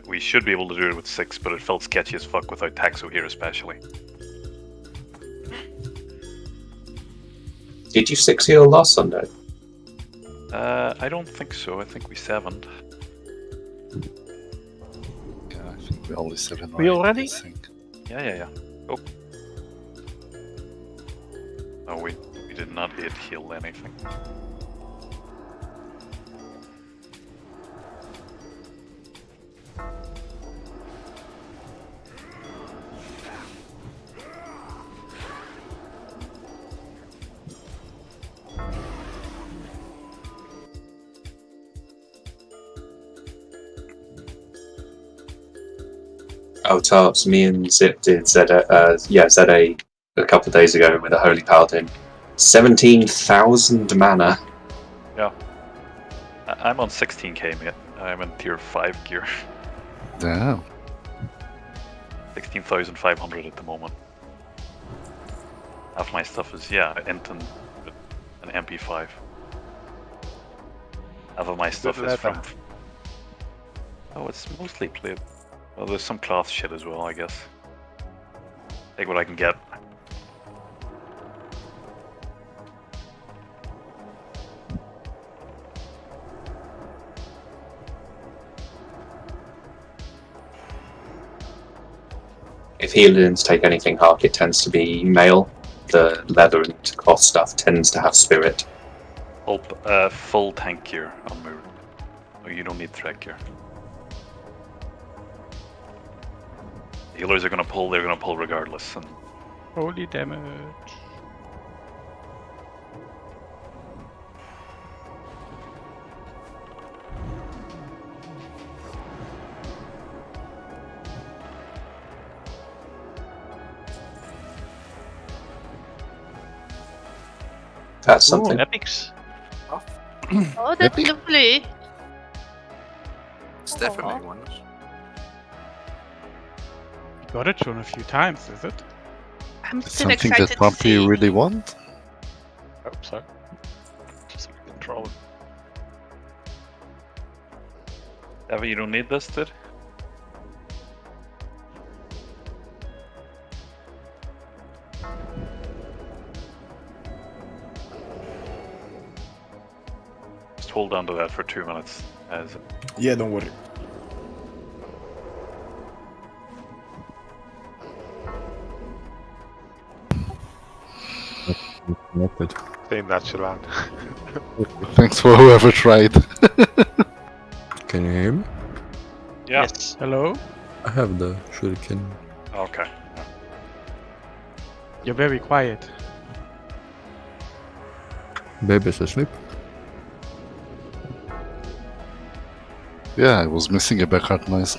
We should be able to do it with 6, but it felt sketchy as fuck without Taxo here especially. Did you 6 heal last Sunday? I don't think so. I think we 7'd. Yeah, I think we only 7 We already? I think. Yeah. Oh. No, we did not hit heal anything. Oh, Tarps, me and Zip did ZA a couple of days ago with a Holy Paladin. 17,000 mana. Yeah. I'm on 16k, mate. I'm in tier 5 gear. Damn. 16,500 at the moment. Half my stuff is, int and an MP5. Half of my stuff is from... Oh, it's mostly played. Well, there's some cloth shit as well, I guess. Take what I can get. If healings take anything hard, it tends to be male. The leather and cloth stuff tends to have spirit. Full tank gear on Moon. Oh, you don't need threat gear. Healers are gonna pull, they're gonna pull regardless. And Holy damage. That's something. Ooh, epics. Oh, that's Epic. lovely. It's definitely one. Got it shown a few times, is it? I'm It's still something excited that to Bumpy see. really want? hope so. Just so we can control it. Ever, you don't need this, dude? Just hold on to that for 2 minutes. As Yeah, don't worry. Connected. Same natural. Thanks for whoever tried. Can you hear me? yeah. Yes. Hello? I have the shuriken. Okay. You're very quiet. Baby's asleep. Yeah, I was missing a background noise.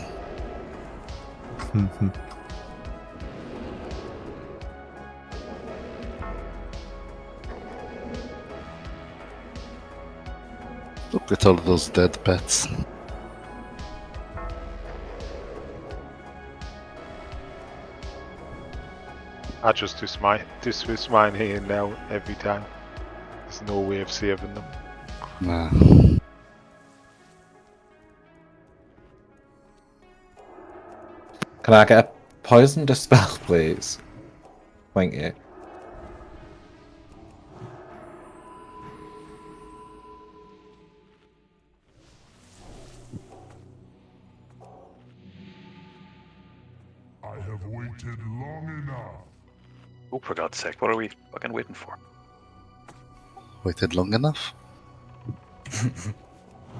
Look at all those dead pets. I just do Swiss mine here now every time. There's no way of saving them. Nah. Can I get a poison dispel, please? Thank you. I have waited long enough. Oh, for God's sake, what are we fucking waiting for? Waited long enough?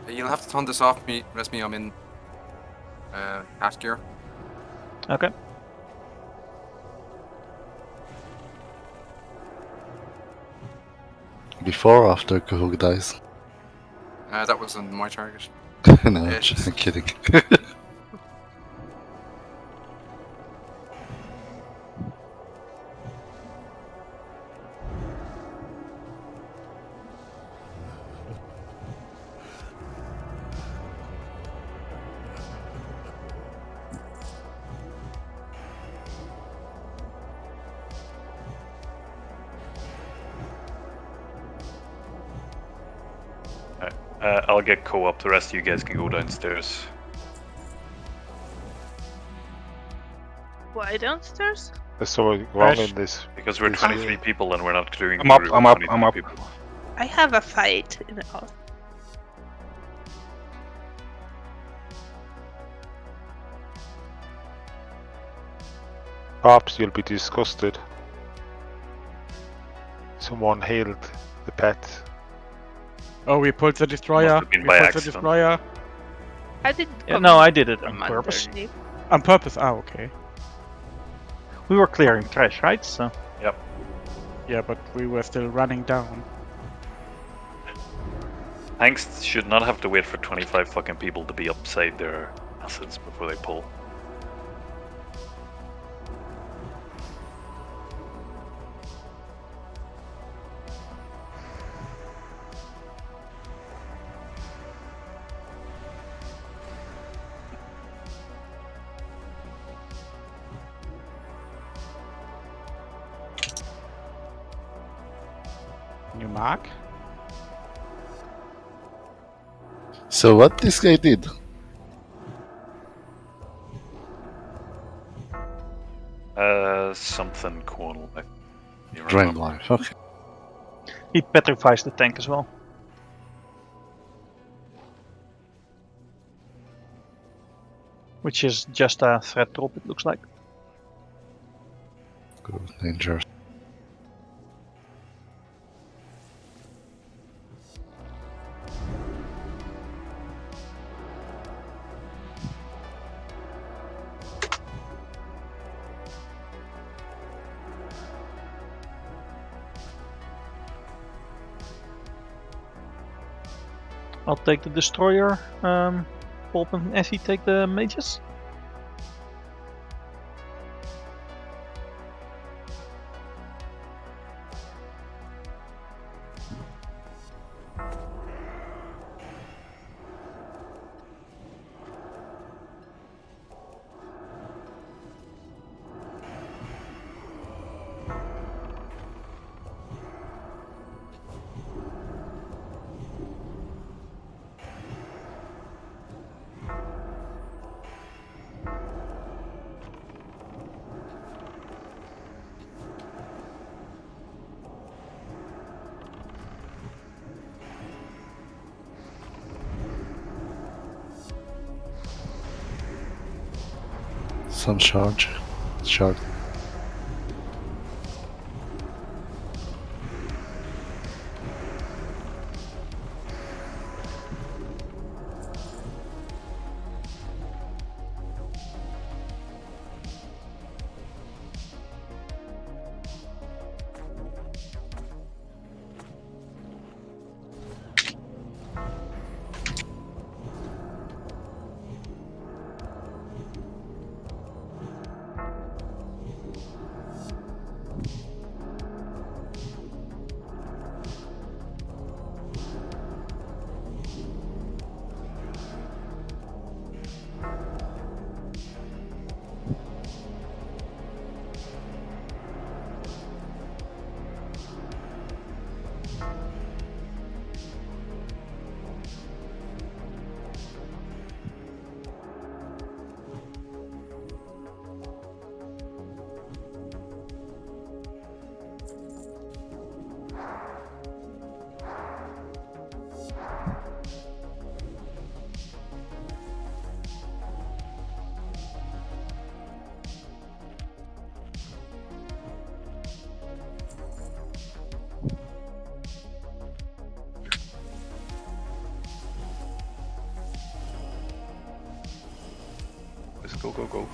You'll have to turn this off. Rest me. I'm in hat gear. Okay. Before or after Kahug dies? That wasn't my target. No, Yes. just kidding. I'll get co-op, the rest of you guys can go downstairs. Why downstairs? There's something wrong Crash. in this. Because we're This 23 people and we're not doing I'm up, the I'm up, 23 I'm up. people. I have a fight in the house. Perhaps you'll be disgusted. Someone hailed the pet. Oh, we pulled the destroyer. Must have been We by pulled the accident. destroyer. I didn't. Yeah, come no, I did it from on purpose. underneath. On purpose. Ah, okay. We were clearing trash, right? So Yeah, but we were still running down. Tanks should not have to wait for 25 fucking people to be upside their assets before they pull. New mark. So what this guy did? Something cool. You Drain remember? life. Okay. he petrifies the tank as well. Which is just a threat drop, it looks like. Good. Dangerous. I'll take the destroyer. Pulp and Effie take the mages. Some charge. Shard. Let's go, go, go.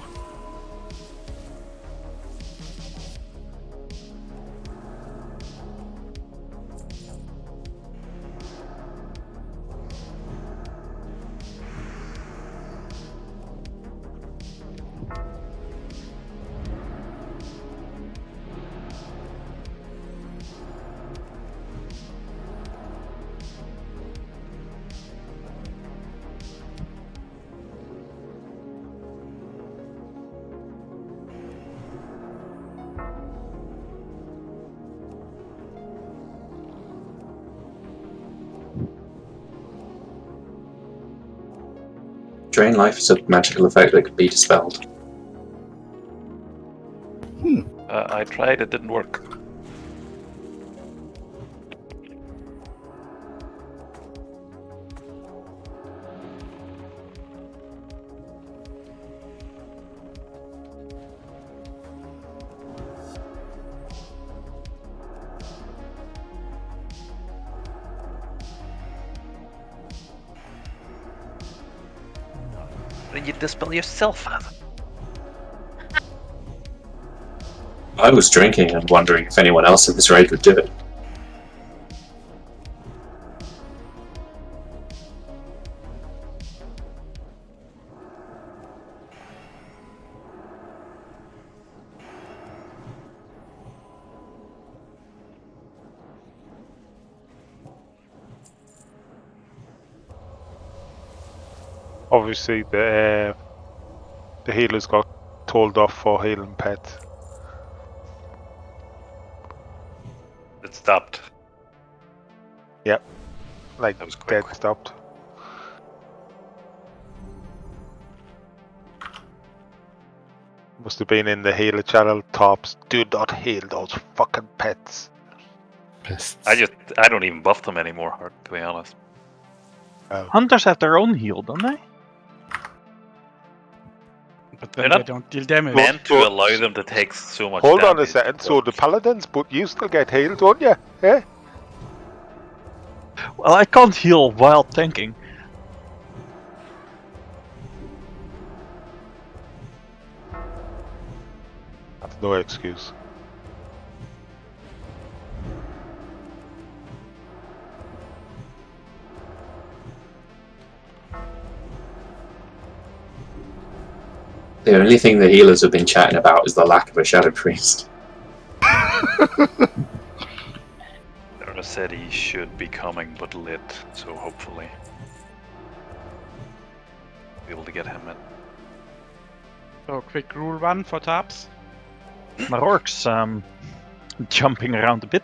Drain life is a magical effect that can be dispelled. I tried, it didn't work. Why didn't you dispel yourself, Adam? I was drinking and wondering if anyone else in this raid would do it. Obviously, the healers got told off for healing pets. It stopped. Yep. Like, That was quick. dead stopped. Must have been in the healer channel. Tops, do not heal those fucking pets. Pests. I don't even buff them anymore, to be honest. Hunters have their own heal, don't they? But They're then they not don't deal damage. meant to allow them to take so much Hold damage. on a second. So the paladins, but you still get healed, don't you? Eh? Well, I can't heal while tanking. That's no excuse. The only thing the healers have been chatting about is the lack of a Shadow Priest. Erna said he should be coming, but lit, so hopefully be able to get him in. So quick rule 1 for Taps. My orc's jumping around a bit.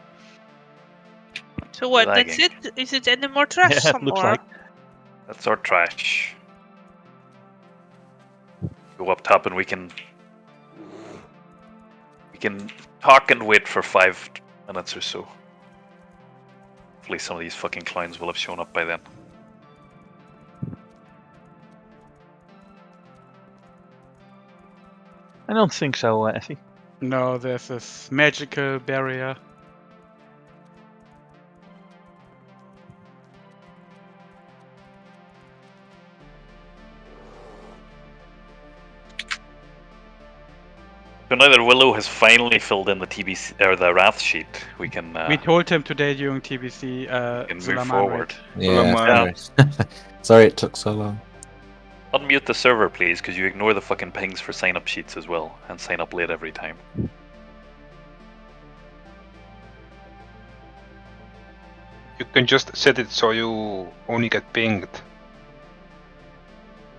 So what? Lagging. That's it? Is it any more trash Yeah, it somewhere? looks like. That's our trash. Go up top and we can talk and wait for 5 minutes or so. Hopefully some of these fucking clowns will have shown up by then. I don't think so, Effie. No, there's this magical barrier. So now that Willow has finally filled in the TBC or the Wrath sheet, we can We told him today during TBC. move Zul'Aman forward. Yeah. Sorry. Sorry it took so long. Unmute the server, please, because you ignore the fucking pings for sign-up sheets as well, and sign up late every time. You can just set it so you only get pinged.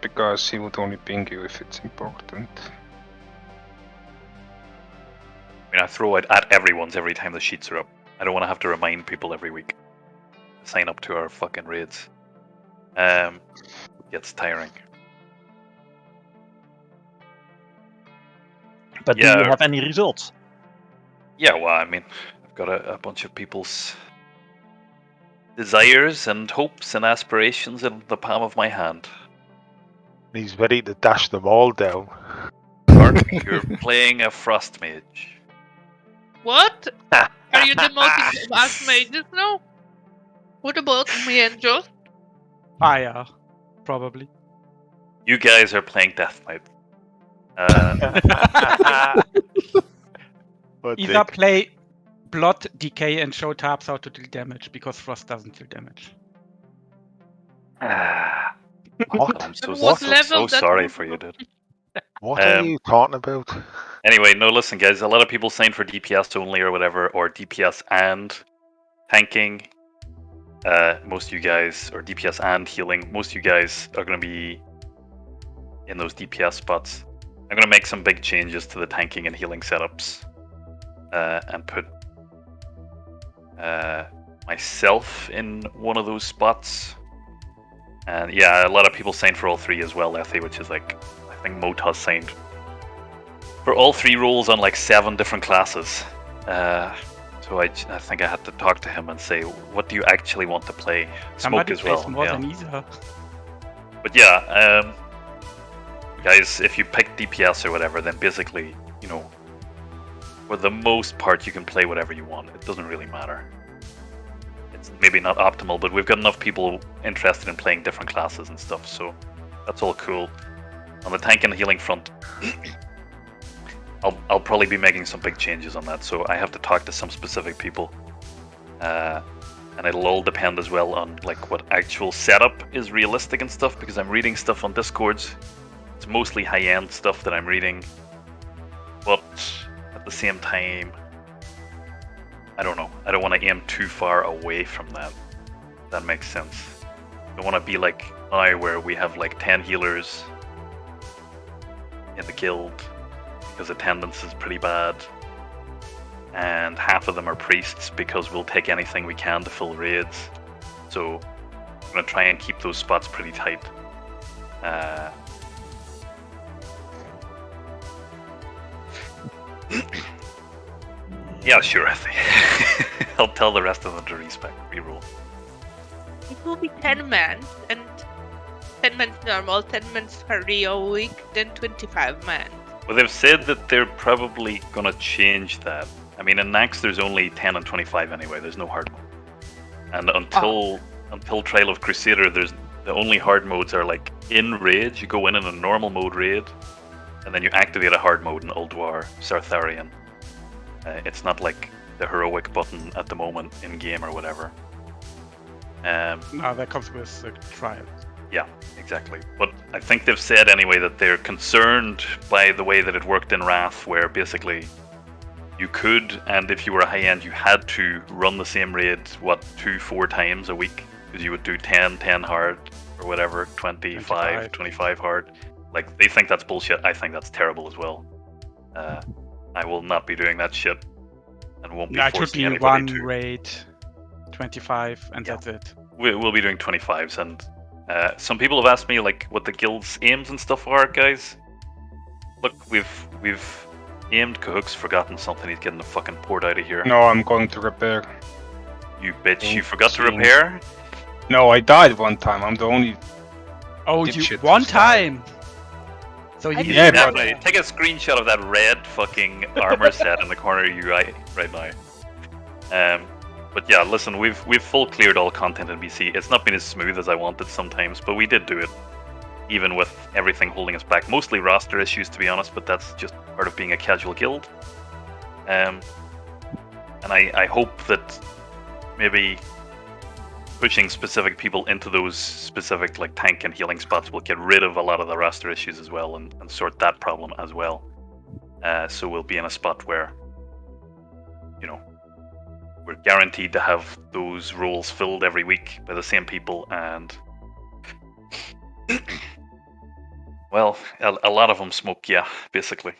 Because he would only ping you if it's important. I mean, I throw it at everyone's every time the sheets are up. I don't want to have to remind people every week to sign up to our fucking raids. Gets tiring. But do you have any results? Yeah, well, I mean, I've got a bunch of people's desires and hopes and aspirations in the palm of my hand. He's ready to dash them all down. Mark, you're playing a frost mage. What? Are you demoting us mages now? What about me and Josh? Fire, probably. You guys are playing Death Knight. Either play Blood, Decay, and show Taps how to deal damage, because Frost doesn't deal damage. What? I'm so, What so, level that sorry was- for you, dude. What are you talking about? Anyway, no, listen, guys. A lot of people signed for DPS only or whatever, or DPS and tanking. Most of you guys, or DPS and healing, most of you guys are going to be in those DPS spots. I'm going to make some big changes to the tanking and healing setups, and put myself in one of those spots. And yeah, a lot of people signed for all 3 as well, Lethy, which is like, I think Motas signed for all 3 roles on like 7 different classes. So I think I had to talk to him and say, what do you actually want to play? Smoke Somebody as well. plays more Yeah. than either. But yeah, guys, if you pick DPS or whatever, then basically, you know, for the most part, you can play whatever you want. It doesn't really matter. It's maybe not optimal, but we've got enough people interested in playing different classes and stuff, so that's all cool. On the tank and healing front, I'll probably be making some big changes on that, so I have to talk to some specific people. And it'll all depend as well on like what actual setup is realistic and stuff, because I'm reading stuff on Discords. It's mostly high-end stuff that I'm reading, but at the same time, I don't know. I don't want to aim too far away from that. If that makes sense. I don't want to be like now where we have like 10 healers in the guild because attendance is pretty bad, and half of them are priests because we'll take anything we can to fill raids. So I'm going to try and keep those spots pretty tight. Yeah, sure. I'll tell the rest of them to reroll. It will be 10 man and 10 man's normal, 10 man's Rio week, then 25 man. Well, they've said that they're probably gonna change that. I mean, in Nax there's only 10 and 25 anyway. There's no hard mode, and until Trail of Crusader, there's the only hard modes are like in raids. You go in a normal mode raid, and then you activate a hard mode in Ulduar, Sartharian. It's not like the heroic button at the moment in game or whatever. No, that comes with the trial. Yeah, exactly. But I think they've said anyway that they're concerned by the way that it worked in Wrath, where basically you could, and if you were a high end, you had to run the same raid, 2-4 times a week, because you would do 10 hard, or whatever, 25 hard. Like, they think that's bullshit. I think that's terrible as well. I will not be doing that shit, and won't be That should forcing be anybody one to. raid, 25, and that's it. We'll be doing 25s, and some people have asked me like what the guild's aims and stuff are, guys. Look, we've aimed. Cahook's forgotten something. He's getting the fucking port out of here. No, I'm going to repair. You bitch! You forgot to repair? No, I died one time. I'm the only. Oh, dipshit you one who's died. time. So you Yeah, but Definitely. Take a screenshot of that red fucking armor set in the corner of your eye right now. But yeah, listen, we've full cleared all content in BC. It's not been as smooth as I wanted sometimes, but we did do it, even with everything holding us back. Mostly roster issues, to be honest, but that's just part of being a casual guild. And I hope that maybe pushing specific people into those specific like tank and healing spots will get rid of a lot of the roster issues as well, and sort that problem as well. So we'll be in a spot where, you know, we're guaranteed to have those roles filled every week by the same people, and well, a lot of them smoke, yeah, basically.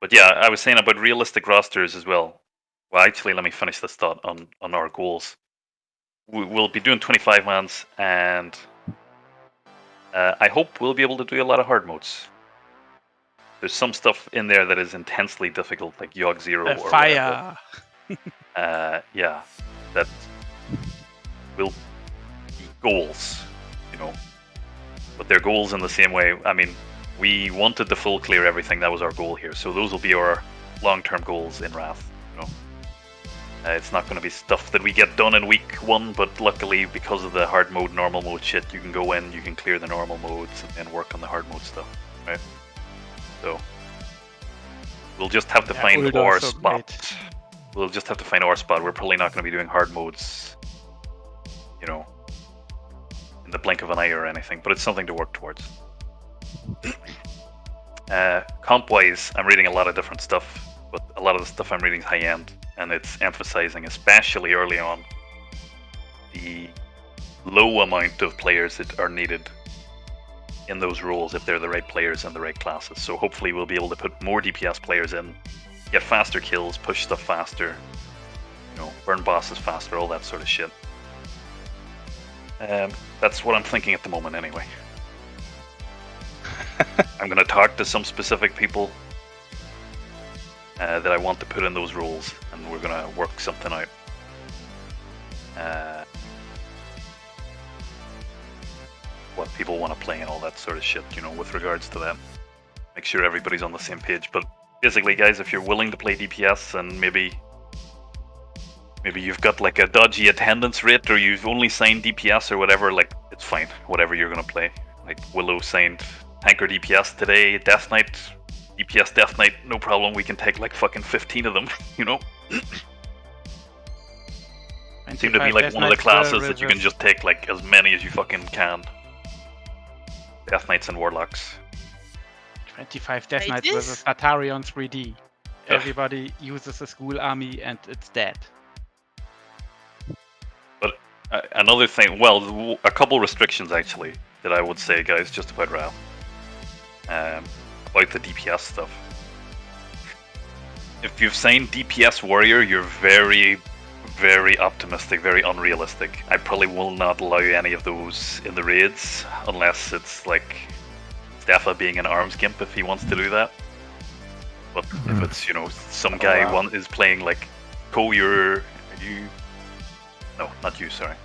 But yeah, I was saying about realistic rosters as well. Well, actually, let me finish this thought on our goals. We'll be doing 25 mans, and I hope we'll be able to do a lot of hard modes. There's some stuff in there that is intensely difficult, like Yogg Zero or fire. Yeah, that will be goals, you know. But they're goals in the same way. I mean, we wanted to full clear everything. That was our goal here. So those will be our long-term goals in Wrath, you know. It's not going to be stuff that we get done in week 1, but luckily, because of the hard mode, normal mode shit, you can go in, you can clear the normal modes, and then work on the hard mode stuff, right? So we'll just have to find our spot. We'll just have to find our spot. We're probably not going to be doing hard modes, you know, in the blink of an eye or anything, but it's something to work towards. Comp-wise, I'm reading a lot of different stuff, but a lot of the stuff I'm reading is high-end, and it's emphasizing, especially early on, the low amount of players that are needed in those roles if they're the right players and the right classes. So hopefully we'll be able to put more DPS players in, get faster kills, push stuff faster, you know, burn bosses faster, all that sort of shit. That's what I'm thinking at the moment anyway. I'm going to talk to some specific people that I want to put in those roles, and we're gonna work something out. What people want to play and all that sort of shit, you know, with regards to that. Make sure everybody's on the same page. But basically, guys, if you're willing to play DPS and maybe you've got like a dodgy attendance rate, or you've only signed DPS or whatever, like it's fine. Whatever you're gonna play. Like Willow signed Tanker DPS today, Death Knight, DPS Death Knight, no problem. We can take like fucking 15 of them, you know. Seem to be like one of the classes that you can just take like as many as you fucking can. Death Knights and Warlocks. 25 Death Knights versus Atari on 3D. Everybody uses a school army and it's dead. But another thing, well, a couple restrictions actually that I would say, guys, just about Ral. About the DPS stuff. If you've signed DPS Warrior, you're very, very optimistic, very unrealistic. I probably will not allow any of those in the raids unless it's like Staffa being an arms gimp if he wants to do that. But if it's, you know, some guy is playing like Ko, no, not you, sorry.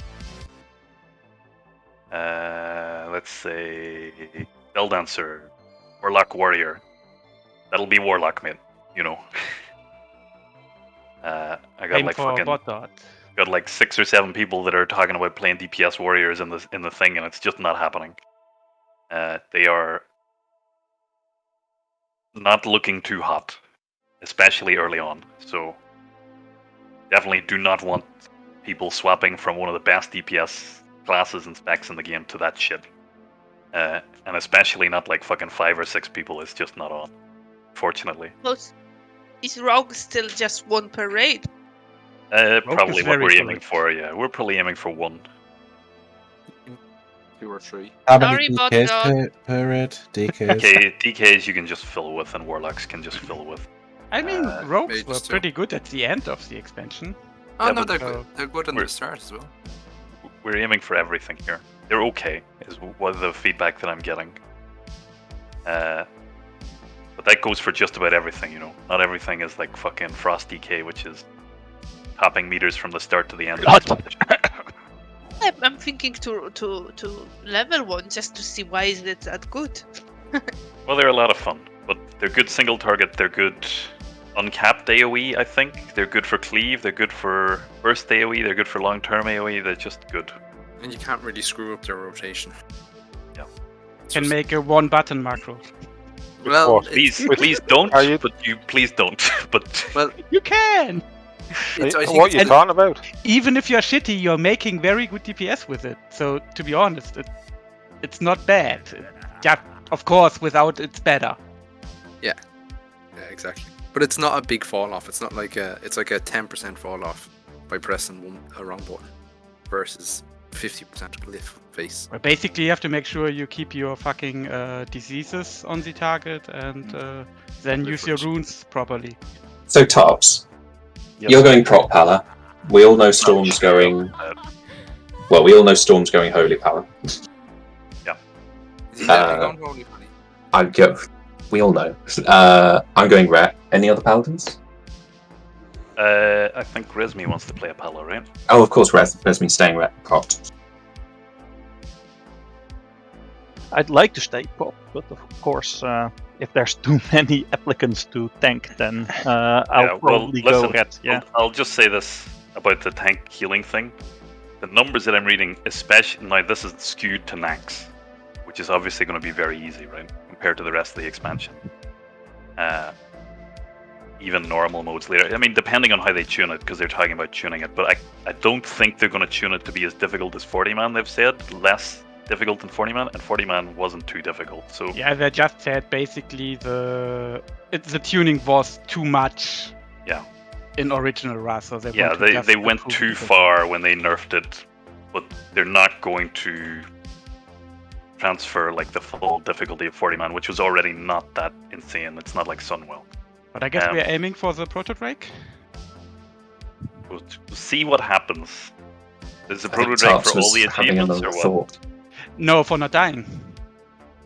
Let's say Bell Dancer, Warlock Warrior. That'll be Warlock, mate. You know. I got like fucking got like 6 or 7 people that are talking about playing DPS Warriors in the thing, and it's just not happening. They are not looking too hot, especially early on. So definitely do not want people swapping from one of the best DPS classes and specs in the game to that shit. And especially not like fucking 5 or 6 people. It's just not on, fortunately. Is Rogue still just 1 per raid? Probably what we're aiming for, yeah. We're probably aiming for 1. 2 or 3. How many DKs per raid? DKs? DKs you can just fill with, and Warlocks can just fill with. I mean, Rogues were pretty good at the end of the expansion. Oh, no, they're good. They're good on the start as well. We're aiming for everything here. They're okay, is what the feedback that I'm getting. But that goes for just about everything, you know. Not everything is like fucking Frost DK, which is topping meters from the start to the end. I'm thinking to level 1 just to see why is it that good. Well, they're a lot of fun, but they're good single target. They're good uncapped AoE, I think. They're good for cleave. They're good for burst AoE. They're good for long-term AoE. They're just good. And you can't really screw up their rotation. Yeah. Can make a 1-button macro. Well, please don't. Please don't. But well, you can. What are you talking about? Even if you're shitty, you're making very good DPS with it. So to be honest, it's not bad. Yeah, of course, without it's better. Yeah, exactly. But it's not a big fall off. It's not like it's like a 10% fall off by pressing a wrong button versus 50% lift face. Well, basically, you have to make sure you keep your fucking diseases on the target and then use your runes properly. So Tops, you're going prop Pala. We all know Storm's going. Well, we all know Storm's going Holy Pala. Yeah. Is he going Holy Pala? I'm go. We all know. I'm going Ret. Any other Paladins? I think Resmi wants to play a Pala, right? Oh, of course, Resmi's staying Ret propped. I'd like to stay pop, but of course, if there's too many applicants to tank, then I'll probably go Ret. Yeah. I'll just say this about the tank healing thing. The numbers that I'm reading, especially now, this is skewed to Nax, which is obviously going to be very easy, right, compared to the rest of the expansion. Even normal modes later. I mean, depending on how they tune it, because they're talking about tuning it. But I don't think they're going to tune it to be as difficult as 40-man. They've said less difficult than 40-man, and 40-man wasn't too difficult. So yeah, they just said basically the tuning was too much. Yeah. In original Rust, so they went too far when they nerfed it, but they're not going to transfer like the full difficulty of 40-man, which was already not that insane. It's not like Sunwell. But I guess we're aiming for the Proto-Drake? We'll see what happens. Is the Proto-Drake for all the achievements or what? No, for not dying.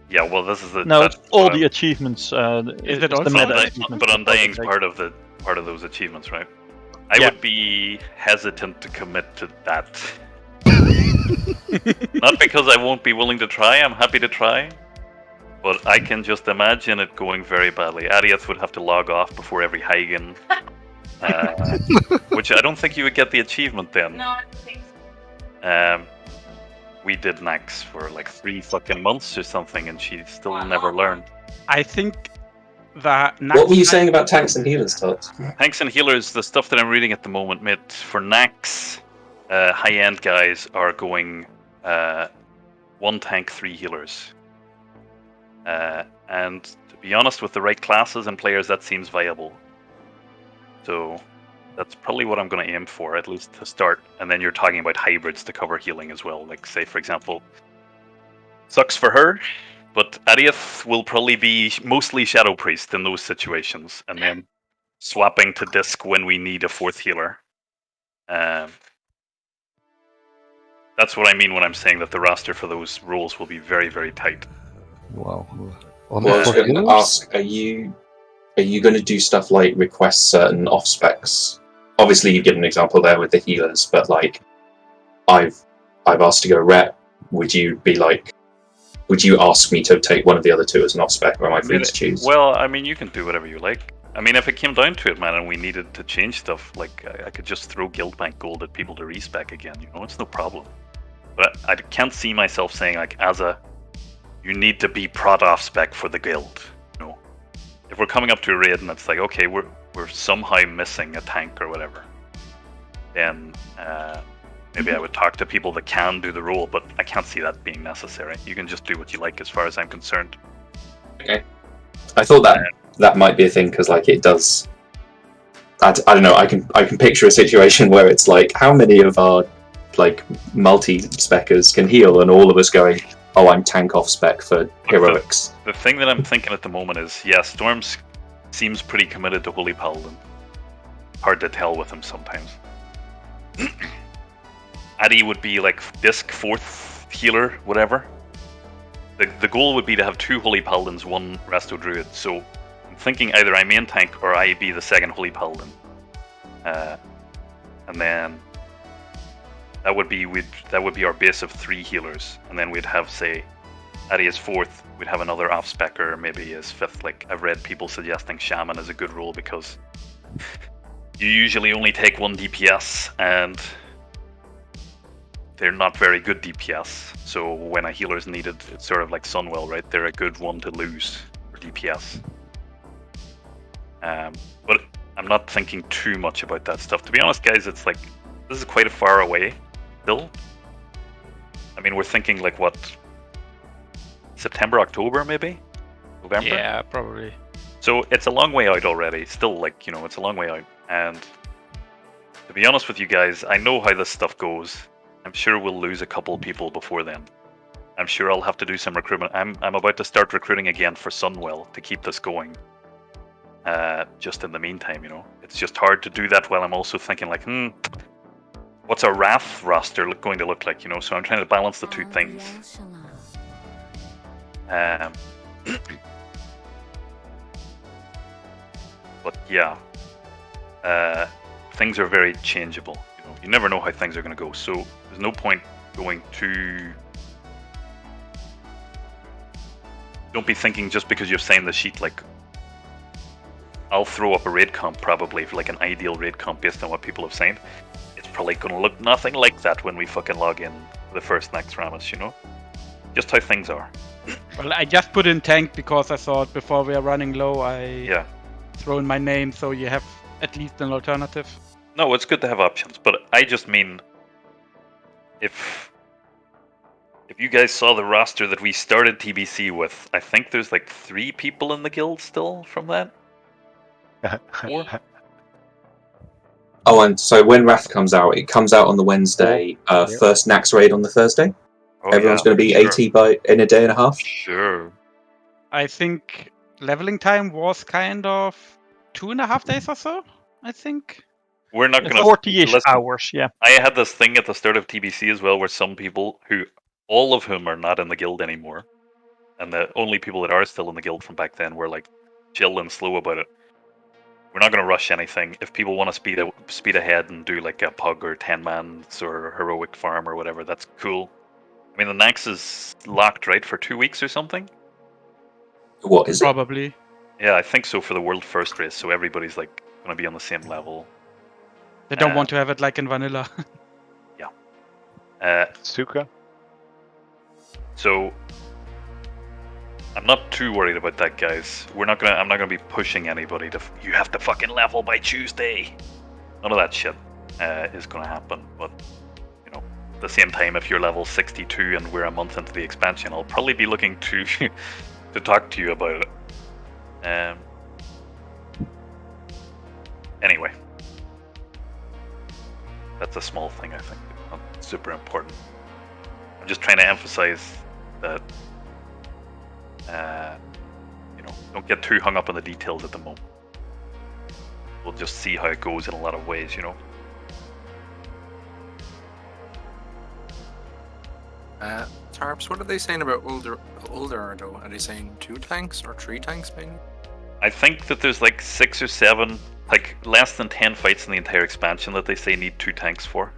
Yeah, well, this is the No, that's it's all what the I'm- achievements. Is it it's also the meta Undying- achievements but that Undying's overtake. part of those achievements, right? I Yeah. would be hesitant to commit to that. Not because I won't be willing to try. I'm happy to try. But I can just imagine it going very badly. Ariath would have to log off before every Hagen. Which I don't think you would get the achievement then. No, I don't think so. We did Nax for like 3 fucking months or something, and she still never learned. I think that. What were you saying about tanks and healers, Tots? Tanks and healers, the stuff that I'm reading at the moment, mate, for Nax, high-end guys are going 1 tank, 3 healers. And to be honest, with the right classes and players, that seems viable. So that's probably what I'm going to aim for, at least to start. And then you're talking about hybrids to cover healing as well. Like, say, for example, sucks for her, but Ariath will probably be mostly Shadow Priest in those situations, and then swapping to Disc when we need a 4th healer. That's what I mean when I'm saying that the roster for those roles will be very, very tight. Wow. Well, I was going to ask, are you going to do stuff like request certain off specs? Obviously, you give an example there with the healers, but like, I've asked to go rep. Would you ask me to take one of the other 2 as an off spec, or am I free to choose? Well, I mean, you can do whatever you like. I mean, if it came down to it, man, and we needed to change stuff, like I could just throw guild bank gold at people to respec again. You know, it's no problem. But I can't see myself saying like, you need to be prod off spec for the guild. You know, if we're coming up to a raid and it's like, okay, we're somehow missing a tank or whatever, then maybe I would talk to people that can do the role. But I can't see that being necessary. You can just do what you like, as far as I'm concerned. Okay. I thought that might be a thing because like it does. I don't know. I can picture a situation where it's like, how many of our like multi-speckers can heal, and all of us going, oh, I'm tank off spec for heroics. The thing that I'm thinking at the moment is, yeah, Storms seems pretty committed to Holy Paladin. Hard to tell with him sometimes. Addy would be like Disc 4th healer, whatever. The goal would be to have 2 Holy Paladins, 1 Resto Druid. So I'm thinking either I main tank or I be the 2nd Holy Paladin. And then that would be our base of 3 healers, and then we'd have, say, Addy as 4th. We'd have another off specker, maybe as 5th. Like, I've read people suggesting Shaman is a good role because you usually only take 1 DPS, and they're not very good DPS. So when a healer's needed, it's sort of like Sunwell, right? They're a good one to lose for DPS. But I'm not thinking too much about that stuff. To be honest, guys, it's like, this is quite a far away still. I mean, we're thinking like what, September, October, maybe? November? Yeah, probably. So it's a long way out already. Still, like, you know, it's a long way out. And to be honest with you guys, I know how this stuff goes. I'm sure we'll lose a couple people before then. I'm sure I'll have to do some recruitment. I'm about to start recruiting again for Sunwell to keep this going. Just in the meantime, you know, it's just hard to do that while I'm also thinking like, what's our Wrath roster going to look like, you know? So I'm trying to balance the 2 things. But yeah, things are very changeable. You know, you never know how things are going to go. So there's no point going to. Don't be thinking just because you've signed the sheet like, I'll throw up a raid comp probably for like an ideal raid comp based on what people have signed. It's probably going to look nothing like that when we fucking log in the first next Ramus, you know? Just how things are. Well, I just put in tank because I thought before we are running low, I throw in my name so you have at least an alternative. No, it's good to have options, but I just mean if you guys saw the roster that we started TBC with, I think there's like 3 people in the guild still from that. 4? Oh, and so when Wrath comes out, it comes out on the Wednesday. First Nax raid on the Thursday. Oh, Everyone's going to be 80 in a day and a half. Sure. I think leveling time was kind of 2.5 days or so, I think. We're not going to 40-ish hours, yeah. I had this thing at the start of TBC as well, where some people all of whom are not in the guild anymore, And the only people that are still in the guild from back then were like chill and slow about it. We're not going to rush anything. If people want to speed ahead and do like a pug or 10-mans or heroic farm or whatever, that's cool. I mean, the Nax is locked, right, for 2 weeks or something? What is it? Probably. Yeah, I think so for the world first race, so everybody's like going to be on the same level. They don't want to have it like in vanilla. Yeah. Suka? So I'm not too worried about that, guys. I'm not gonna be pushing anybody to. You have to fucking level by Tuesday. None of that shit is gonna happen. But you know, at the same time, if you're level 62 and we're a month into the expansion, I'll probably be looking to to talk to you about it. Anyway, that's a small thing. I think it's not super important. I'm just trying to emphasize that. You know, don't get too hung up on the details at the moment. We'll just see how it goes in a lot of ways, you know. Tarps, what are they saying about older though? Are they saying 2 tanks or 3 tanks maybe? I think that there's like 6 or 7, like less than 10 fights in the entire expansion that they say need 2 tanks for.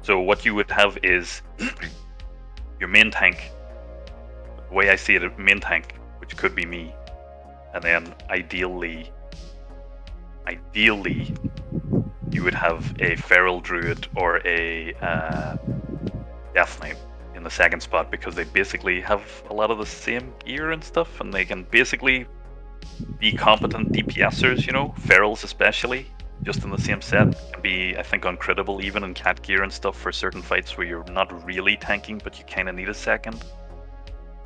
So what you would have is your main tank. The way I see it, a main tank, which could be me, and then ideally, you would have a Feral Druid or a Death Knight in the second spot, because they basically have a lot of the same gear and stuff, and they can basically be competent DPSers, you know, Ferals especially, just in the same set, can be, I think, uncrittable even in cat gear and stuff for certain fights where you're not really tanking, but you kind of need a second.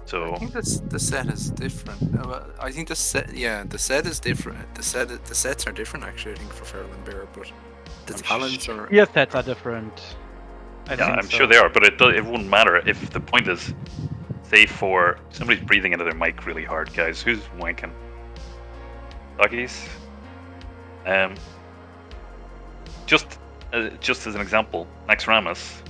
So I think the set is different. I think the set is different. The sets are different actually. I think for Feral and Bear, but the talents are. Yeah, sets are different. I'm sure they are, but it wouldn't matter if the point is, say for somebody's breathing into their mic really hard, guys. Who's wanking? Doggies. Just as an example, Nax Ramus,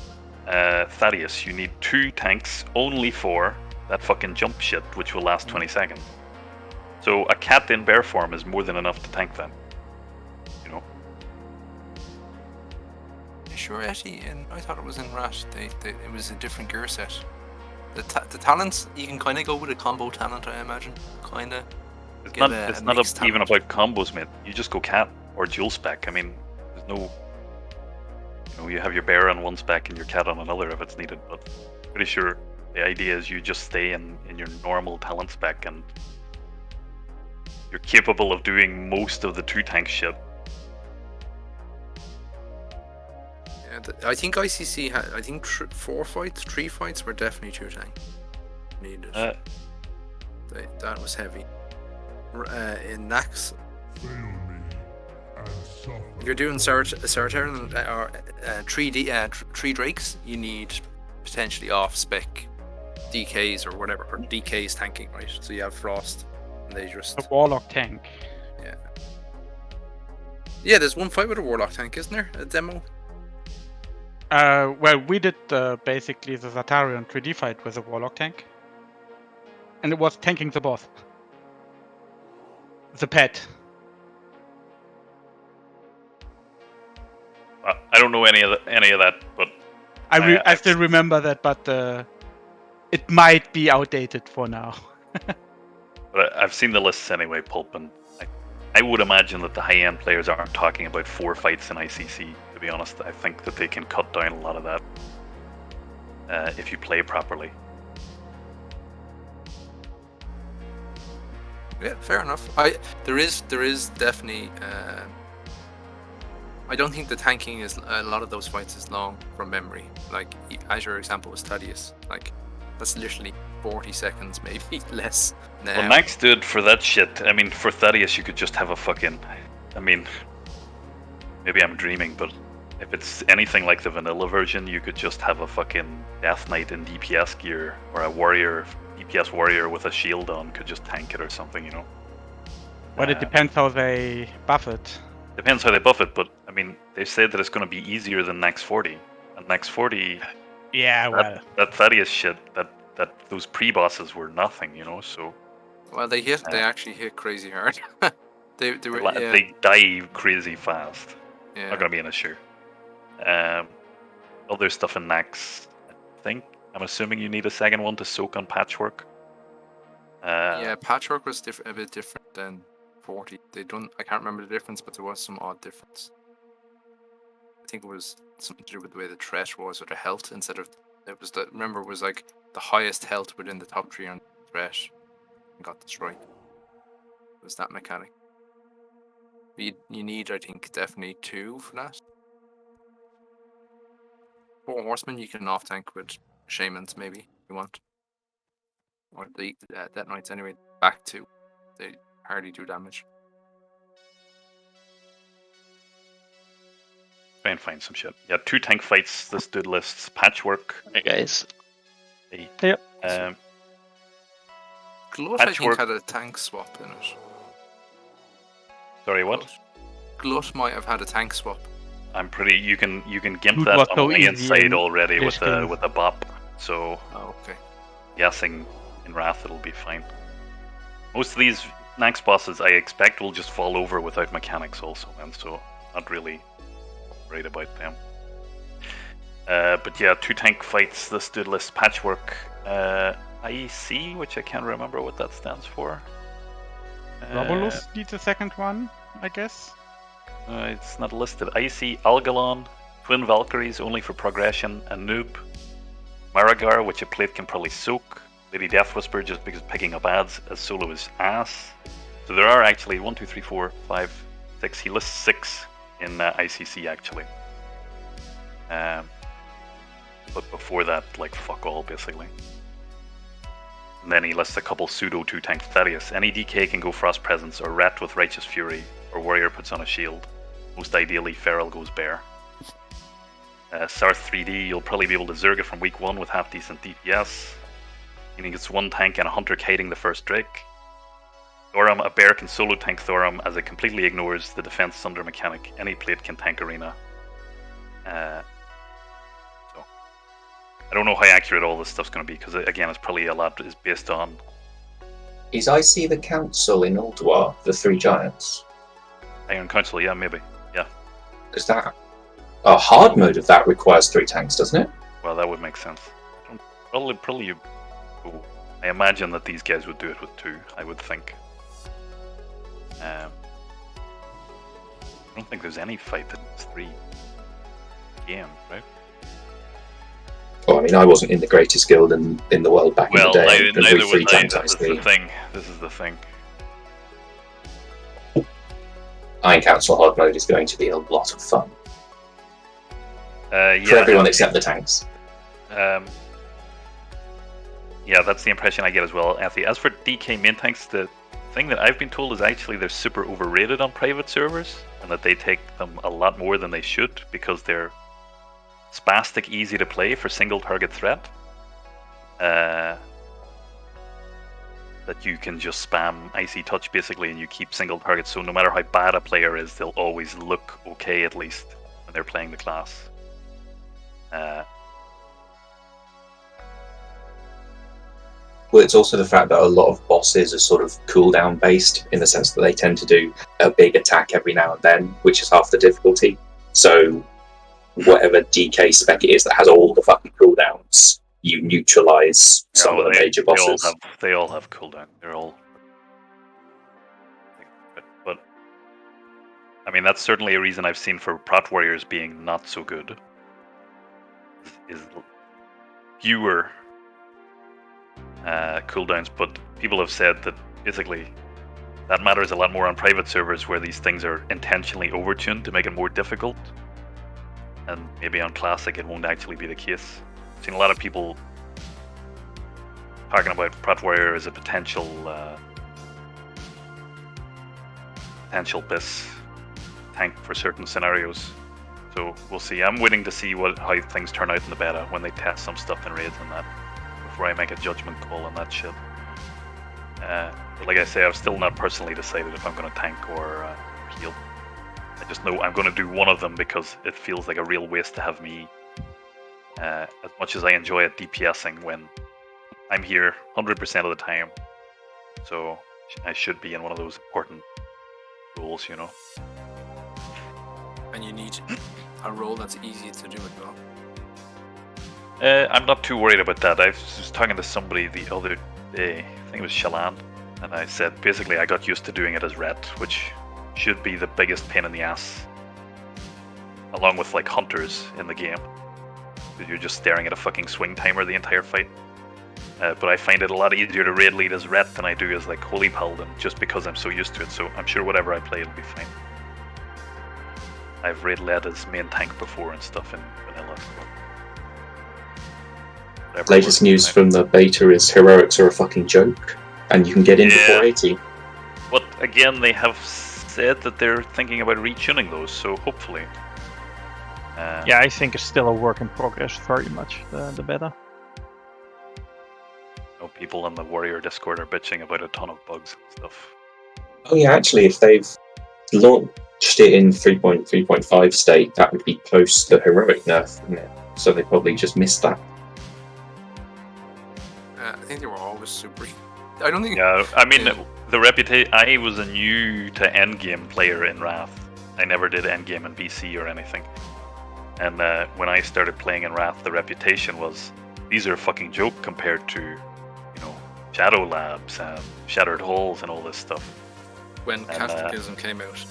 Thaddeus, you need 2 tanks only for that fucking jump shit, which will last 20 seconds. So a cat in bear form is more than enough to tank them. You know? Sure, Etty, and I thought it was in Rat. It was a different gear set. The talents, you can kind of go with a combo talent, I imagine. Kind of. It's not even about combos, mate. You just go cat or dual spec. I mean, there's no. You know, you have your bear on one spec and your cat on another if it's needed, but pretty sure the idea is you just stay in your normal talent spec and you're capable of doing most of the 2 tank shit. Yeah, I think ICC had, I think 3 fights were definitely 2 tank needed. That was heavy. In Nax, if you're doing Saratorin or 3 Drakes, you need potentially off spec DKs or whatever, or DKs tanking, right? So you have Frost, and they just a Warlock tank. Yeah, there's one fight with a Warlock tank, isn't there? A demo. Well, we did basically the Zatarian 3D fight with a Warlock tank, and it was tanking the boss, the pet. I don't know any of that, but I still remember that, but it might be outdated for now. But I've seen the lists anyway, Pulp, and I would imagine that the high-end players aren't talking about 4 fights in ICC, to be honest. I think that they can cut down a lot of that if you play properly. Yeah, fair enough. There is definitely. I don't think the tanking is a lot of those fights is long from memory. Like as your example was Thaddeus, like that's literally 40 seconds, maybe less. Now. Well, Max did for that shit. I mean, for Thaddeus, you could just have a fucking. I mean, maybe I'm dreaming, but if it's anything like the vanilla version, you could just have a fucking Death Knight in DPS gear, or a warrior, DPS warrior with a shield on could just tank it or something, you know. But it depends how they buff it. Depends how they buff it, but I mean, they said that it's going to be easier than Nax 40, and Nax 40. Yeah, well, that Thaddeus shit, that that those pre-bosses were nothing, you know. So well, they actually hit crazy hard. they die crazy fast. Yeah. Not gonna be an issue. Other stuff in Nax, I'm assuming you need a second one to soak on Patchwork. Yeah, Patchwork was a bit different than 40. I can't remember the difference, but there was some odd difference. I think it was something to do with the way the threat was, or the health, instead of it was like the highest health within the top 3 on threat and got the strike. It was that mechanic. You need, I think, definitely 2 for that. 4 horsemen you can off tank with shamans, maybe, if you want. Or the Death Knights anyway, back 2. They hardly do damage. Try and find some shit. Yeah, 2 tank fights, this dude lists Patchwork. Hey guys. Hey. Yep. Glut, I think, had a tank swap in it. Sorry, what? Glut might have had a tank swap. I'm pretty. You can gimp that on the inside already with a bop. So. Oh, okay. Guessing in Wrath it'll be fine. Most of these Nax bosses I expect will just fall over without mechanics also, and so not really worried about them. But yeah, 2 tank fights. This dude lists Patchwork. IEC, which I can't remember what that stands for. Romulus needs a second one, I guess. It's not listed. IEC, Algalon, Twin Valkyries only for progression, and Noob. Maragar, which a plate can probably soak. Lady Death Whisper just because picking up ads as solo is ass. So there are actually 1, 2, 3, 4, 5, 6. He lists 6 in ICC actually. But before that, like fuck all basically. And then he lists a couple pseudo 2 tank Thaddeus. Any DK can go Frost Presence or Rat with Righteous Fury, or Warrior puts on a shield. Most ideally, Feral goes Bear. Sarth 3D, you'll probably be able to Zerg it from week 1 with half decent DPS. Meaning it's 1 tank and a Hunter kiting the first Drake. Thorum, a Bear can solo tank Thorum as it completely ignores the defense thunder mechanic. Any plate can tank Arena. So I don't know how accurate all this stuff's going to be, because again, it's probably a lot is based on. Is IC the council in Ulduar, the 3 giants? Iron Council, yeah, maybe, yeah. Is that a hard mode of that requires 3 tanks, doesn't it? Well, that would make sense. Probably you. I imagine that these guys would do it with 2. I would think. I don't think there's any fight that needs 3 games, right? Well, I mean, I wasn't in the greatest guild in the world back in the day. Neither was I. This is the thing. Iron Council hard mode is going to be a lot of fun. Yeah, for everyone except the tanks. Yeah, that's the impression I get as well, Anthony. As for DK main tanks, the thing that I've been told is actually they're super overrated on private servers, and that they take them a lot more than they should because they're spastic easy to play for single target threat. That you can just spam Icy Touch basically and you keep single targets, so no matter how bad a player is, they'll always look okay at least when they're playing the class. Well, it's also the fact that a lot of bosses are sort of cooldown based in the sense that they tend to do a big attack every now and then, which is half the difficulty. So whatever DK spec it is that has all the fucking cooldowns, you neutralize some of the major bosses. They all have cooldown. They're all. But I mean, that's certainly a reason I've seen for Prot Warriors being not so good. Is fewer cooldowns, but people have said that basically that matters a lot more on private servers where these things are intentionally overtuned to make it more difficult, and maybe on Classic it won't actually be the case. I've seen a lot of people talking about Prot Warrior as a potential BIS tank for certain scenarios. So we'll see. I'm waiting to see how things turn out in the beta when they test some stuff in raids and that before I make a judgment call on that shit. But like I say, I've still not personally decided if I'm going to tank or heal. I just know I'm going to do one of them because it feels like a real waste to have me, as much as I enjoy it DPSing when I'm here 100% of the time, so I should be in one of those important roles, you know. And you need a role that's easy to do it well. I'm not too worried about that. I was talking to somebody the other day, I think it was Shalan, and I said basically I got used to doing it as ret, which should be the biggest pain in the ass, along with like hunters in the game, because you're just staring at a fucking swing timer the entire fight. But I find it a lot easier to raid lead as ret than I do as like Holy Paladin, just because I'm so used to it. So I'm sure whatever I play, it'll be fine. I've raid led as main tank before and stuff in vanilla. So latest news from the beta is heroics are a fucking joke, and you can get in before 80. But again, they have said that they're thinking about retuning those, so hopefully. Yeah, I think it's still a work in progress, very much, the beta. People in the Warrior Discord are bitching about a ton of bugs and stuff. Oh yeah, actually, if they've launched it in 3.3.5 state, that would be post the heroic nerf, wouldn't it? So they probably just missed that. I think they were always super. I don't think. Yeah, I mean, the reputation. I was a new to endgame player in Wrath. I never did endgame in BC or anything. And when I started playing in Wrath, the reputation was these are a fucking joke compared to, you know, Shadow Labs and Shattered Halls and all this stuff. When Cataclysm came out,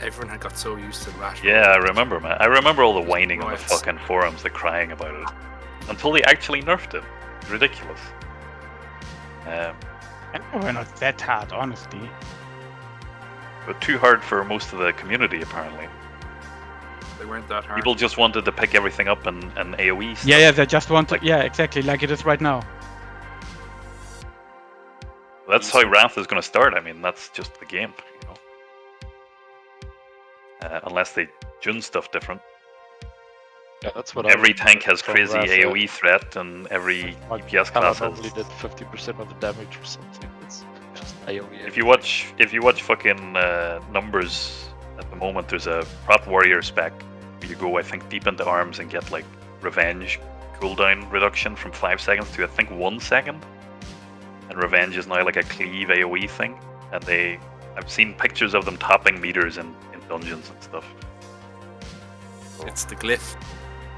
everyone had got so used to Rat. Yeah, I remember, man. I remember all the whining on the fucking forums, the crying about it, until they actually nerfed it. It's ridiculous. And we're not that hard, honestly. But too hard for most of the community, apparently. They weren't that hard. People just wanted to pick everything up and AoE stuff. Yeah, they just want to. Yeah, exactly, like it is right now. That's how Wrath is going to start. I mean, that's just the game, you know. Unless they tune stuff different. Yeah, that's what every tank has crazy AoE threat, and every DPS class has. Probably did 50% of the damage or something. It's just AoE. If you watch fucking numbers at the moment, there's a Prot Warrior spec where you go, I think, deep into arms and get like Revenge cooldown reduction from 5 seconds to I think 1 second. And Revenge is now like a cleave AoE thing, and I've seen pictures of them topping meters in dungeons and stuff. So. It's the glyph.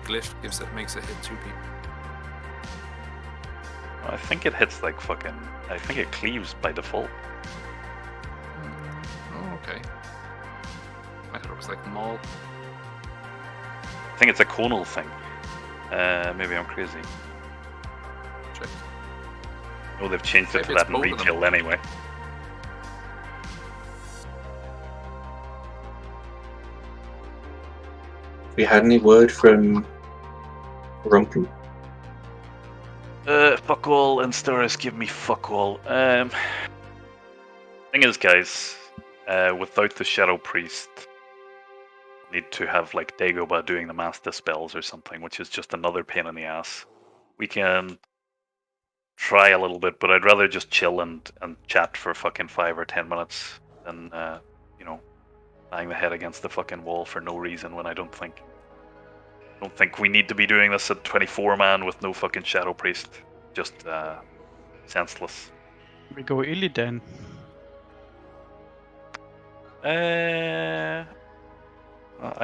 Glyph makes it hit 2 people. I think it hits like fucking. I think it cleaves by default. Oh, okay. I thought it was like Maul. I think it's a conal thing. Maybe I'm crazy. Check. Oh, they've changed it to that in retail anyway. We had any word from Rumpel? Fuck all, and Storis give me fuck all. Thing is, guys, without the Shadow Priest, need to have like Dagobah doing the mass dispels or something, which is just another pain in the ass. We can try a little bit, but I'd rather just chill and chat for fucking 5 or 10 minutes than you know, bang the head against the fucking wall for no reason when I don't think we need to be doing this at 24 man with no fucking Shadow Priest. Just senseless. We go Illidan. I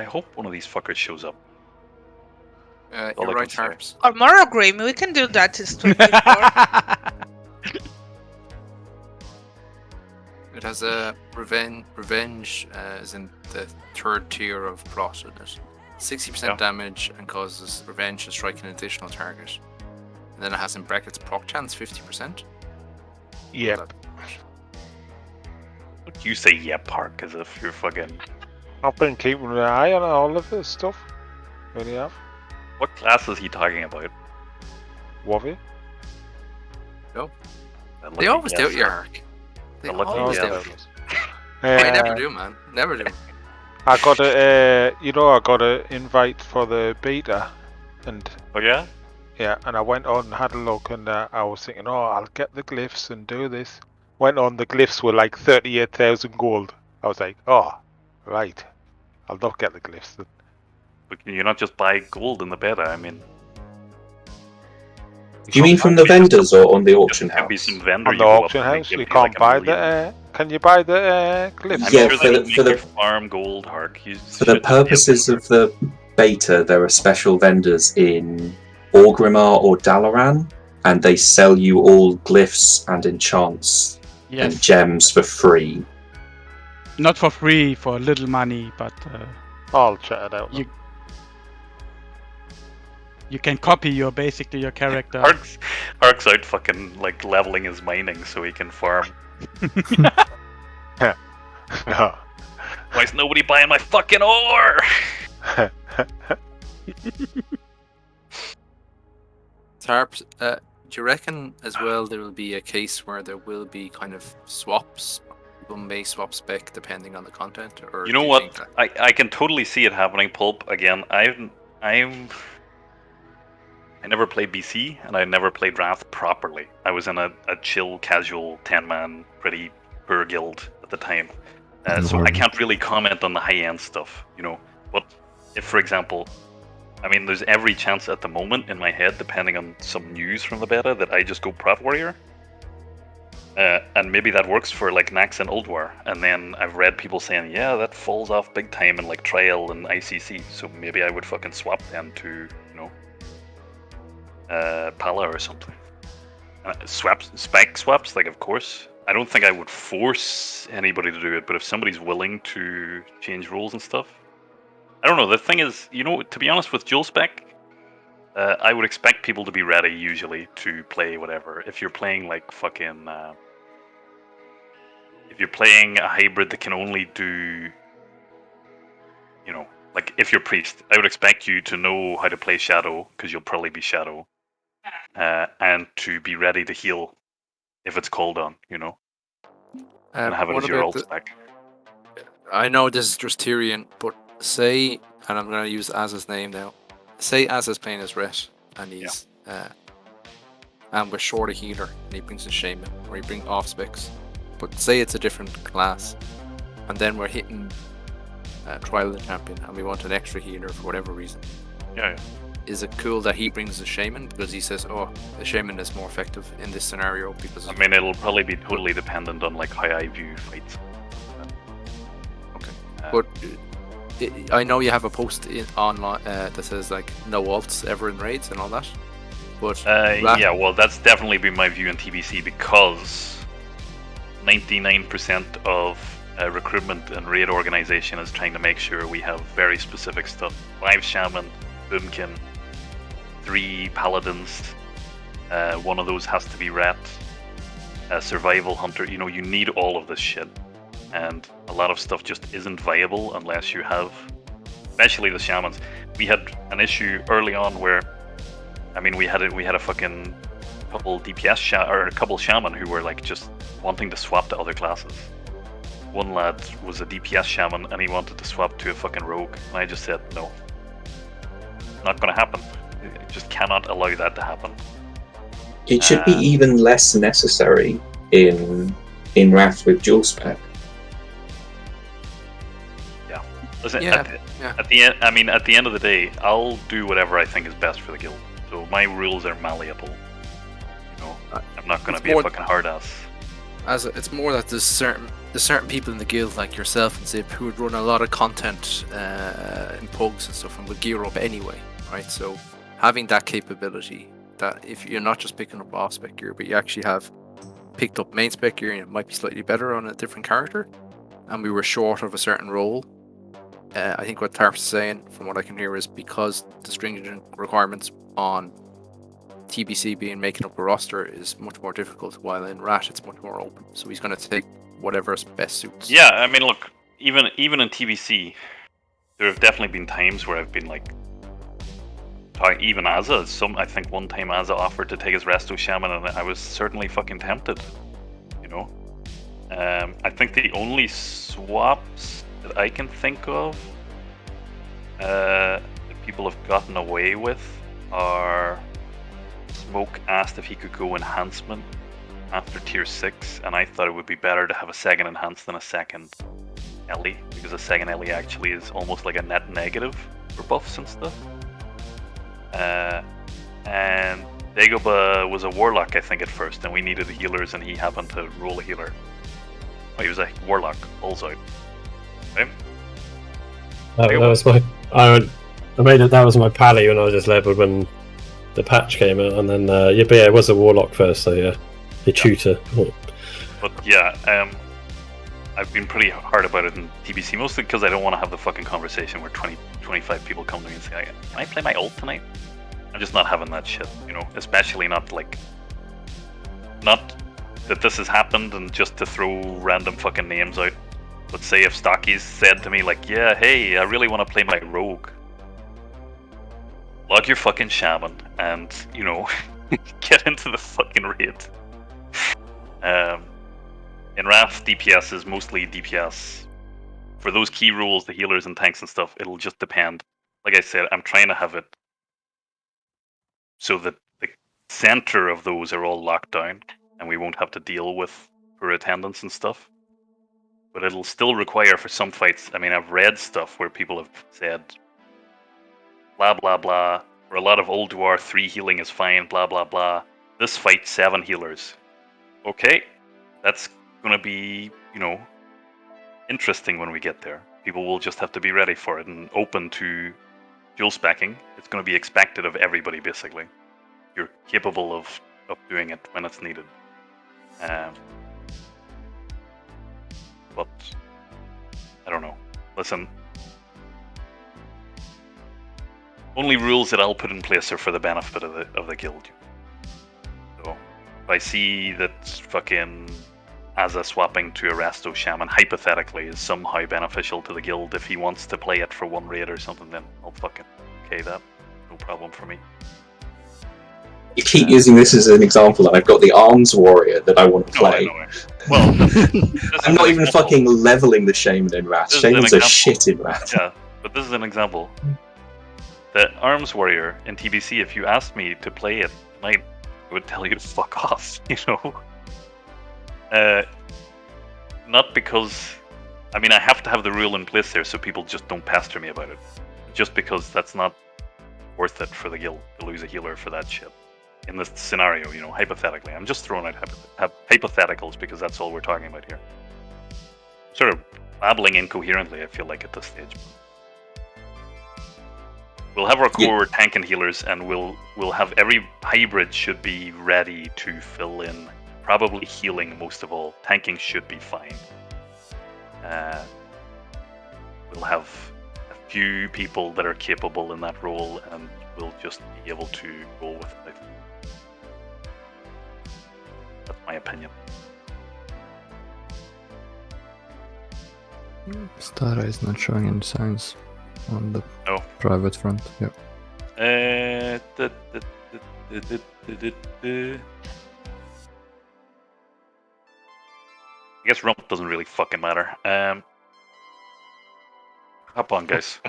hope one of these fuckers shows up. You're right, Harps. Or Morogrim, we can do that. It's 24. It has a revenge is in the 3rd tier of Plot in it. 60% damage and causes revenge to strike an additional target. And then it has in brackets proc chance 50%. Yep. What do you say, yep, Park, as if you're fucking. I've been keeping an eye on all of this stuff. Really have. What class is he talking about? Waffy? No. They always do it, Yark. They always do it. I never do, man. Never do. I got a invite for the beta, and oh yeah, and I went on and had a look, and I was thinking, oh, I'll get the glyphs and do this. Went on, the glyphs were like 38,000 gold. I was like, oh, right, I'll not get the glyphs. But can you not just buy gold in the beta? I mean, Do you mean from the vendors or on the auction house? Be some vendor On the auction house, you can't buy the. Can you buy the glyphs? I'm Yeah, sure for the farm gold, Hark. For the purposes of the beta, there are special vendors in Orgrimmar or Dalaran, and they sell you all glyphs and enchants and gems for free. Not for free, for little money, but I'll check it out. You can copy your character. Hark's out fucking like leveling his mining so he can farm. Why is nobody buying my fucking ore? Tarps, do you reckon as well there will be a case where there will be kind of swaps? People may swap spec depending on the content, or you know what? I can totally see it happening. Pulp again. I never played BC and I never played Wrath properly. I was in a chill, casual 10-man, pretty poor guild at the time. So I can't really comment on the high-end stuff, you know. But if, for example, I mean, there's every chance at the moment in my head, depending on some news from the beta, that I just go Prot Warrior. And maybe that works for like Nax and Ulduar. And then I've read people saying, yeah, that falls off big time in like Trial and ICC. So maybe I would fucking swap them to, you know, Pala or something. Spec swaps, like, of course. I don't think I would force anybody to do it, but if somebody's willing to change rules and stuff, I don't know. The thing is, you know, to be honest, with dual spec, I would expect people to be ready usually to play whatever. If you're playing like fucking, if you're playing a hybrid that can only do, you know, like if you're priest, I would expect you to know how to play shadow because you'll probably be shadow, and to be ready to heal if it's called on, you know, and have it as your ult spec. I know this is just Tyrion, but say, and I'm going to use Az's name now. Say Az's playing as Ret, and he's and we're short a healer, and he brings a shaman, or he brings off specs. But say it's a different class, and then we're hitting Trial of the Champion, and we want an extra healer for whatever reason. Yeah. Is it cool that he brings a shaman because he says, "Oh, the shaman is more effective in this scenario"? Because I mean, it'll probably be totally dependent on like how I view fights. Okay, but I know you have a post online that says like no ults ever in raids and all that. But yeah, well, that's definitely been my view in TBC because 99% of recruitment and raid organization is trying to make sure we have very specific stuff: 5 shaman, boomkin, 3 paladins. One of those has to be ret. Survival hunter. You know, you need all of this shit. And a lot of stuff just isn't viable unless you have, especially the shamans. We had an issue early on where, I mean, we had a fucking couple DPS or a couple shaman who were like just wanting to swap to other classes. One lad was a DPS shaman and he wanted to swap to a fucking rogue, and I just said no, not going to happen. I just cannot allow that to happen. It should be even less necessary in Wrath with dual spec. Listen, at the end, I mean, at the end of the day, I'll do whatever I think is best for the guild. So my rules are malleable. You know, I'm not going to be a fucking hard ass. It's more that there's certain people in the guild like yourself and Zip who would run a lot of content in pugs and stuff and would gear up anyway, right? So having that capability, that if you're not just picking up off spec gear, but you actually have picked up main spec gear and it might be slightly better on a different character, and we were short of a certain role. I think what Tarps is saying, from what I can hear, is because the stringent requirements on TBC being making up a roster is much more difficult, while in Rat it's much more open. So he's going to take whatever's best suits. Yeah, I mean, look, even in TBC, there have definitely been times where I've been like, even Azza. I think one time Azza offered to take his Resto Shaman, and I was certainly fucking tempted. You know, I think the only swaps that I can think of that people have gotten away with are Smoke asked if he could go enhancement after tier 6, and I thought it would be better to have a second enhance than a second Ellie, because a second Ellie actually is almost like a net negative for buffs and stuff. And Dagobah was a warlock, I think, at first, and we needed healers, and he happened to roll a healer. Oh, he was a warlock, also. Okay? That was my. I made it. That was my pally when I was just leveled when the patch came out, and then it was a warlock first, so yeah, a tutor. But yeah, I've been pretty hard about it in TBC, mostly because I don't want to have the fucking conversation where 25 people come to me and say, "Can I play my ult tonight?" I'm just not having that shit, you know. Especially not that this has happened and just to throw random fucking names out. But say if Stockies said to me like, "Yeah, hey, I really want to play my rogue." Log your fucking shaman and, you know, get into the fucking raid. In Wrath, DPS is mostly DPS. For those key rules, the healers and tanks and stuff, it'll just depend. Like I said, I'm trying to have it so that the center of those are all locked down and we won't have to deal with poor attendance and stuff. But it'll still require for some fights, I mean, I've read stuff where people have said, blah, blah, blah. For a lot of old Dwar, 3 healing is fine, blah, blah, blah. This fight, 7 healers. Okay, that's going to be, you know, interesting when we get there. People will just have to be ready for it and open to dual specking. It's going to be expected of everybody, basically. You're capable of doing it when it's needed. But I don't know. Listen, only rules that I'll put in place are for the benefit of the guild. So if I see that fucking Azza swapping to a Resto Shaman hypothetically is somehow beneficial to the guild if he wants to play it for one raid or something, then I'll fucking okay that. No problem for me. You keep using this as an example, and I've got the arms warrior that I want to play. No, well, I'm not even fucking leveling the shaman in Wrath. Shamans are shit in Wrath. Yeah, but this is an example. The arms warrior in TBC, if you asked me to play it tonight, I would tell you to fuck off, you know? Not because, I mean, I have to have the rule in place there so people just don't pester me about it. Just because that's not worth it for the guild to lose a healer for that shit. In this scenario, you know, hypothetically. I'm just throwing out hypotheticals because that's all we're talking about here. Sort of babbling incoherently, I feel like, at this stage. We'll have our core tank and healers, and we'll have every hybrid should be ready to fill in. Probably healing most of all. Tanking should be fine. We'll have a few people that are capable in that role, and we'll just be able to roll with it. That's my opinion. Stara is not showing any signs on the private front. Yep. I guess rump doesn't really fucking matter. Hop on, guys.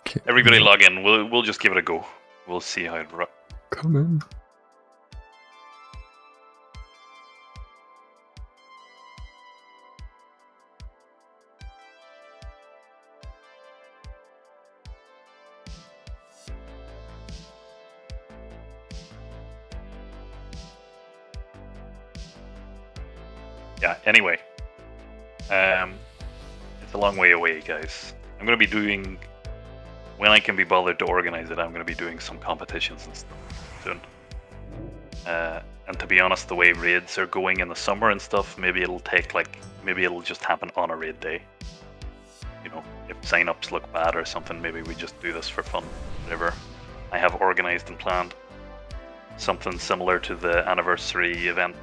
Okay. Everybody log in. We'll just give it a go. We'll see how it runs. Come in. Yeah, anyway. It's a long way away, guys. I'm going to be doing, when I can be bothered to organize it, I'm going to be doing some competitions and stuff soon. And to be honest, the way raids are going in the summer and stuff, maybe it'll just happen on a raid day. You know, if sign-ups look bad or something, maybe we just do this for fun, whatever. I have organized and planned something similar to the anniversary event.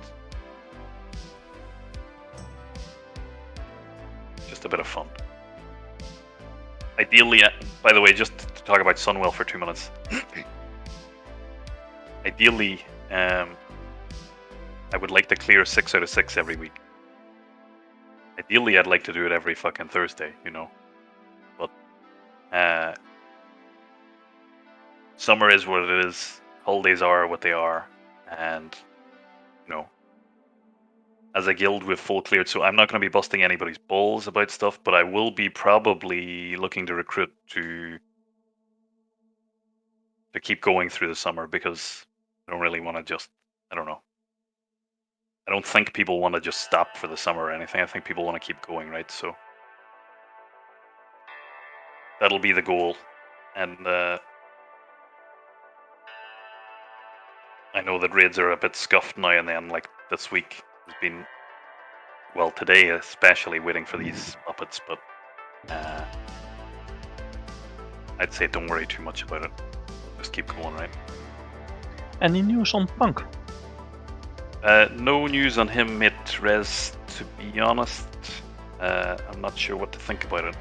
Just a bit of fun. Ideally, by the way, just to talk about Sunwell for 2 minutes. Ideally, I would like to clear 6 out of 6 every week. Ideally, I'd like to do it every fucking Thursday, you know. But summer is what it is. Holidays are what they are, and you know, as a guild we've full cleared, so I'm not going to be busting anybody's balls about stuff, but I will be probably looking to recruit to to keep going through the summer, because I don't really want to just, I don't know. I don't think people want to just stop for the summer or anything. I think people want to keep going, right? So that'll be the goal. And I know that raids are a bit scuffed now and then, like this week has been, well, today especially, waiting for these Muppets, but I'd say don't worry too much about it. Just keep going, right? Any news on Punk? No news on him yet, Rez, to be honest. I'm not sure what to think about it.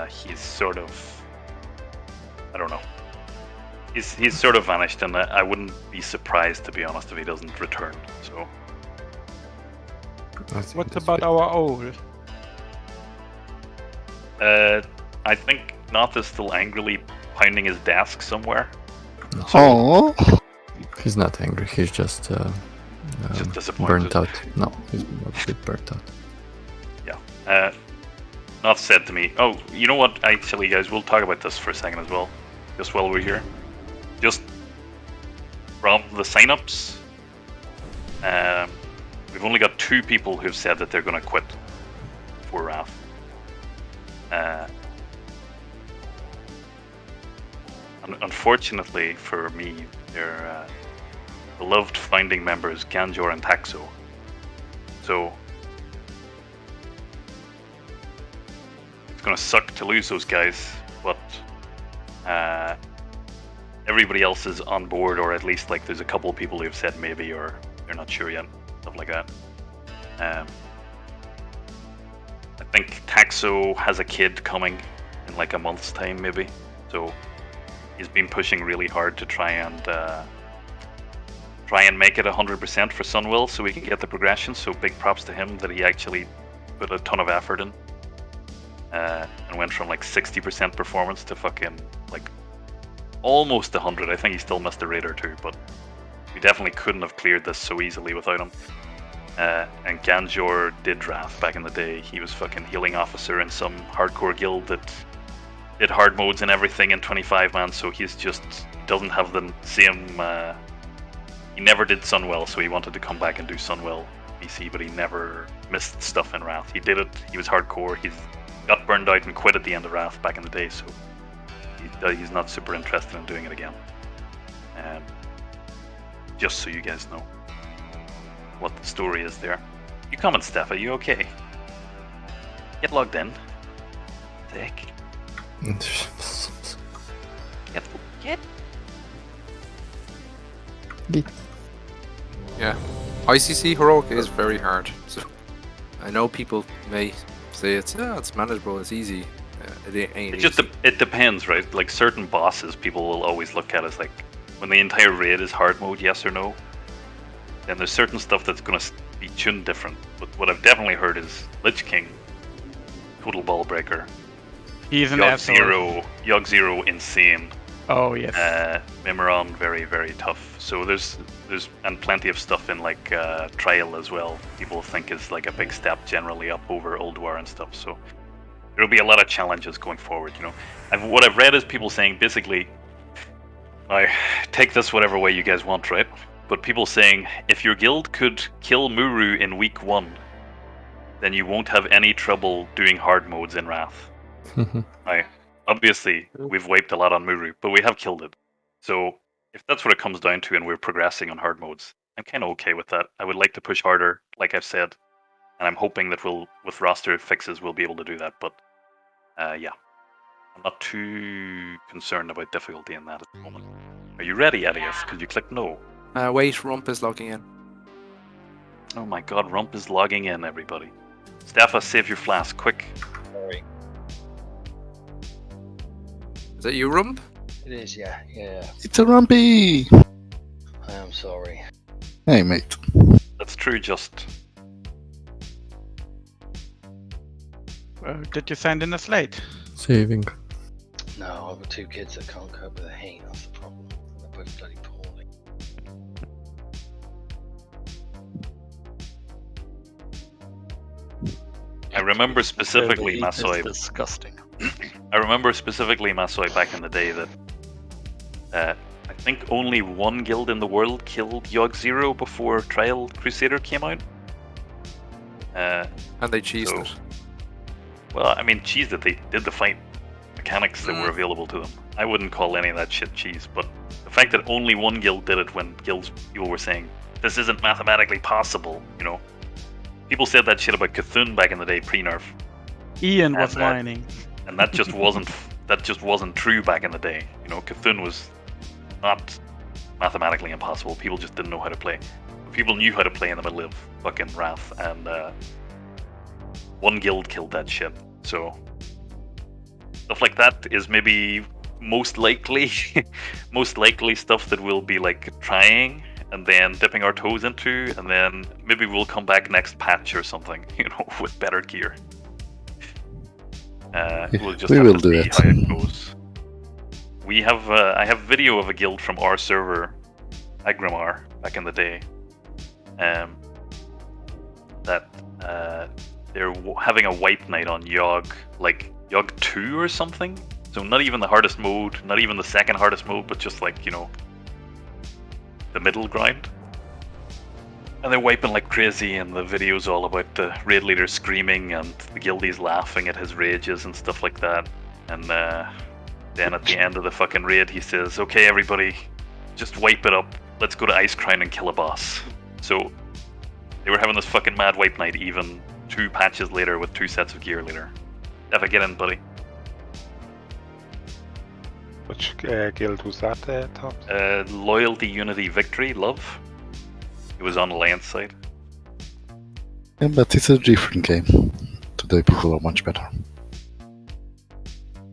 He's sort of, I don't know. He's sort of vanished, and I wouldn't be surprised, to be honest, if he doesn't return. So. What about our owl? I think Noth is still angrily pounding his desk somewhere. Oh. He's not angry. He's just disappointed. burnt out. No, he's a bit burnt out. Yeah. Noth said to me, "Oh, you know what? Actually, guys, we'll talk about this for a second as well, just while we're here. Just from the signups, we've only got 2 people who've said that they're going to quit for Wrath. Unfortunately for me, they're beloved founding members Ganjor and Taxo. So it's going to suck to lose those guys, but everybody else is on board, or at least like there's a couple of people who've said maybe, or they're not sure yet, stuff like that. I think Taxo has a kid coming in like a month's time, maybe. So he's been pushing really hard to try and make it 100% for Sunwell, so we can get the progression. So big props to him that he actually put a ton of effort in, and went from like 60% performance to fucking like almost 100. I think he still missed a raid or 2, but we definitely couldn't have cleared this so easily without him. And Ganjor did Wrath back in the day. He was fucking healing officer in some hardcore guild that did hard modes and everything in 25 man, so he's just doesn't have the same. He never did Sunwell, so he wanted to come back and do Sunwell BC, but he never missed stuff in Wrath. He did it. He was hardcore. He got burned out and quit at the end of Wrath back in the day, so he's not super interested in doing it again. Just so you guys know what the story is there. You comment, Steph, are you okay? Get logged in. Sick. Get. Yeah. ICC Heroic is very hard. So I know people may say it's manageable, it's easy. It ain't. It depends, right? Like certain bosses, people will always look at as like when the entire raid is hard mode, yes or no. Then there's certain stuff that's going to be tuned different. But what I've definitely heard is Lich King, total ball breaker. He's an asshole. Yogg Zero, insane. Oh yes. Mimiron, very very tough. So there's and plenty of stuff in like Trial as well. People think is like a big step generally up over Old War and stuff. So there'll be a lot of challenges going forward. You know, what I've read is people saying basically, I take this whatever way you guys want, right? But people saying if your guild could kill Muru in week 1, then you won't have any trouble doing hard modes in Wrath. Obviously, we've wiped a lot on Muru, but we have killed it. So if that's what it comes down to and we're progressing on hard modes, I'm kind of okay with that. I would like to push harder, like I've said, and I'm hoping that with roster fixes, we'll be able to do that. But yeah, I'm not too concerned about difficulty in that at the moment. Are you ready, Adius? Could you click no? Wait, Rump is logging in. Oh my god, Rump is logging in, everybody. Staffa, save your flask, quick. Sorry. Is that you, Rump? It is, yeah. It's a Rumpy! I am sorry. Hey, mate. That's true, just. Did you send in a slate? Saving. No, I've got 2 kids that can't cope with the heat, that's the problem. They're both bloody poorly. I remember specifically, Masoi. Disgusting. I remember specifically, Masoi, back in the day that I think only one guild in the world killed Yogg Zero before Trial Crusader came out. And they cheesed it. Well, I mean, cheesed it. They did the fight mechanics that were available to them. I wouldn't call any of that shit cheese, but the fact that only one guild did it when people were saying, this isn't mathematically possible, you know. People said that shit about Cthulhu back in the day, pre-nerf. Ian was whining. And that just wasn't true back in the day. You know, Cthulhu was not mathematically impossible. People just didn't know how to play. People knew how to play in the middle of fucking Wrath, and one guild killed that shit. So stuff like that is maybe most likely stuff that we'll be like trying and then dipping our toes into, and then maybe we'll come back next patch or something, you know, with better gear. We'll just have to see how it goes. We have I have video of a guild from our server, Agrimar, back in the day. That they're having a wipe night on Yogg, like Yogg 2 or something. So not even the hardest mode, not even the second hardest mode, but just like, you know, the middle ground. And they're wiping like crazy, and the video's all about the raid leader screaming and the guildies laughing at his rages and stuff like that. And then at the end of the fucking raid, he says, "Okay, everybody, just wipe it up. Let's go to Ice Crown and kill a boss." So they were having this fucking mad wipe night even 2 patches later with 2 sets of gear later. Have a get in, buddy. Which guild was that, Tom? Loyalty, Unity, Victory, Love. It was on Alliance side. Yeah, but it's a different game. Today people are much better.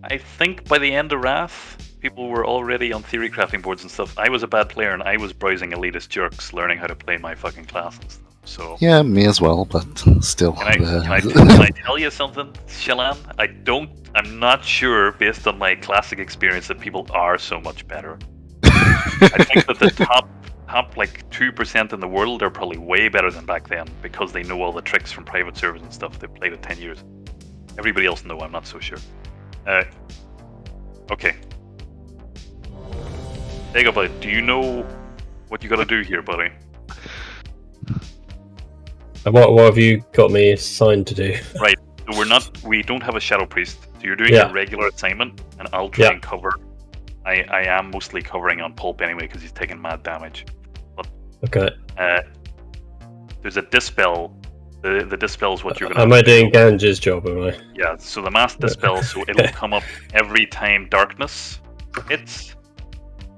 I think by the end of Wrath, people were already on theory crafting boards and stuff. I was a bad player and I was browsing elitist jerks, learning how to play my fucking class and stuff. So yeah, me as well, but still. Can I tell you something, Shalan? I'm not sure, based on my classic experience, that people are so much better. I think that the top like 2% in the world are probably way better than back then, because they know all the tricks from private servers and stuff. They've played it 10 years. Everybody else know, I'm not so sure. Okay. Dagobah, do you know what you gotta do here, buddy? What have you got me assigned to do? Right. So we don't have a Shadow Priest. So you're doing a regular assignment, and I'll try and cover. I am mostly covering on Pulp anyway, because he's taking mad damage. But, okay. There's a Dispel. The Dispel is what you're gonna Am I doing Ganja's job, am I? Yeah, so the Mass Dispel, so it'll come up every time Darkness hits.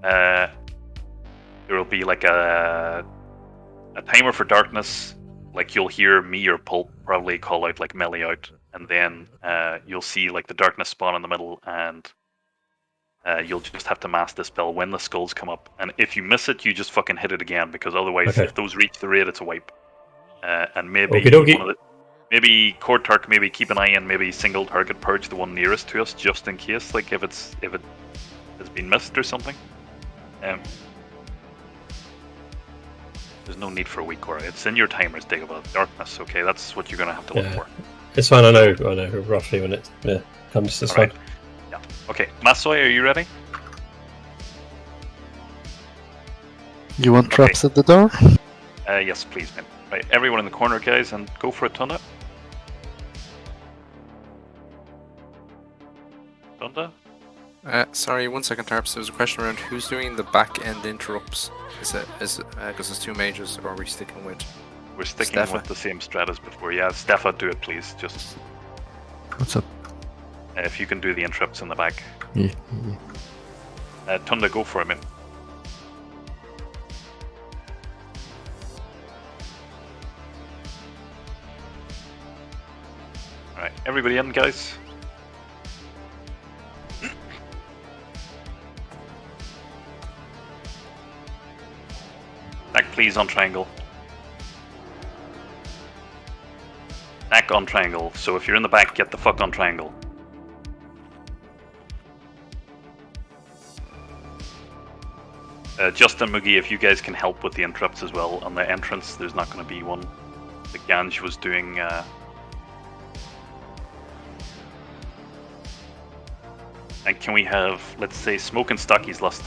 There will be like a timer for Darkness. Like you'll hear me or Pulp probably call out like melee out, and then you'll see like the Darkness spawn in the middle, and you'll just have to Mass Dispel when the skulls come up. And if you miss it, you just fucking hit it again, because otherwise, if those reach the raid, it's a wipe. And maybe maybe Core Tark, maybe keep an eye in, maybe single target purge the one nearest to us, just in case, like if it has been missed or something. There's no need for a weak Cora. It's in your timers, Dagobah. Darkness, okay? That's what you're going to have to look for. It's fine, I know roughly when it comes to this one. Yeah. Okay, Masoy, are you ready? You want traps at the door? Yes, please, man. Right, everyone in the corner, guys, and go for a Tunda. Tunda? Sorry, 1 second, Tarps. There's a question around who's doing the back end interrupts. Is it because there's 2 mages, or are we sticking with? We're sticking with the same strat as before. Yeah, Steffa, do it, please. Just. What's up? If you can do the interrupts in the back. Yeah. Tunda, go for it, man. Alright, everybody in, guys. Back, please, on triangle. Back on triangle. So if you're in the back, get the fuck on triangle. Justin, Moogie, if you guys can help with the interrupts as well. On the entrance, there's not going to be one. The Ganj was doing... And can we have, let's say, Smoke and Stocky's Lust?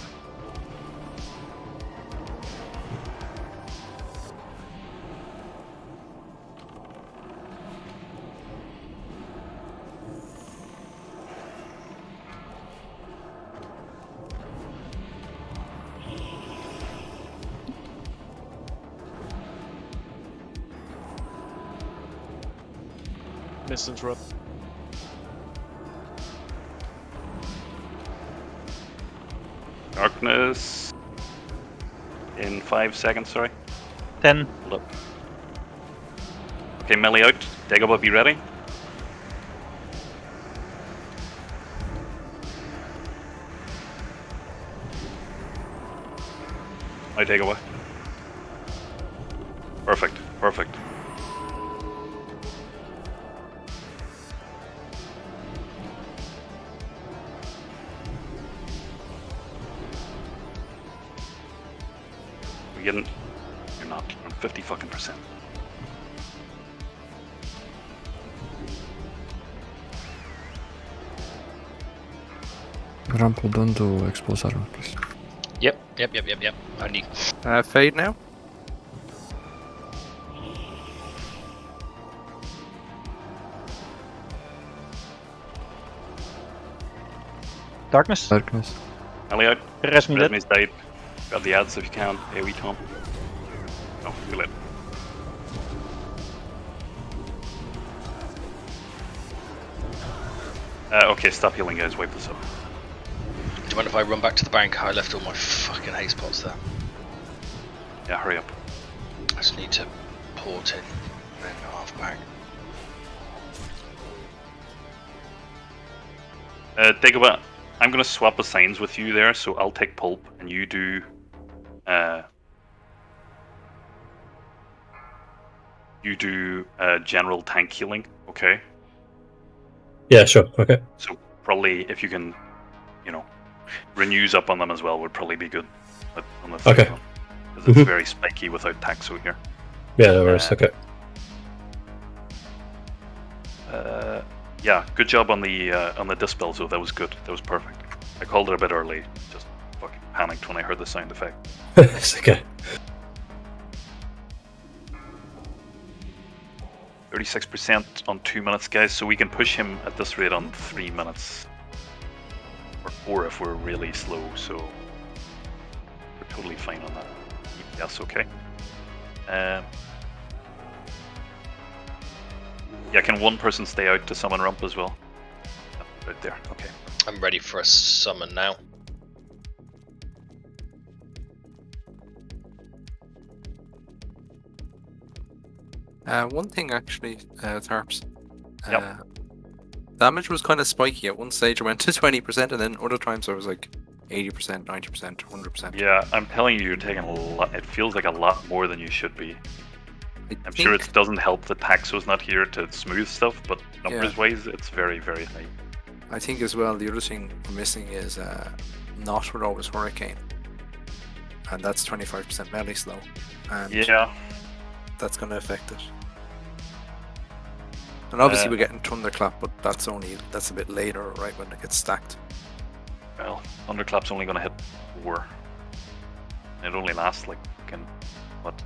distance run. Darkness in 5 seconds, sorry. 10. Look. Okay, melee out. Dagobah, be ready. Hi, Dagobah. Perfect, perfect. You're not. You're on 50 fucking %. Rumple, don't do explosive, please. Yep. I need. Fade now. Darkness. Darkness. Melee out. Resmi's died. Grab the ads if you can. AoE Tom. No, feel it. Okay, stop healing, guys. Wipe this up. Do you mind if I run back to the bank? I left all my fucking haste pots there. Yeah, hurry up. I just need to port in and then go half back. Dagobah, I'm gonna swap assigns with you there, so I'll take pulp and you do general tank healing, okay? Yeah, sure. Okay. So probably if you can, renews up on them as well would probably be good. On the Okay. Because it's very spiky without Taxo here. Yeah, no worries. Okay. Yeah, good job on the dispel. So that was good. That was perfect. I called it a bit early. Just fucking panicked when I heard the sound effect. It's okay. 36% on 2 minutes, guys. So we can push him at this rate on 3 minutes, or 4 if we're really slow. So we're totally fine on that. Yes, okay. Yeah, can one person stay out to summon Rump as well? Right there, okay. I'm ready for a summon now. One thing actually, Tarps. Damage was kind of spiky. At one stage I went to 20%, and then other times I was like 80%, 90%, 100%. Yeah, I'm telling you, you're taking a lot. It feels like a lot more than you should be. I'm sure it doesn't help that Taxo's not here to smooth stuff, but numbers-wise, it's very, very high. I think as well, the other thing we're missing is not with always Hurricane. And that's 25% melee slow. And yeah. That's going to affect it. And obviously we're getting Thunderclap, but that's a bit later, right, when it gets stacked. Well, Thunderclap's only going to hit 4. It only lasts like, what?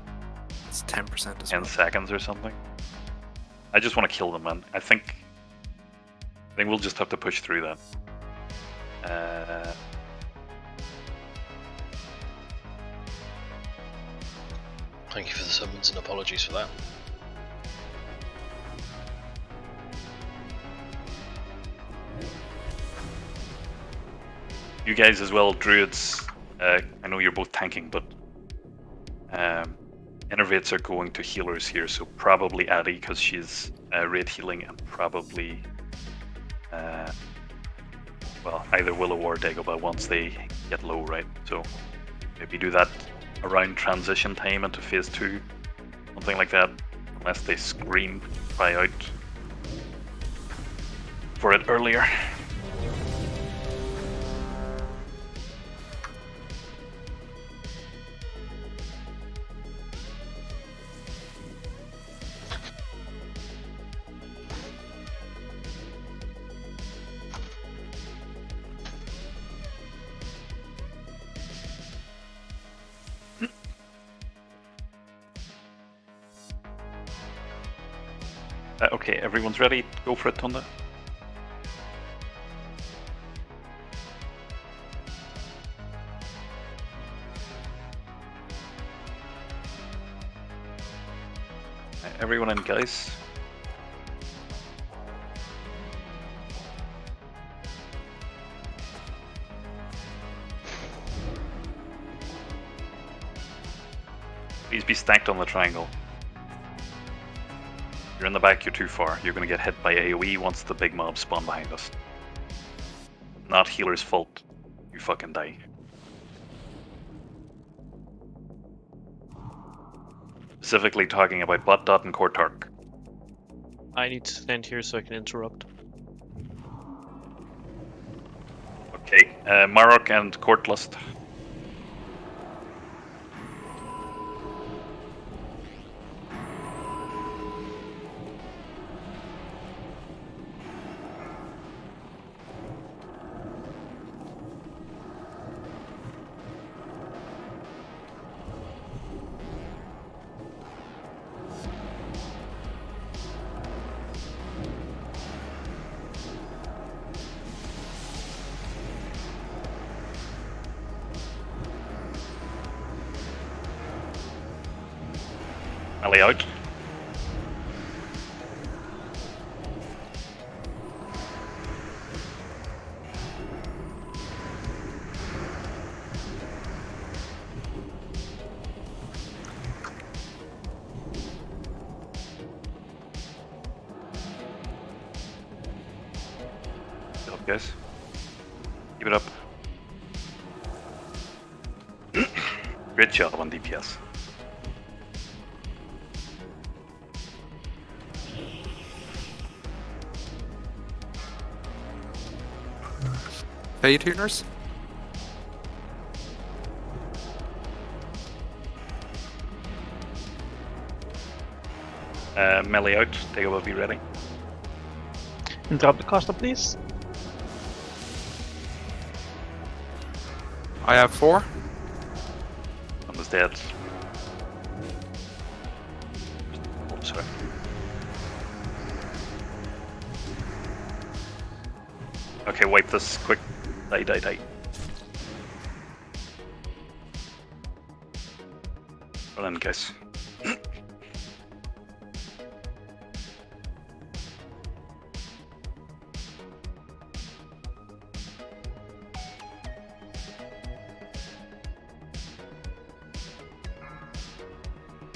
It's 10% as 10 seconds or something. I just want to kill them, man. I think we'll just have to push through that. Thank you for the summons and apologies for that. You guys as well, Druids. I know you're both tanking, but Innervates are going to healers here, so probably Addy because she's raid healing, and probably well, either Willow or Dagobah once they get low, right? So maybe do that around transition time into phase 2, something like that, unless they cry out for it earlier. Okay, everyone's ready. Go for it, Tunda. Everyone in, guys. stacked on the triangle. You're in the back, you're too far. You're going to get hit by AoE once the big mobs spawn behind us. Not healer's fault. You fucking die. Specifically talking about bot dot and core tark. I need to stand here so I can interrupt. Okay, Marok and Courtlust. Alley out. Good up, guys. Keep it up. Great job on DPS. Fade healers? Melee out, take over, be ready. Interrupt the caster, please. I have 4. Someone's dead. Oh, sorry. Okay, wipe this quick. Die. Well then, guys.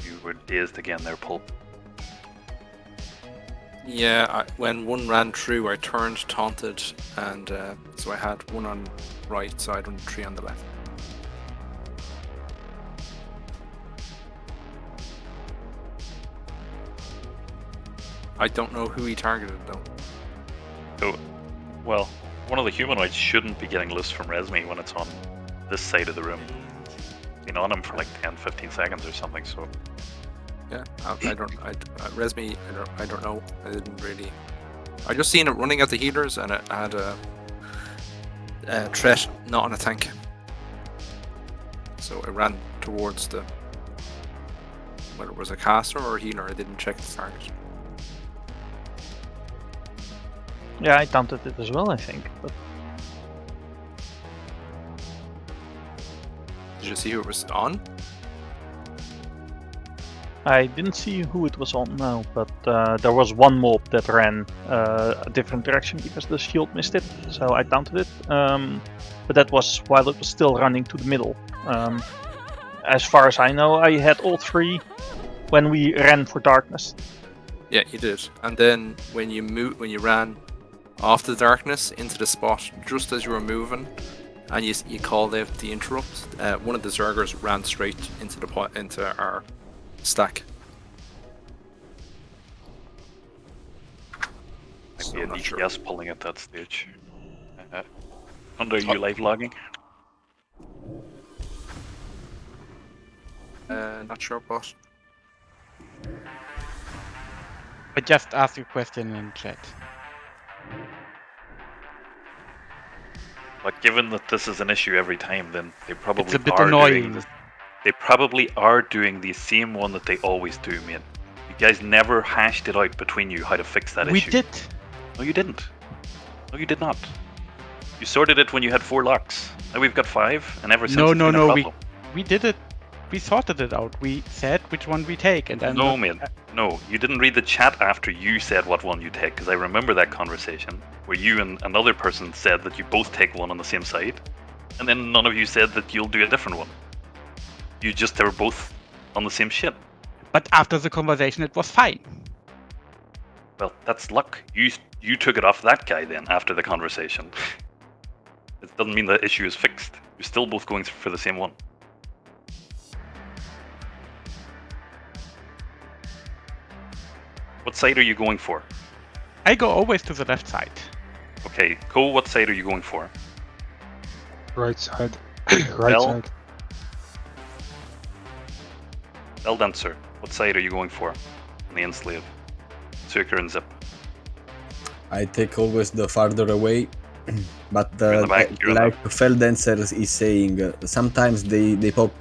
You were dazed again there, Pulp. Yeah, when one ran through, I turned, taunted, and so I had 1 on right side and 3 on the left. I don't know who he targeted though. Oh, well, one of the humanoids shouldn't be getting loose from Resme when it's on this side of the room. Been on him for like 10-15 seconds or something, so... Yeah, Resme, I don't know. I didn't really. I just seen it running at the healers, and it had a threat, not on a tank. So I ran towards the, whether it was a caster or a healer. I didn't check the target. Yeah, I taunted it as well, I think. But did you see who it was on? I didn't see who it was on now, but there was one mob that ran a different direction because the shield missed it, so I taunted it. But that was while it was still running to the middle. As far as I know, I had all 3 when we ran for darkness. Yeah, you did. And then when you ran off the darkness into the spot just as you were moving, and you called out the interrupt, one of the Zergers ran straight into our stack. Might be a DPS pulling at that stage. Under you live logging? Not sure, boss. I just asked you a question in chat. But given that this is an issue every time, then they probably It's a bit are annoying. doing this. They probably are doing the same one that they always do, man. You guys never hashed it out between you how to fix that issue. We did. No, you didn't. No, you did not. You sorted it when you had 4 locks. Now we've got 5, and ever since it's been a problem. We did it. We sorted it out. We said which one we take, and then No, man. No, you didn't read the chat after you said what one you take, because I remember that conversation where you and another person said that you both take one on the same side, and then none of you said that you'll do a different one. They were both on the same ship. But after the conversation, it was fine. Well, that's luck. You took it off that guy then after the conversation. It doesn't mean the issue is fixed. You're still both going for the same one. What side are you going for? I go always to the left side. Okay, Cole, what side are you going for? Right side. Bell? Side. Bell Dancer, what side are you going for? On the Enslave. Circular and Zip. I take always the farther away, but back, like Feldancer is saying, sometimes they pop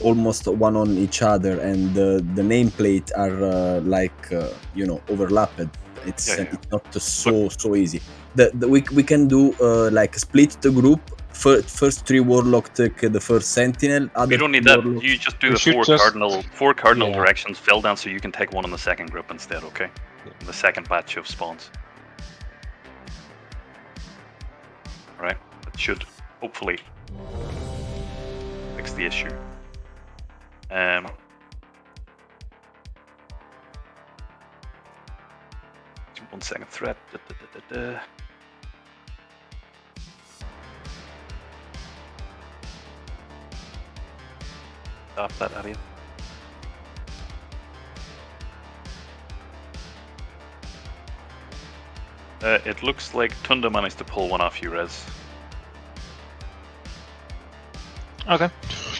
almost one on each other, and the nameplate are overlapped. It's not so easy. We can do like split the group. First 3 warlock take the first sentinel. You don't need that. You just do the four cardinal directions. Feldancer, you can take one in the second group instead. Okay, in the second batch of spawns. All right, that should hopefully fix the issue. 1 second threat. Stop that area. It looks like Tunda managed to pull one off you, Rez. Okay.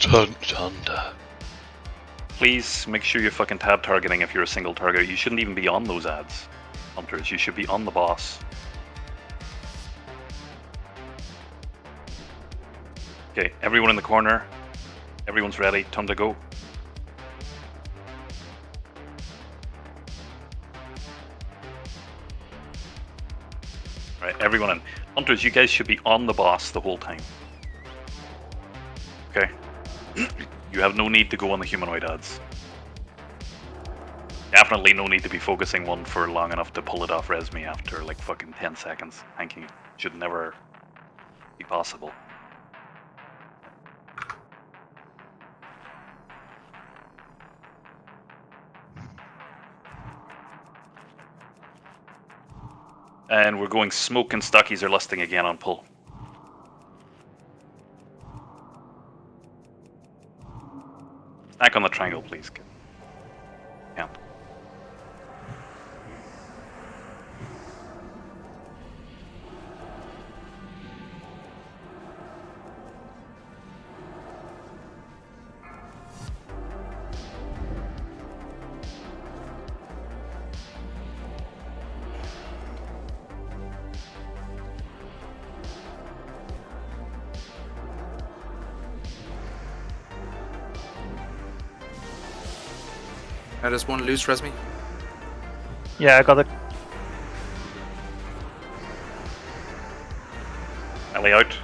Tunda. Please make sure you're fucking tab targeting if you're a single target. You shouldn't even be on those ads, Hunters. You should be on the boss. Okay, everyone in the corner. Everyone's ready. Time to go. Right, everyone in. Hunters, you guys should be on the boss the whole time. Okay? You have no need to go on the humanoid ads. Definitely no need to be focusing one for long enough to pull it off Resme after like fucking 10 seconds. Thanking it should never be possible. And we're going Smoke and Stockies are lusting again on pull. Snack on the triangle, please. Yeah. There's one loose, Resme. Yeah, I got it. Alley out.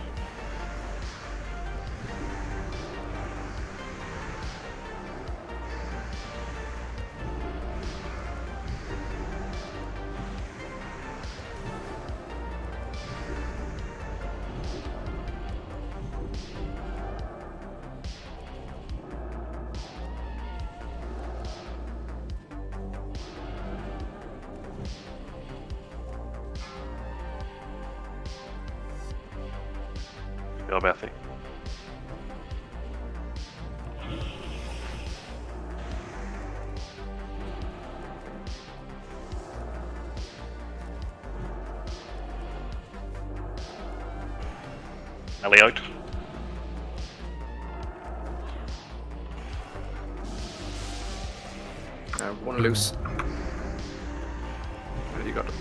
Go, Bethy. Alley out. One loose. There you got it.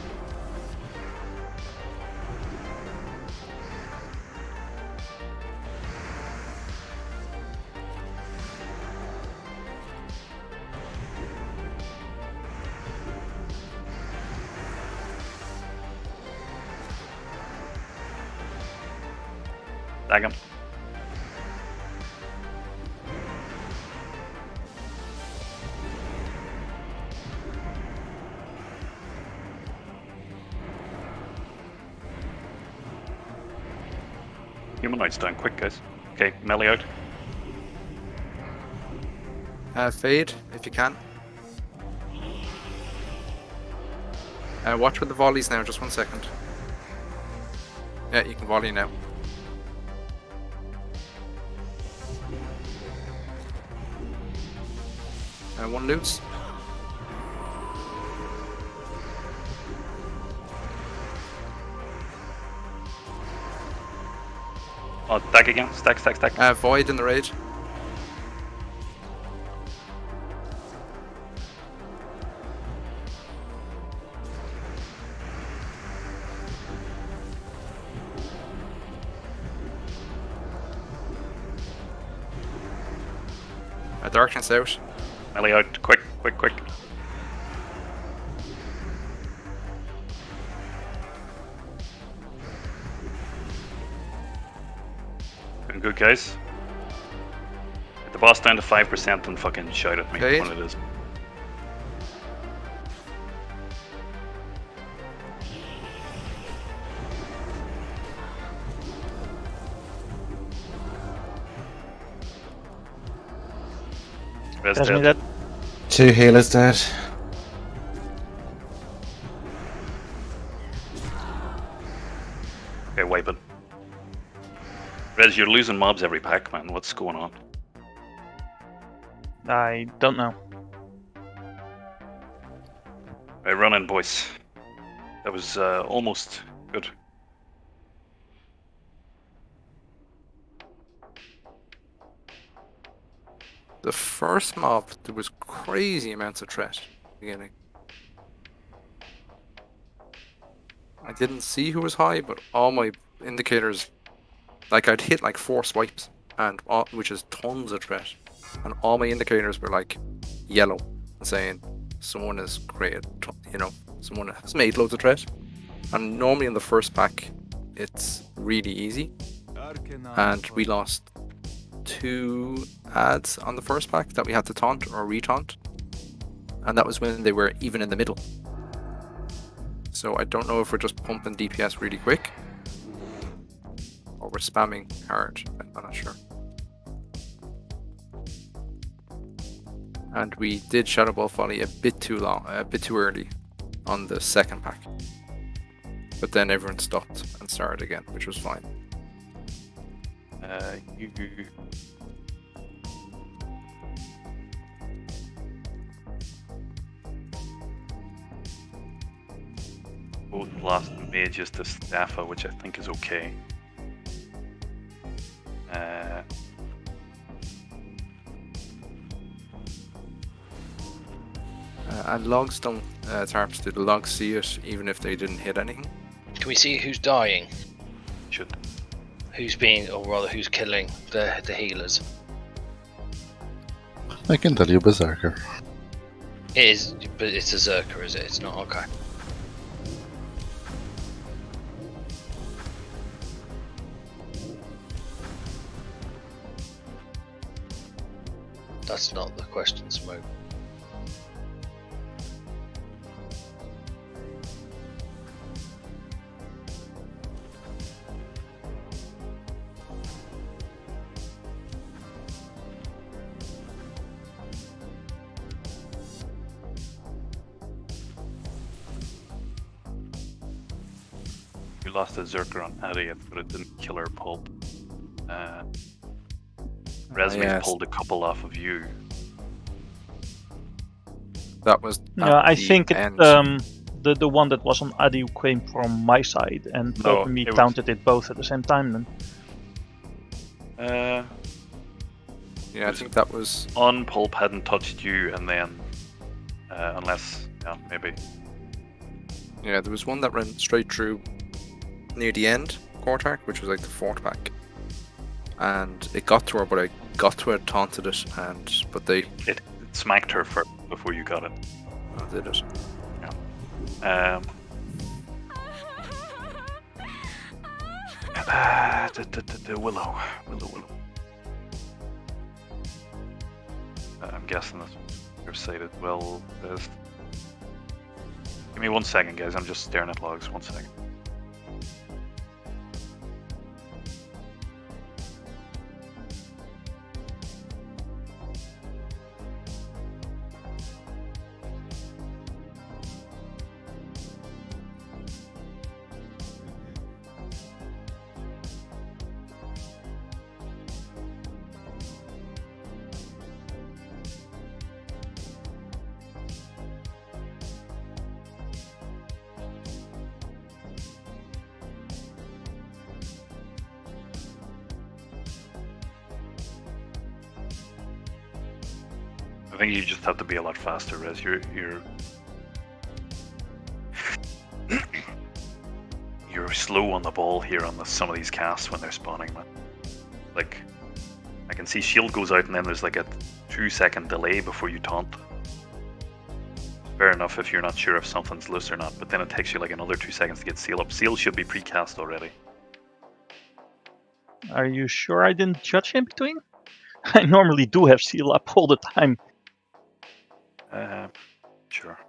Tag him. Humanoids down quick, guys. Okay, melee out. Fade, if you can. Watch with the volleys now, just 1 second. Yeah, you can volley now. One loose. Oh, stack again. Stack. Void in the raid. Darkness out. Melee out. Quick. Doing good, guys. Get the boss down to 5% and fucking shout at me when it is. Res dead. 2 healers dead. Okay, wipe it. Rez, you're losing mobs every pack, man. What's going on? I don't know. Right, run in, boys. That was almost good. The first mob, there was crazy amounts of threat at the beginning. I didn't see who was high, but all my indicators, like I'd hit like 4 swipes, which is tons of threat, and all my indicators were like yellow, saying someone has created, someone has made loads of threat. And normally in the first pack, it's really easy, and we lost 2 ads on the first pack that we had to taunt or retaunt, and that was when they were even in the middle. So I don't know if we're just pumping DPS really quick or we're spamming hard. I'm not sure. And we did Shadow Ball Volley a bit too early on the second pack, but then everyone stopped and started again, which was fine. Both lost mages to Staffa, which I think is okay. And logs don't, Tarps, do the logs see it even if they didn't hit anything? Can we see who's dying? Should. Who's being, or rather who's killing the healers? I can tell you Berserker. It is, but it's a Zerker, is it? It's not, okay. That's not the question, Smoke. We lost a Zerker on Adiet, but it didn't kill her pulp. Resme pulled a couple off of you. That was. Yeah, I think the one that was on Adi came from my side, and both of me counted it both at the same time. Then. Yeah, I think that was on pulp hadn't touched you, and then unless maybe. Yeah, there was one that ran straight through near the end, Cortac, which was like the 4th pack. And it got to her, but I got to it, taunted it, but it smacked her first before you got it. I did it. Yeah. Willow. I'm guessing that's your side as well. Give me 1 second, guys. I'm just staring at logs. 1 second. think you just have to be a lot faster, Rez. You're you're slow on the ball here on some of these casts when they're spawning, man. Like, I can see shield goes out and then there's like a 2-second delay before you taunt. Fair enough if you're not sure if something's loose or not, but then it takes you like another 2 seconds to get seal up. Seal should be precast already. Are you sure I didn't judge in between? I normally do have seal up all the time. Sure.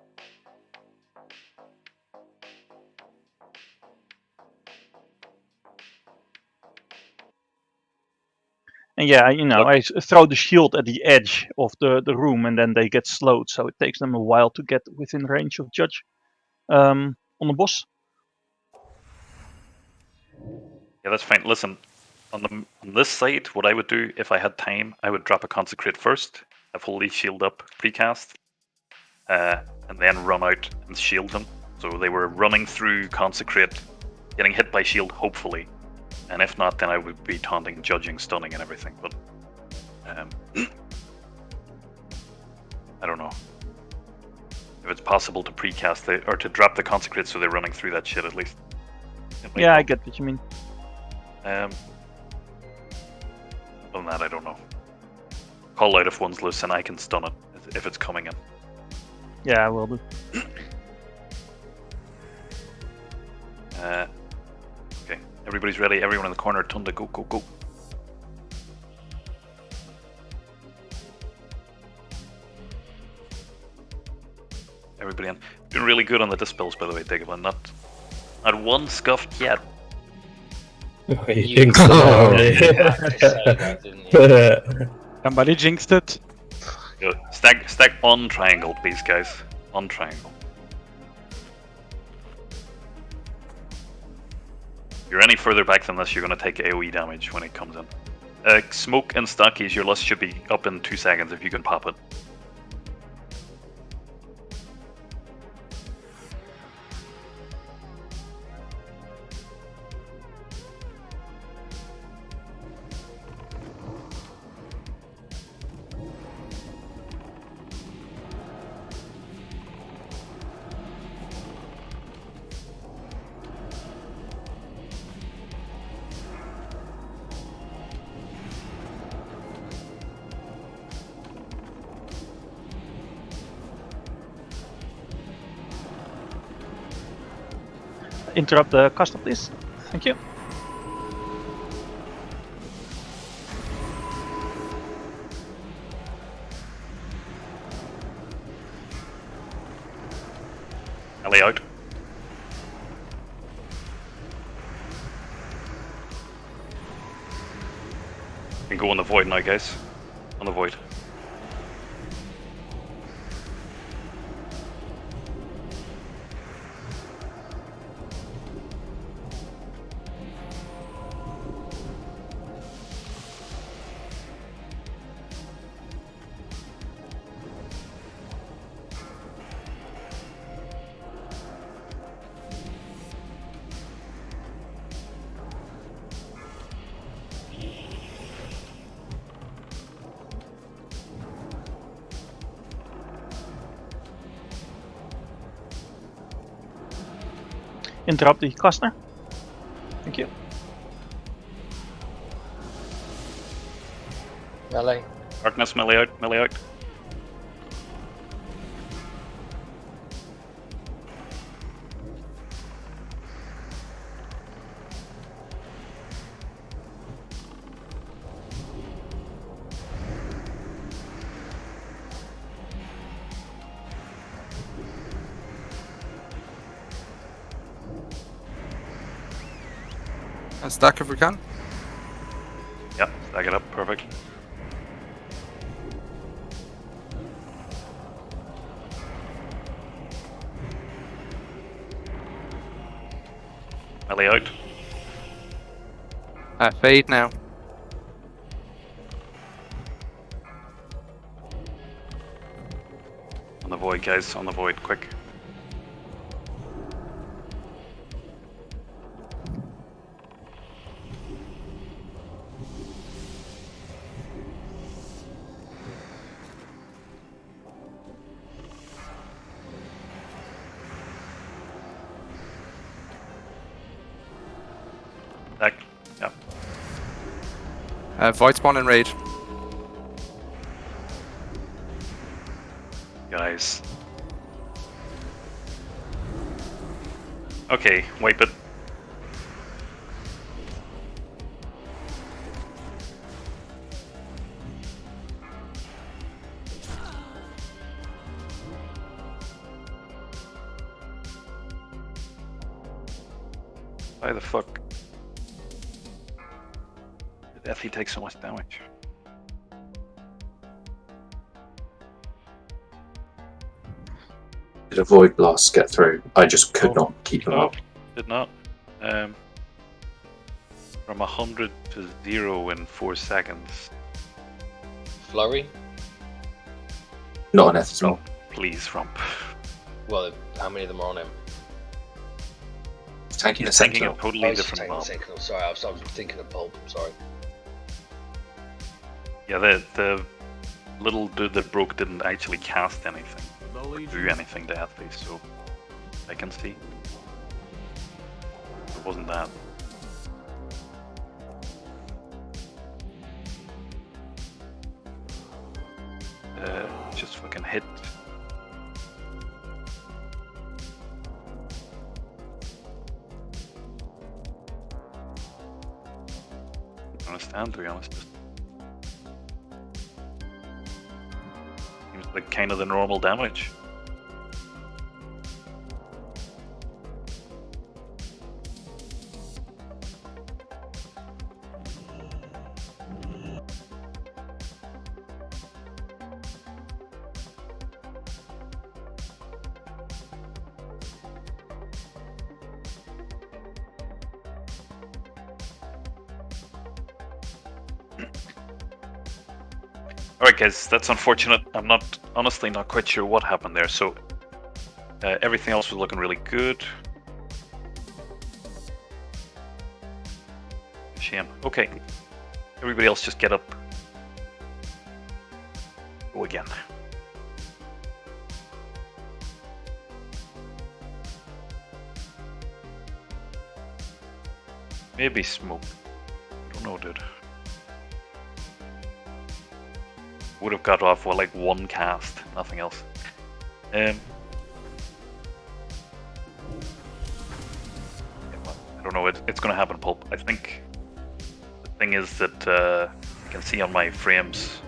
And yeah, you know, I throw the shield at the edge of the room and then they get slowed, so it takes them a while to get within range of judge on the boss. Yeah, that's fine. Listen, on this side, what I would do if I had time, I would drop a consecrate first, have Holy Shield up, precast, and then run out and shield them. So they were running through consecrate, getting hit by shield, hopefully. And if not, then I would be taunting, judging, stunning, and everything. But I don't know if it's possible to precast or to drop the consecrate so they're running through that shit at least. Yeah, I get what you mean. Other than that, I don't know. Call out if one's loose and I can stun it if it's coming in. Yeah, I will do. Okay, everybody's ready. Everyone in the corner, Tunda, go, go, go. Everybody in. Doing really good on the dispels, by the way, Dagobah. Not one scuffed yet. Oh, you jinxed it already. Somebody jinxed it. Good. Stack on triangle, please, guys. On triangle. If you're any further back than this, you're going to take AoE damage when it comes in. Smoke and stockies, your lust should be up in 2 seconds if you can pop it. Interrupt the caster, please. Thank you. Alley out. Can go on the void now, guys. On the void. Interrupt the caster. Thank you. Melee. Darkness, melee out, melee out. Stack if we can. Yep, stack it up, perfect. Melee out. Fade now. On the void, guys, on the void, quick. Void spawn and raid. Guys. Okay, wipe it. Why the fuck did Effie take so much damage? Did a void blast get through? I just could not keep them up. Did not. From 100 to 0 in 4 seconds. Flurry? Not an ethanol. Please, Rump. Well, how many of them are on him? Tanking a tanking sentinel. a totally Oh, different tanking mob. Sentinel. Sorry, I was thinking of Pulp. I'm sorry. Yeah, the little dude that broke didn't actually cast anything, or do anything to Effie, so I can see. It wasn't that. Just fucking hit. I don't understand, to be honest. Seems like kind of the normal damage. Alright guys, that's unfortunate. I'm honestly not quite sure what happened there, so everything else was looking really good. Shame. Okay. Everybody else just get up. Go again. Maybe smoke. I don't know, dude. Would have got off with like one cast, nothing else. I don't know, it's gonna happen, Pulp. I think the thing is that you can see on my frames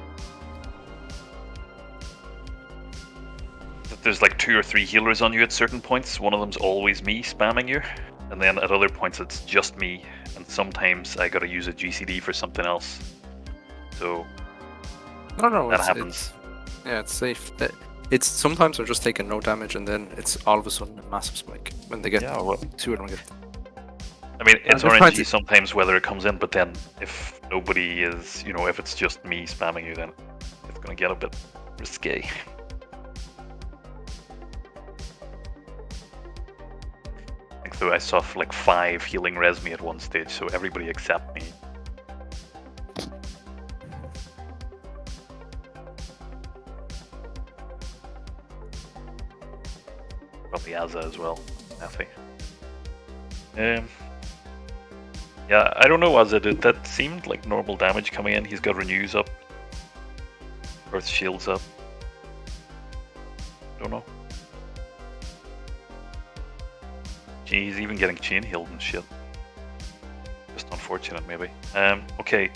that there's like 2 or 3 healers on you at certain points. One of them's always me spamming you, and then at other points it's just me, and sometimes I gotta use a GCD for something else. So No, that happens. Yeah, it's safe. It's sometimes they're just taking no damage, and then it's all of a sudden a massive spike when they get 2 of them get. I mean, it's they're trying RNG to- sometimes whether it comes in, but then if nobody is, if it's just me spamming you, then it's gonna get a bit risque. I think so. I saw like 5 healing res me at one stage, so everybody except me. Probably Azza as well, Effie. Yeah, I don't know, Azza, dude. That seemed like normal damage coming in. He's got renews up. Earth shields up. Don't know. Gee, he's even getting chain healed and shit. Just unfortunate, maybe. Okay,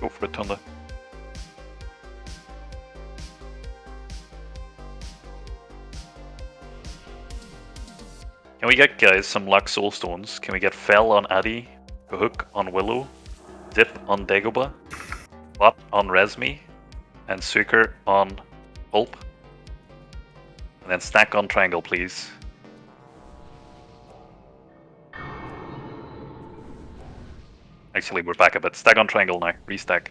go for it, Tunda. Can we get, guys, some luck soul stones? Can we get Fell on Addy, Hook on Willow, Dip on Dagobah, Bot on Resmi, and Suiker on Pulp? And then stack on Triangle, please. Actually, we're back a bit. Stack on Triangle now. Restack.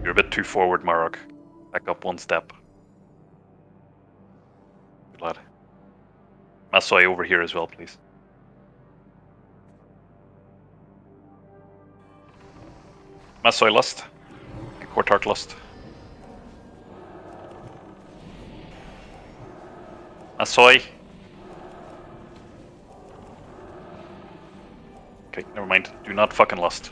You're a bit too forward, Marok. Back up 1 step. Good lad. Masoi over here as well, please. Masoi Lust. And Quartark Lust. Masoi. Okay, never mind. Do not fucking lust.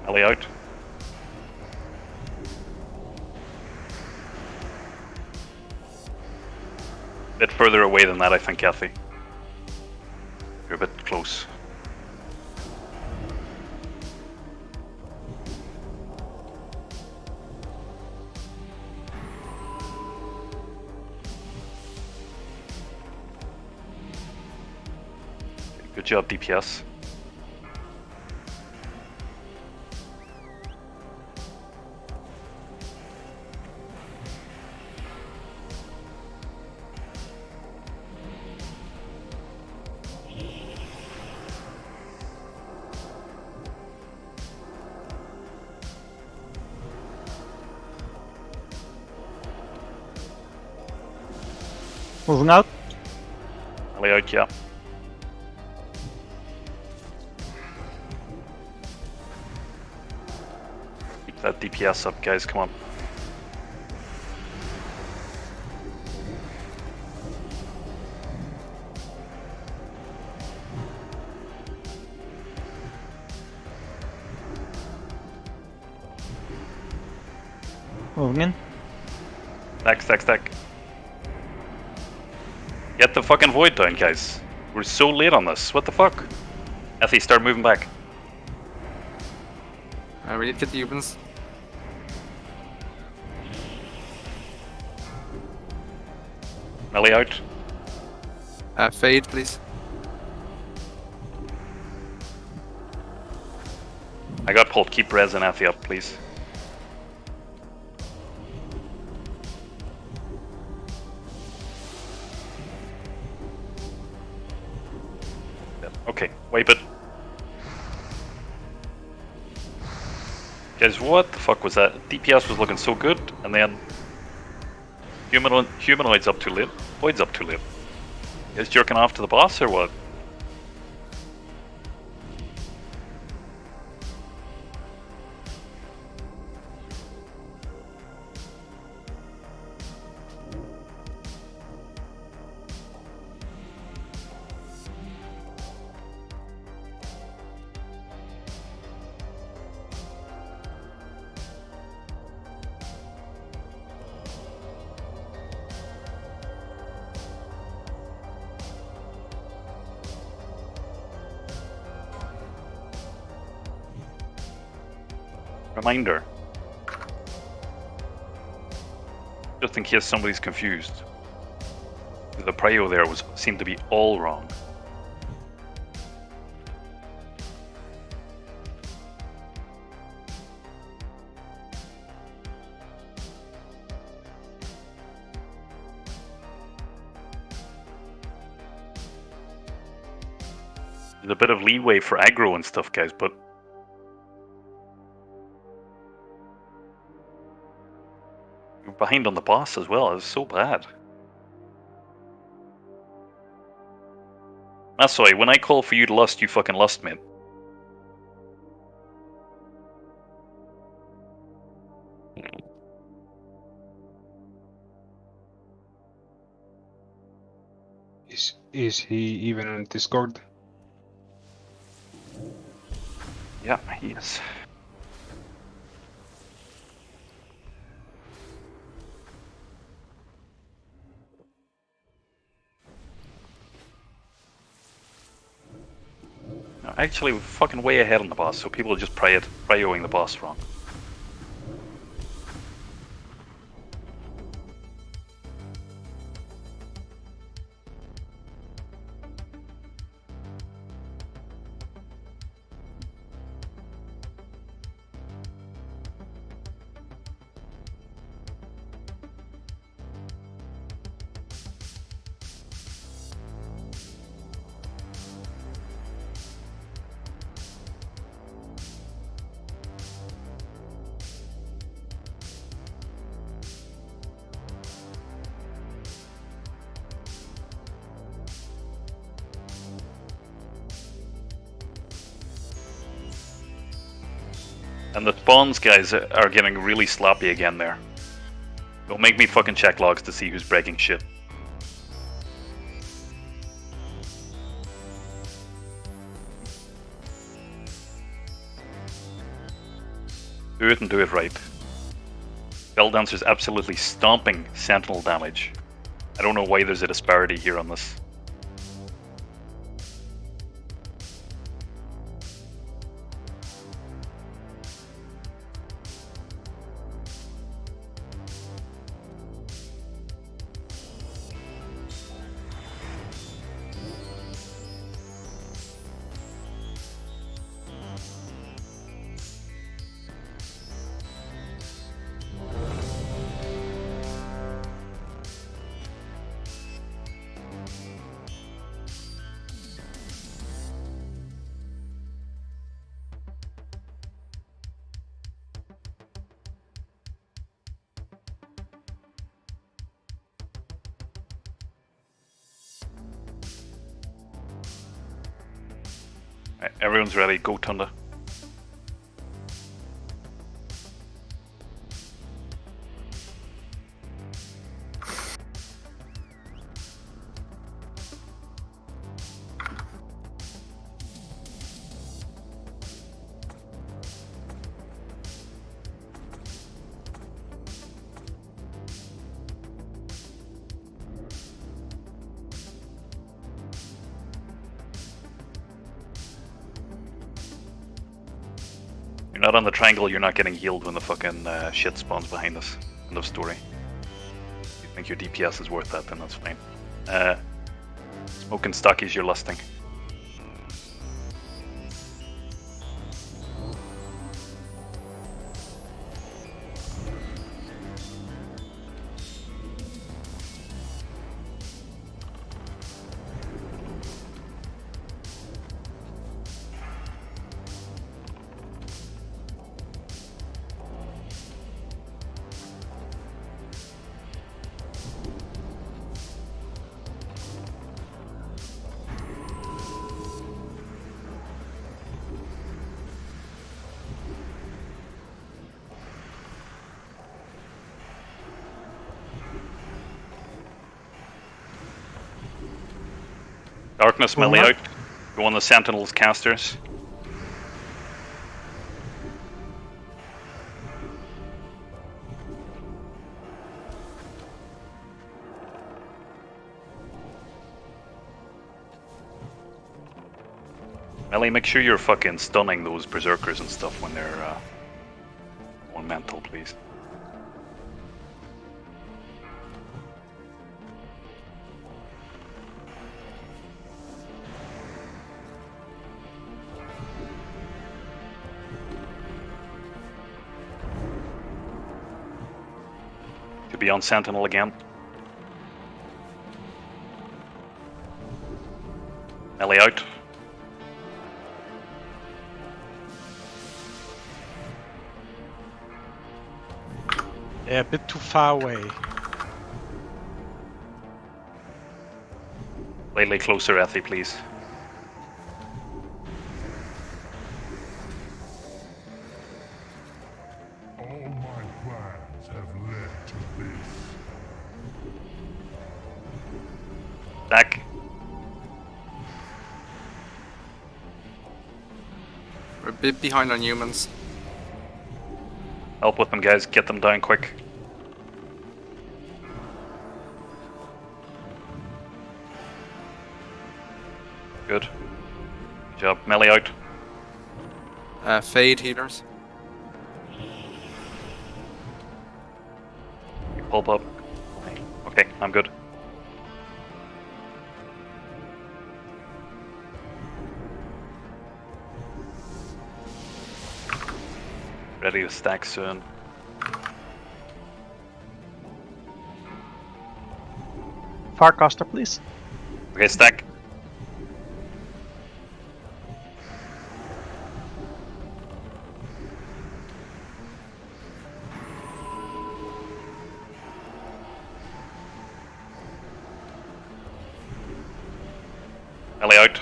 Alley out. Bit further away than that, I think, Kathy. You're a bit close. Good job, DPS. Moving out. Alley out, yeah. Keep that DPS up, guys, come on. Moving in. Stack. Get the fucking void down, guys. We're so late on this. What the fuck? Effie, start moving back. We need to get the Ubens. Melee out. Fade, please. I got pulled. Keep Rez and Effie up, please. Okay, wipe it. Guys, what the fuck was that? DPS was looking so good, and then humanoids up too late, voids up too late. You guys jerking off to the boss or what? Reminder. Just in case somebody's confused. The prio there seemed to be all wrong. There's a bit of leeway for aggro and stuff, guys, but you're behind on the boss as well. It's so bad. That's why when I call for you to lust, you fucking lust, mate. Is he even on Discord? Yeah, he is. No, actually, we're fucking way ahead on the boss, so people are just prioing the boss wrong. And the spawns guys are getting really sloppy again there. Don't make me fucking check logs to see who's breaking shit. Do it and do it right. Bell Dancer's absolutely stomping Sentinel damage. I don't know why there's a disparity here on this. Right, everyone's ready, go Tunda. You're not on the triangle, you're not getting healed when the fucking shit spawns behind us. End of story. If you think your DPS is worth that, then that's fine. Smoking stockies you're lusting. Darkness melee out. Go on the Sentinels casters. Melee, make sure you're fucking stunning those berserkers and stuff when they're on mental, please. Could be on Sentinel again. Melee out. They're a bit too far away. Slightly closer, Ethy, please. All my plans have led to this. Back. We're a bit behind on humans. Help with them, guys. Get them down quick. Good. Good job. Melee out. Fade healers. Pulp up. Okay, I'm good. Ready to stack soon. Farcaster, please. Okay, stack. Melee out.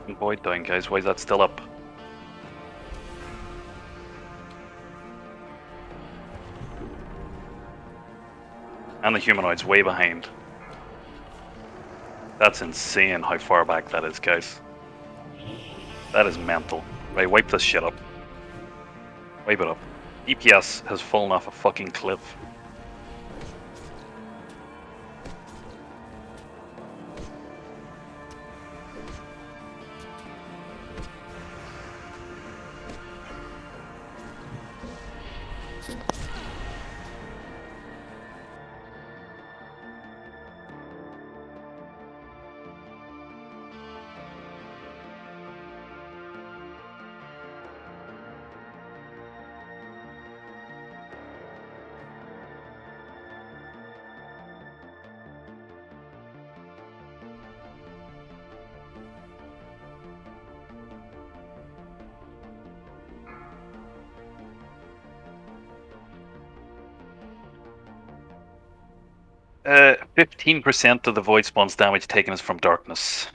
fucking void dying, guys? Why is that still up? And the humanoid's way behind. That's insane how far back that is, guys. That is mental. Right, wipe this shit up. Wipe it up. DPS has fallen off a fucking cliff. Uh, 15% of the void spawn's damage taken is from darkness.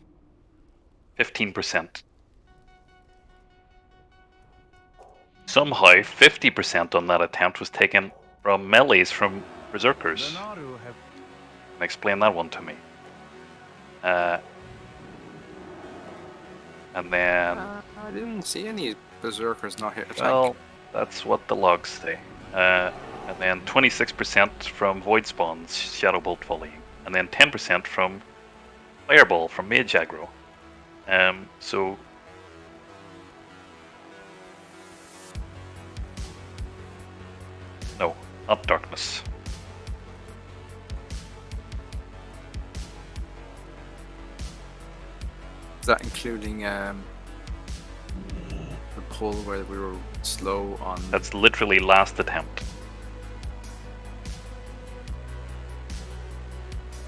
15%. Somehow, 50% on that attempt was taken from melees from berserkers. Explain that one to me. And then... I didn't see any berserkers not hit a tank. Well, that's what the logs say. And then 26% from void spawns, shadow bolt volleying, and then 10% from fireball from mage aggro. So no, not darkness. Is that including the pull where we were slow on? That's literally last attempt.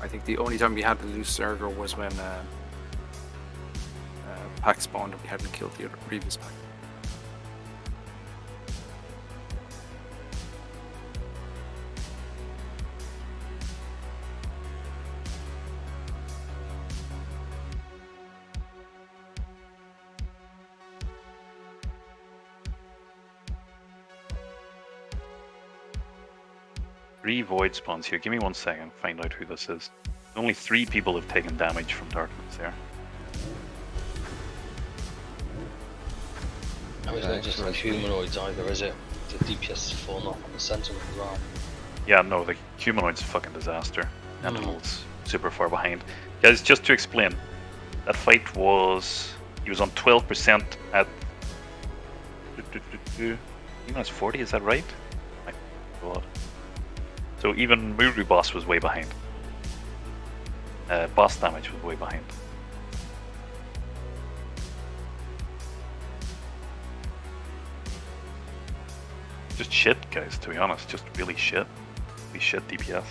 I think the only time we had to lose Server was when pack spawned and we hadn't killed the other previous pack. Three void spawns here. Give me 1 second. Find out who this is. Only 3 people have taken damage from darkness here. Oh, it's not just the humanoids either, is it? The DPS has fallen off on the sentiment as well. Yeah, no, the humanoid's a fucking disaster. Animal's super far behind. Guys, just to explain, that fight was... He was on 12% at... Even as 40, is that right? My god. So even Muru boss was way behind. Boss damage was way behind. Just shit, guys, to be honest. Just really shit. Really shit DPS.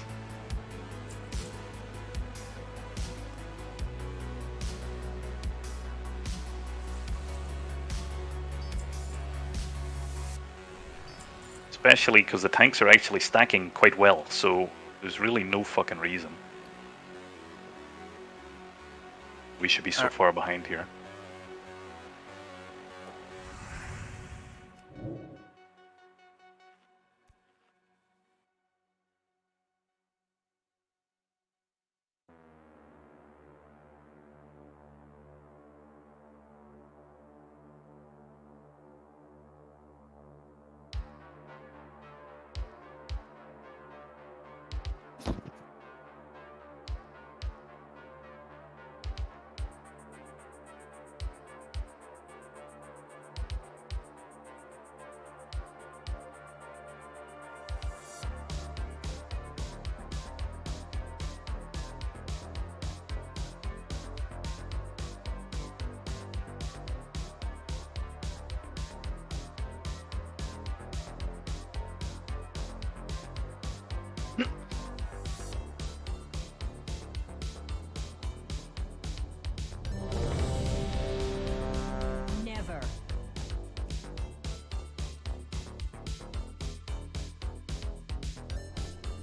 Especially because the tanks are actually stacking quite well, so there's really no fucking reason we should be so far behind here.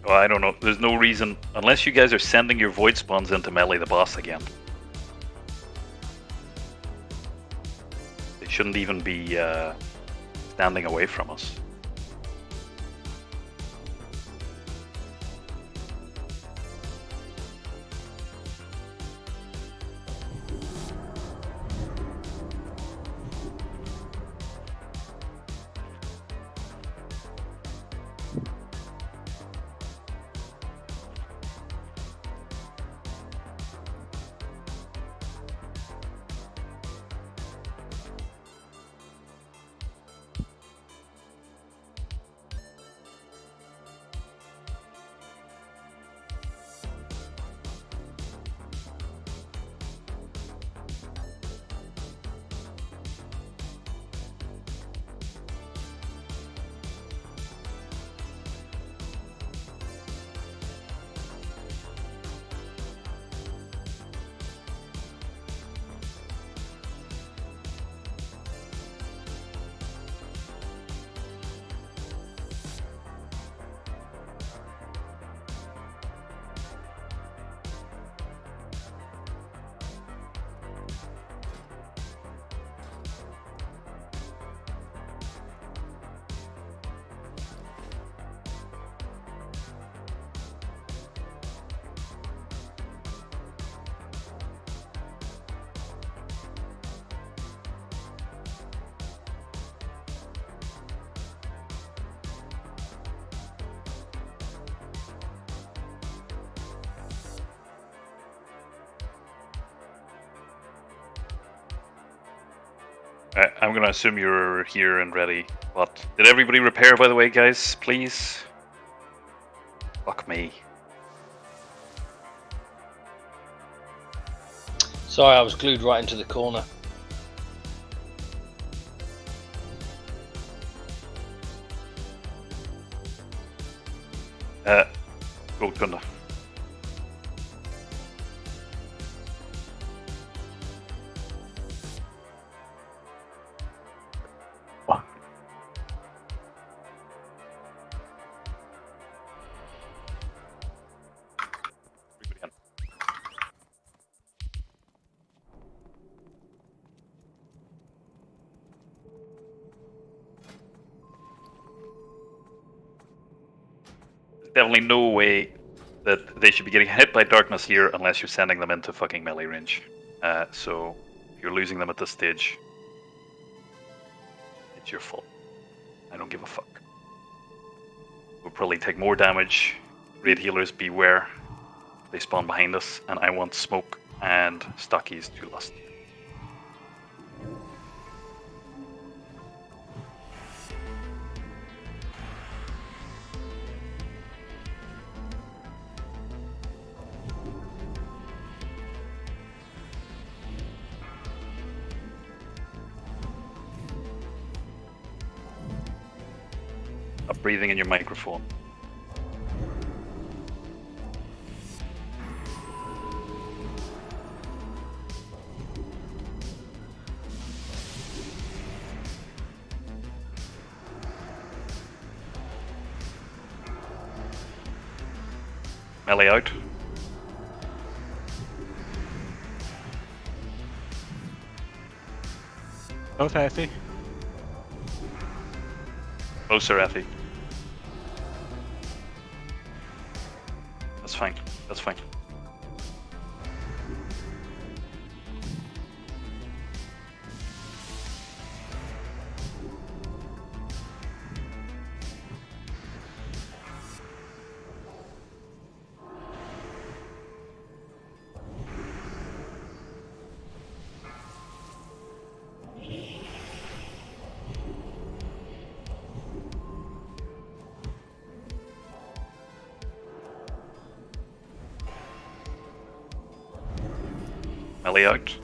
Well, I don't know. There's no reason, unless you guys are sending your void spawns into melee the boss again. shouldn't even be standing away from us. I'm gonna assume you're here and ready. But did everybody repair, by the way, guys? Please. Fuck me. Sorry, I was glued right into the corner. Go Thunder. Definitely no way that they should be getting hit by darkness here unless you're sending them into fucking melee range. So if you're losing them at this stage, it's your fault. I don't give a fuck. We'll probably take more damage. Raid healers, beware. They spawn behind us, and I want smoke and stockies to lust. Stop breathing in your microphone. Melee out. Both Effie. Closer, Effie. That's fine. That's fine. Melee out.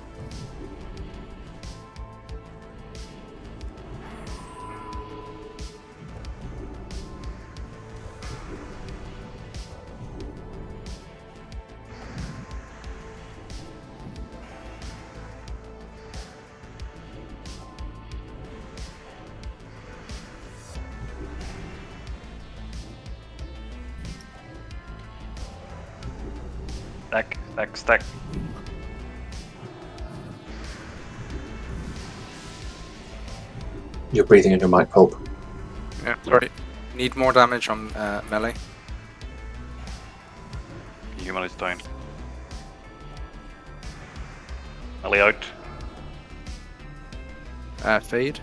Stack, stack, stack. You're breathing in your mic, Pulp. Yeah, sorry. Need more damage on melee. Humanoid's down. Melee out. Fade.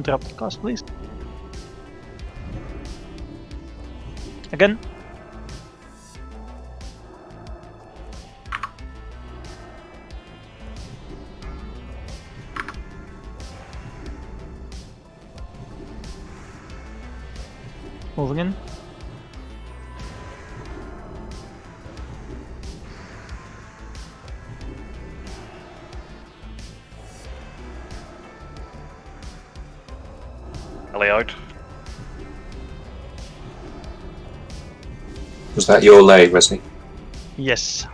Drop the cost, please. Again. Moving in. Melee out. Was that your lay, Resney? Yes.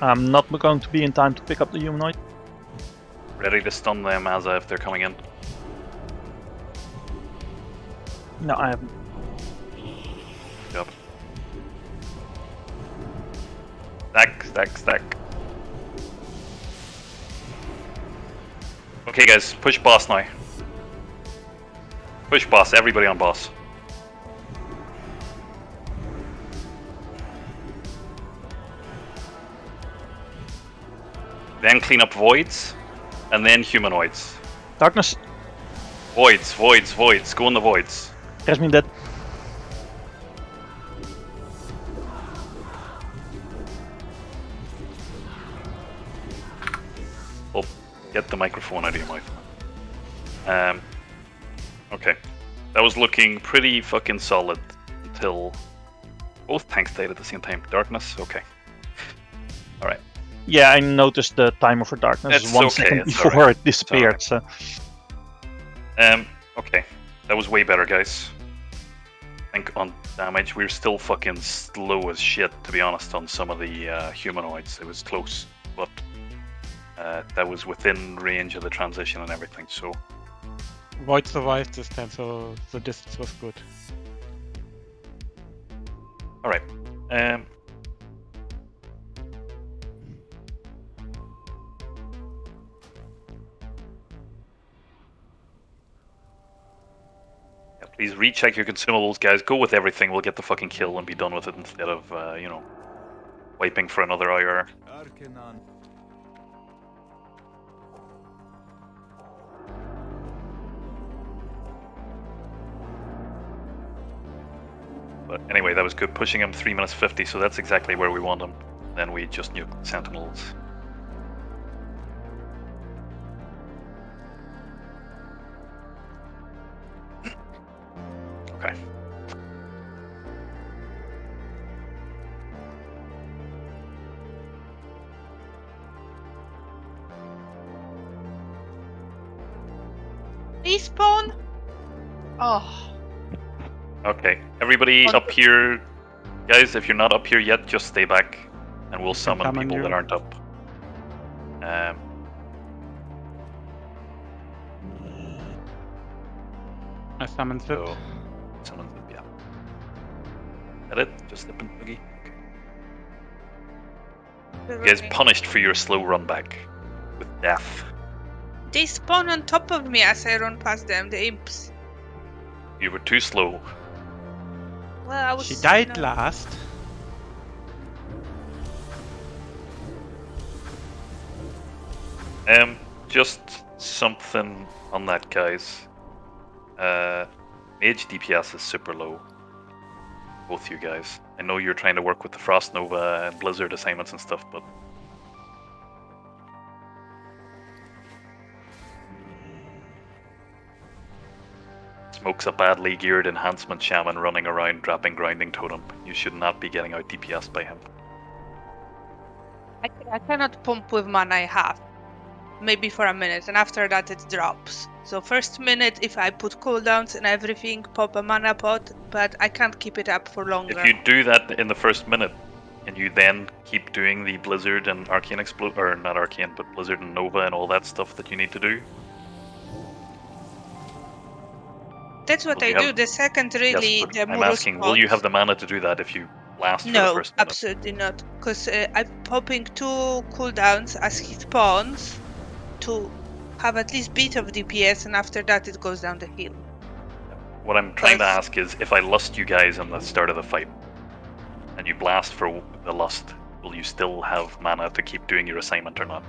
I'm not going to be in time to pick up the humanoid. Ready to stun them as if they're coming in. No, I haven't. Yep. Stack. Okay guys, push boss now. Push boss, everybody on boss. Then clean up voids, and then humanoids. Darkness. Voids. Go in the voids. Jasmine dead. Oh, get the microphone out of your mouth. Okay. That was looking pretty fucking solid until both tanks died at the same time. Darkness? Okay. Alright. Yeah, I noticed the timer for darkness It's 1 okay, second it's before alright. it disappeared, It's so... Okay. That was way better, guys. I think on damage, we were still fucking slow as shit, to be honest, on some of the humanoids. It was close, but that was within range of the transition and everything, so... Void survived this time, so the distance was good. Alright. Please recheck your consumables, guys. Go with everything. We'll get the fucking kill and be done with it instead of, you know, wiping for another IR. But anyway, that was good. Pushing him 3 minutes 50, so that's exactly where we want him. Then we just nuke Sentinels. Okay. Respawn? Oh. Okay, everybody up here. Guys, if you're not up here yet, just stay back and we'll summon people that aren't up. I summoned it. Summoned it, yeah. That it? Just slip and boogie? Okay. You guys punished for your slow run back with death. They spawn on top of me as I run past them, the imps. You were too slow. Well, I was. She died last. Just something on that, guys. Mage DPS is super low. Both you guys. I know you're trying to work with the Frost Nova and Blizzard assignments and stuff, but Smoke's a badly geared enhancement shaman running around dropping grinding totem. You should not be getting out DPS by him. I cannot pump with mana I have. Maybe for a minute, and after that it drops. So first minute, if I put cooldowns and everything, pop a mana pot, but I can't keep it up for longer. If you do that in the first minute, Can you then keep doing the Blizzard and Arcane Explode, or not Arcane, but Blizzard and Nova and all that stuff that you need to do? That's what I do. The second really Yes, the I'm Muro asking, will you have spawns. the mana to do that if you blast for the No, first minute? absolutely not. Because I'm popping 2 cooldowns as he spawns to have at least bit of DPS, and after that it goes down the hill. What I'm trying to ask is, if I lust you guys in the start of the fight, and you blast for the lust, will you still have mana to keep doing your assignment or not?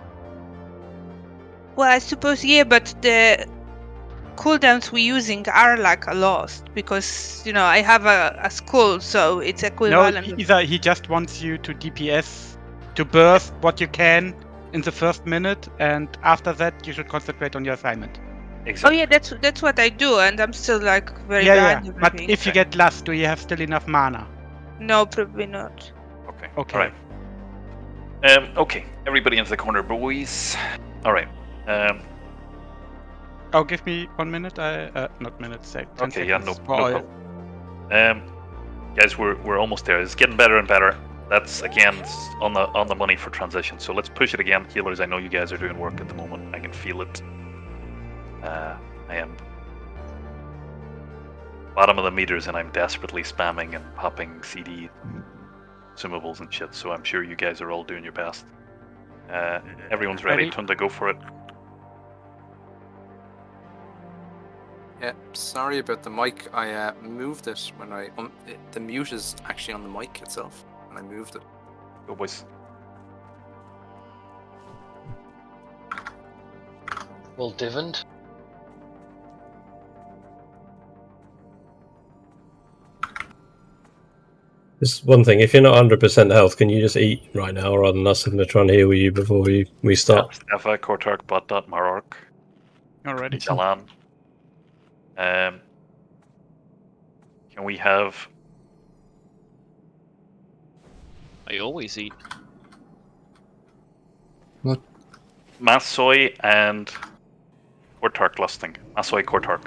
Well, I suppose yeah, but the cooldowns we're using are like a lost because I have a skull, so it's equivalent. No, he just wants you to DPS, to burst what you can in the first minute, and after that you should concentrate on your assignment. Oh yeah, that's what I do, and I'm still like very Yeah. behind But everything. if you get lust, do you have still enough mana? No, probably not. Okay. Okay. Alright. Okay, everybody into the corner, boys. Alright. Oh, give me 1 minute. Not minute, say 10 Okay, yeah, seconds no for oil. problem. Guys, we're almost there. It's getting better and better. That's again on the money for transition. So let's push it again, healers. I know you guys are doing work at the moment. I can feel it. I am bottom of the meters, and I'm desperately spamming and popping CD consumables and shit. So I'm sure you guys are all doing your best. Everyone's ready. Time to go for it. Yeah, sorry about the mic. I moved it when the mute is actually on the mic itself, and I moved it. Go boys. Well, Divand. Just one thing, if you're not 100% health, can you just eat right now rather than us having to try and heal you before we start? Stefa, Kortark, Botdot, Marork. Already. Jalan. Can we have... I always eat. What? Massoy and Kortark lusting. Massoy, Kortark.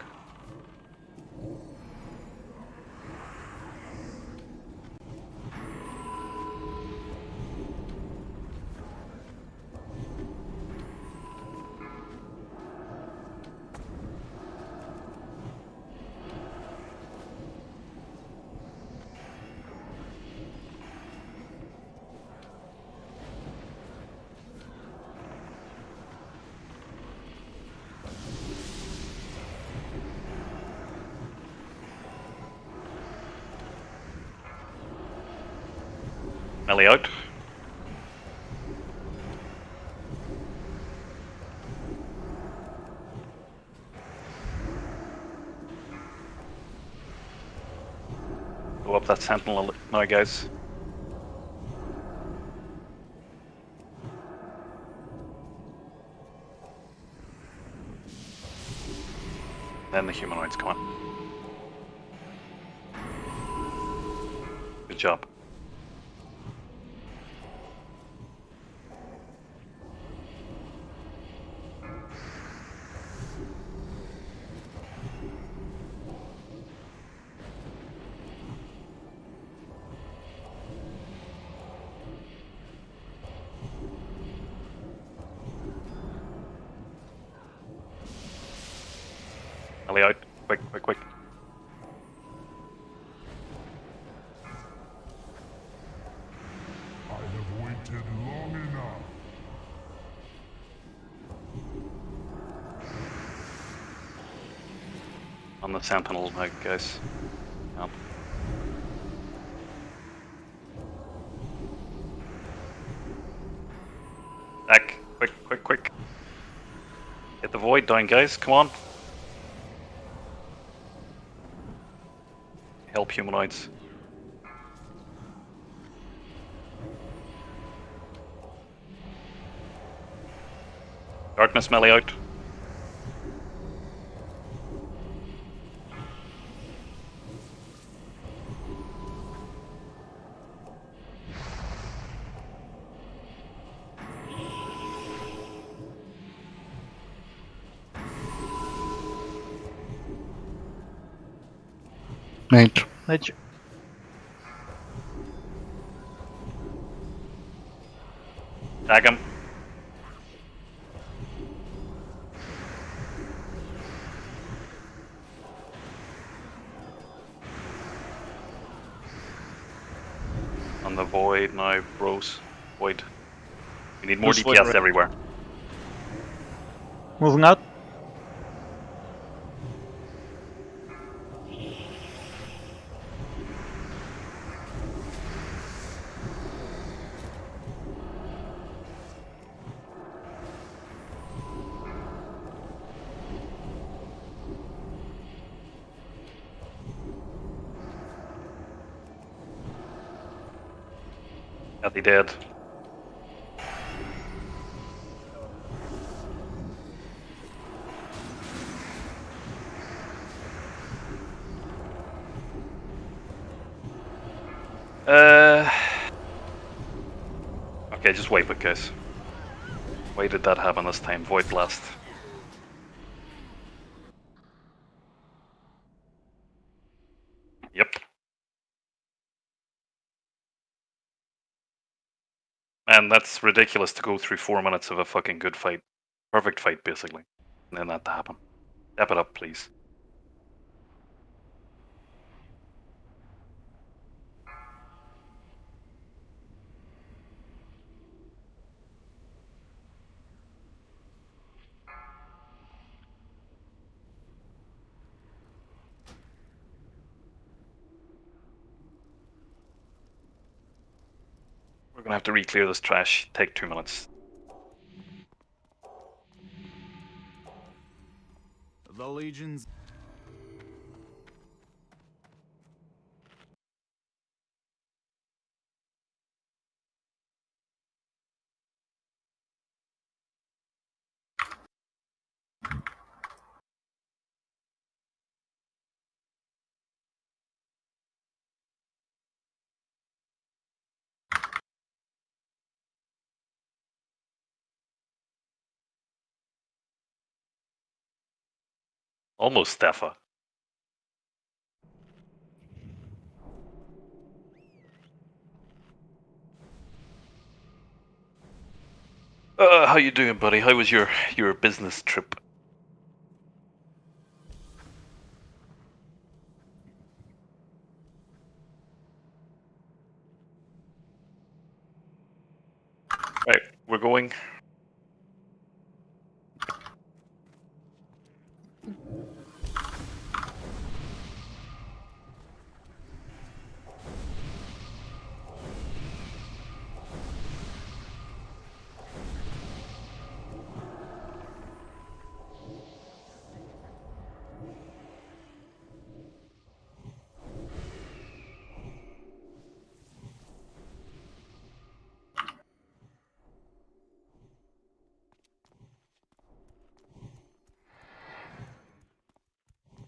Melee out. Go up that sentinel now, guys. Then the humanoids, come on. Good job. Melee out. Quick, quick, quick. I have waited long enough. On the sentinel now, guys. Yep. Back. Quick, quick, quick. Get the void down, guys. Come on. Help humanoids. Darkness melee out. Mage. Mage. Tag him. On the void now, bros. Void. We need more Who's void DPS right? everywhere. Moving out. Got the dead. Okay, just wipe it, guys. Why did that happen this time? Void Blast. Yep. And that's ridiculous to go through 4 minutes of a fucking good fight. Perfect fight, basically. And then that to happen. Step it up, please. We're gonna have to re-clear this trash. Take 2 minutes. The legions. Almost Steffa. How you doing, buddy? How was your business trip? Right, we're going.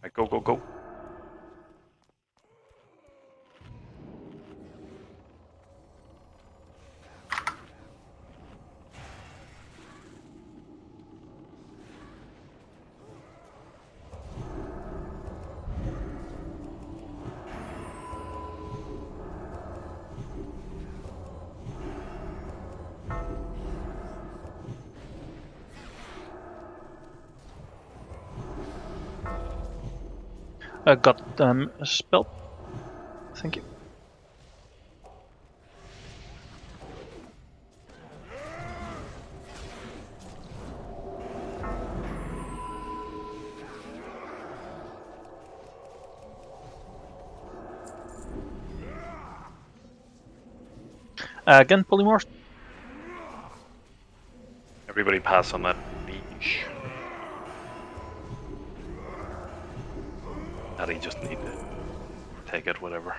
Right, go, go, go. Got a spell. Thank you. Again, polymorph. Everybody pass on that leash. Daddy just need to take it, whatever.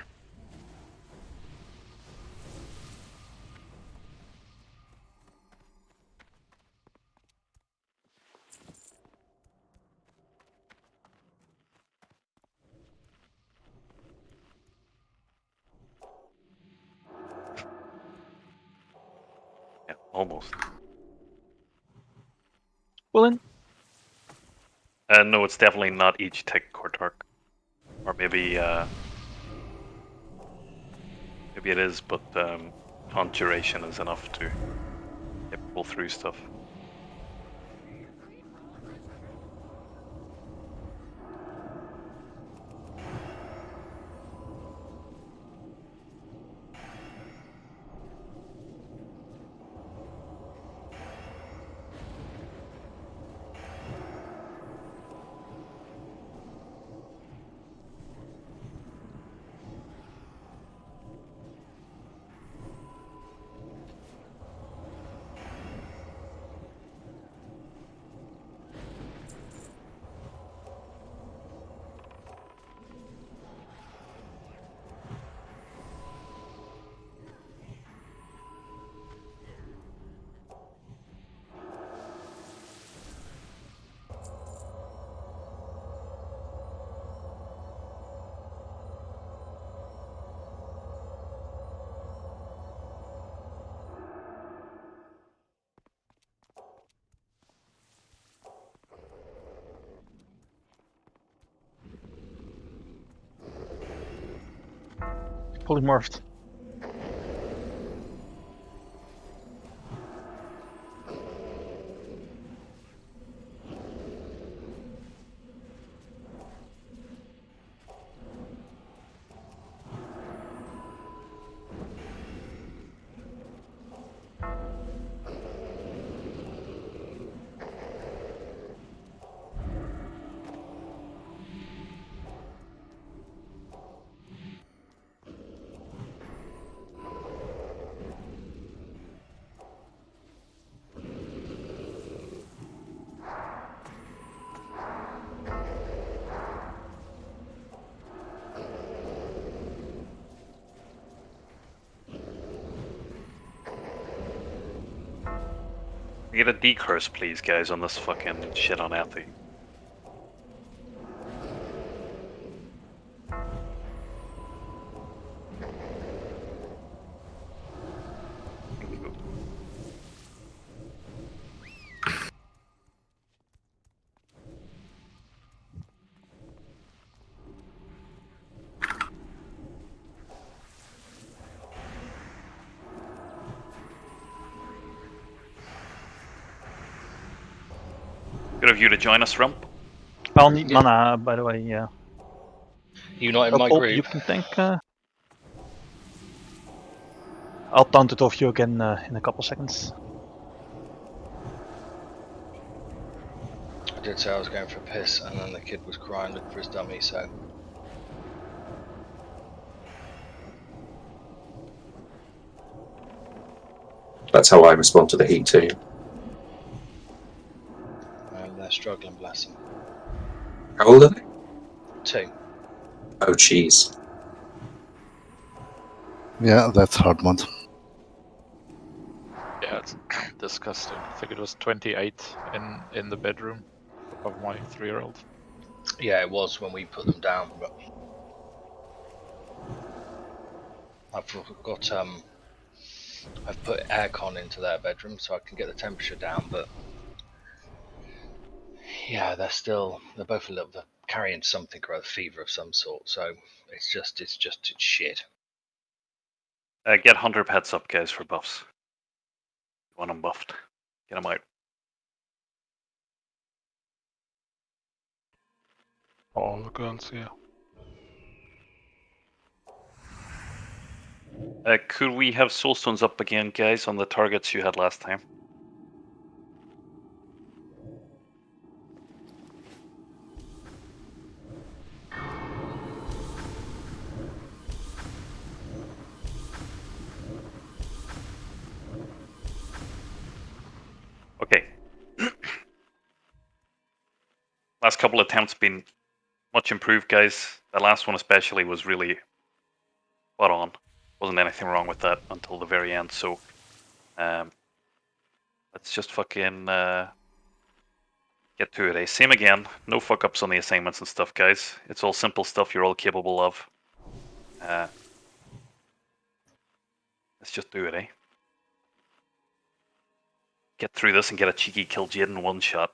Yeah, almost. Well in. No, it's definitely not each tick Kortark. Or maybe maybe it is, but taunt duration is enough to pull through stuff. Polymorphed. Get a decurse, please, guys, on this fucking shit on Athy. Good of you to join us, Rump. I'll need mana, by the way, yeah. You're not in my Paul, group. you can tank. I'll taunt it off you again in a couple seconds. I did say I was going for a piss, and then the kid was crying, looking for his dummy, so... That's how I respond to the heat too. And they're struggling, bless them. How old are they? 2. Oh, jeez. Yeah, that's hard one. Yeah, it's disgusting. I think it was 28 in the bedroom of my 3-year-old. Yeah, it was when we put them down, but... I've got, I've put aircon into their bedroom so I can get the temperature down, but... Yeah, they're both a little, they're carrying something or other, fever of some sort, so it's shit. Get Hunter pets up, guys, for buffs. You want them buffed. Get them out. All the girls, yeah. Could we have soulstones up again, guys, on the targets you had last time? Okay. Last couple attempts been much improved, guys. The last one especially was really spot on. Wasn't anything wrong with that until the very end, so let's just fucking get to it, eh? Same again. No fuck ups on the assignments and stuff, guys. It's all simple stuff you're all capable of. Let's just do it, eh? Get through this and get a cheeky kill Jade in one shot.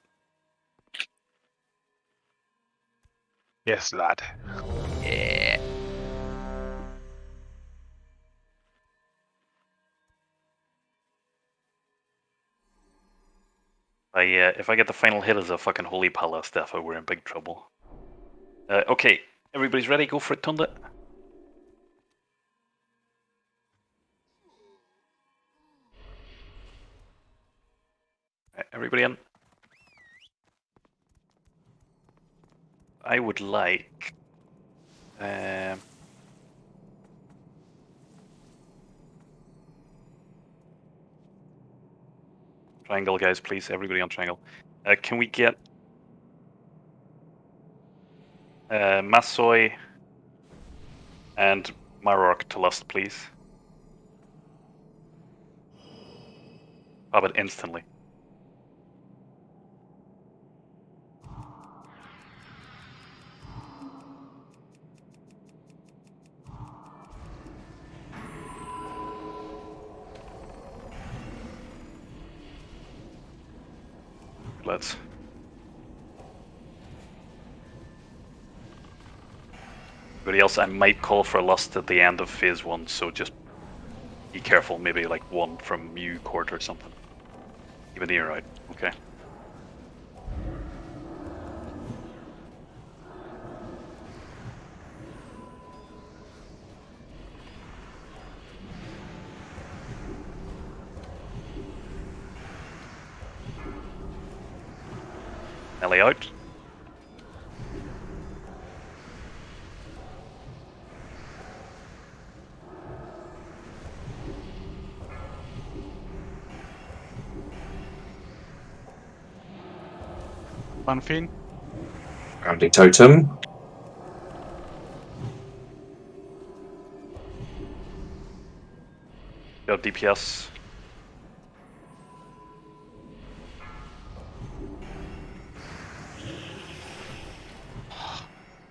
Yes, lad. Yeah. If I get the final hit as a fucking Holy Palace Defo, we're in big trouble. Okay, everybody's ready? Go for it, Tunda. Everybody in? I would like... triangle, guys, please. Everybody on triangle. Can we get... Masoi and Marok to lust, please? How about instantly? Let's. Everybody else, I might call for lust at the end of phase 1, so just be careful. Maybe like 1 from you, Court, or something. Even the right. Okay. Melee out. Banfin. Grounding totem. Got DPS.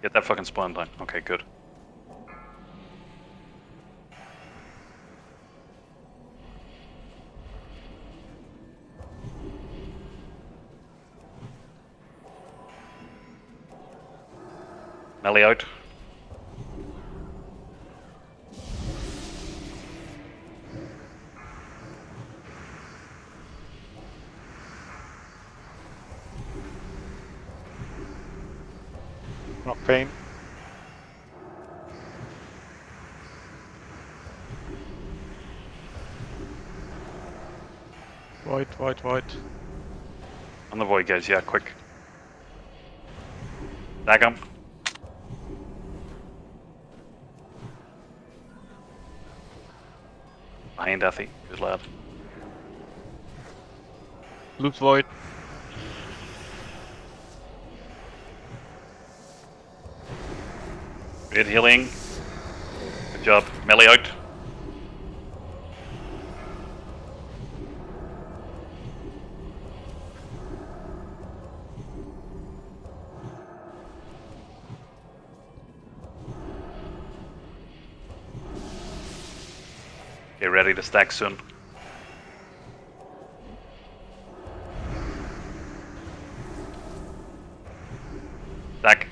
Get that fucking spawn down. Okay, good. Melee out. Not pain. Void. On the void, guys. Yeah, quick. Tag him. Behind Effie. Good lad. Loop void. Great healing. Good job. Melee out. Okay, ready to stack soon. Stack.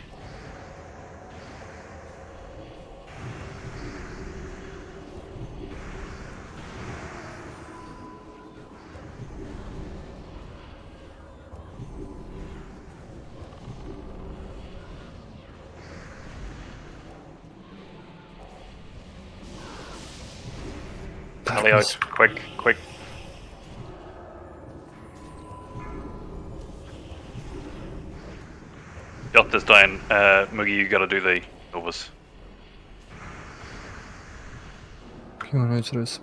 Melee out. Quick. Jot this down. Moogie, you gotta do the Novas. Humanoids.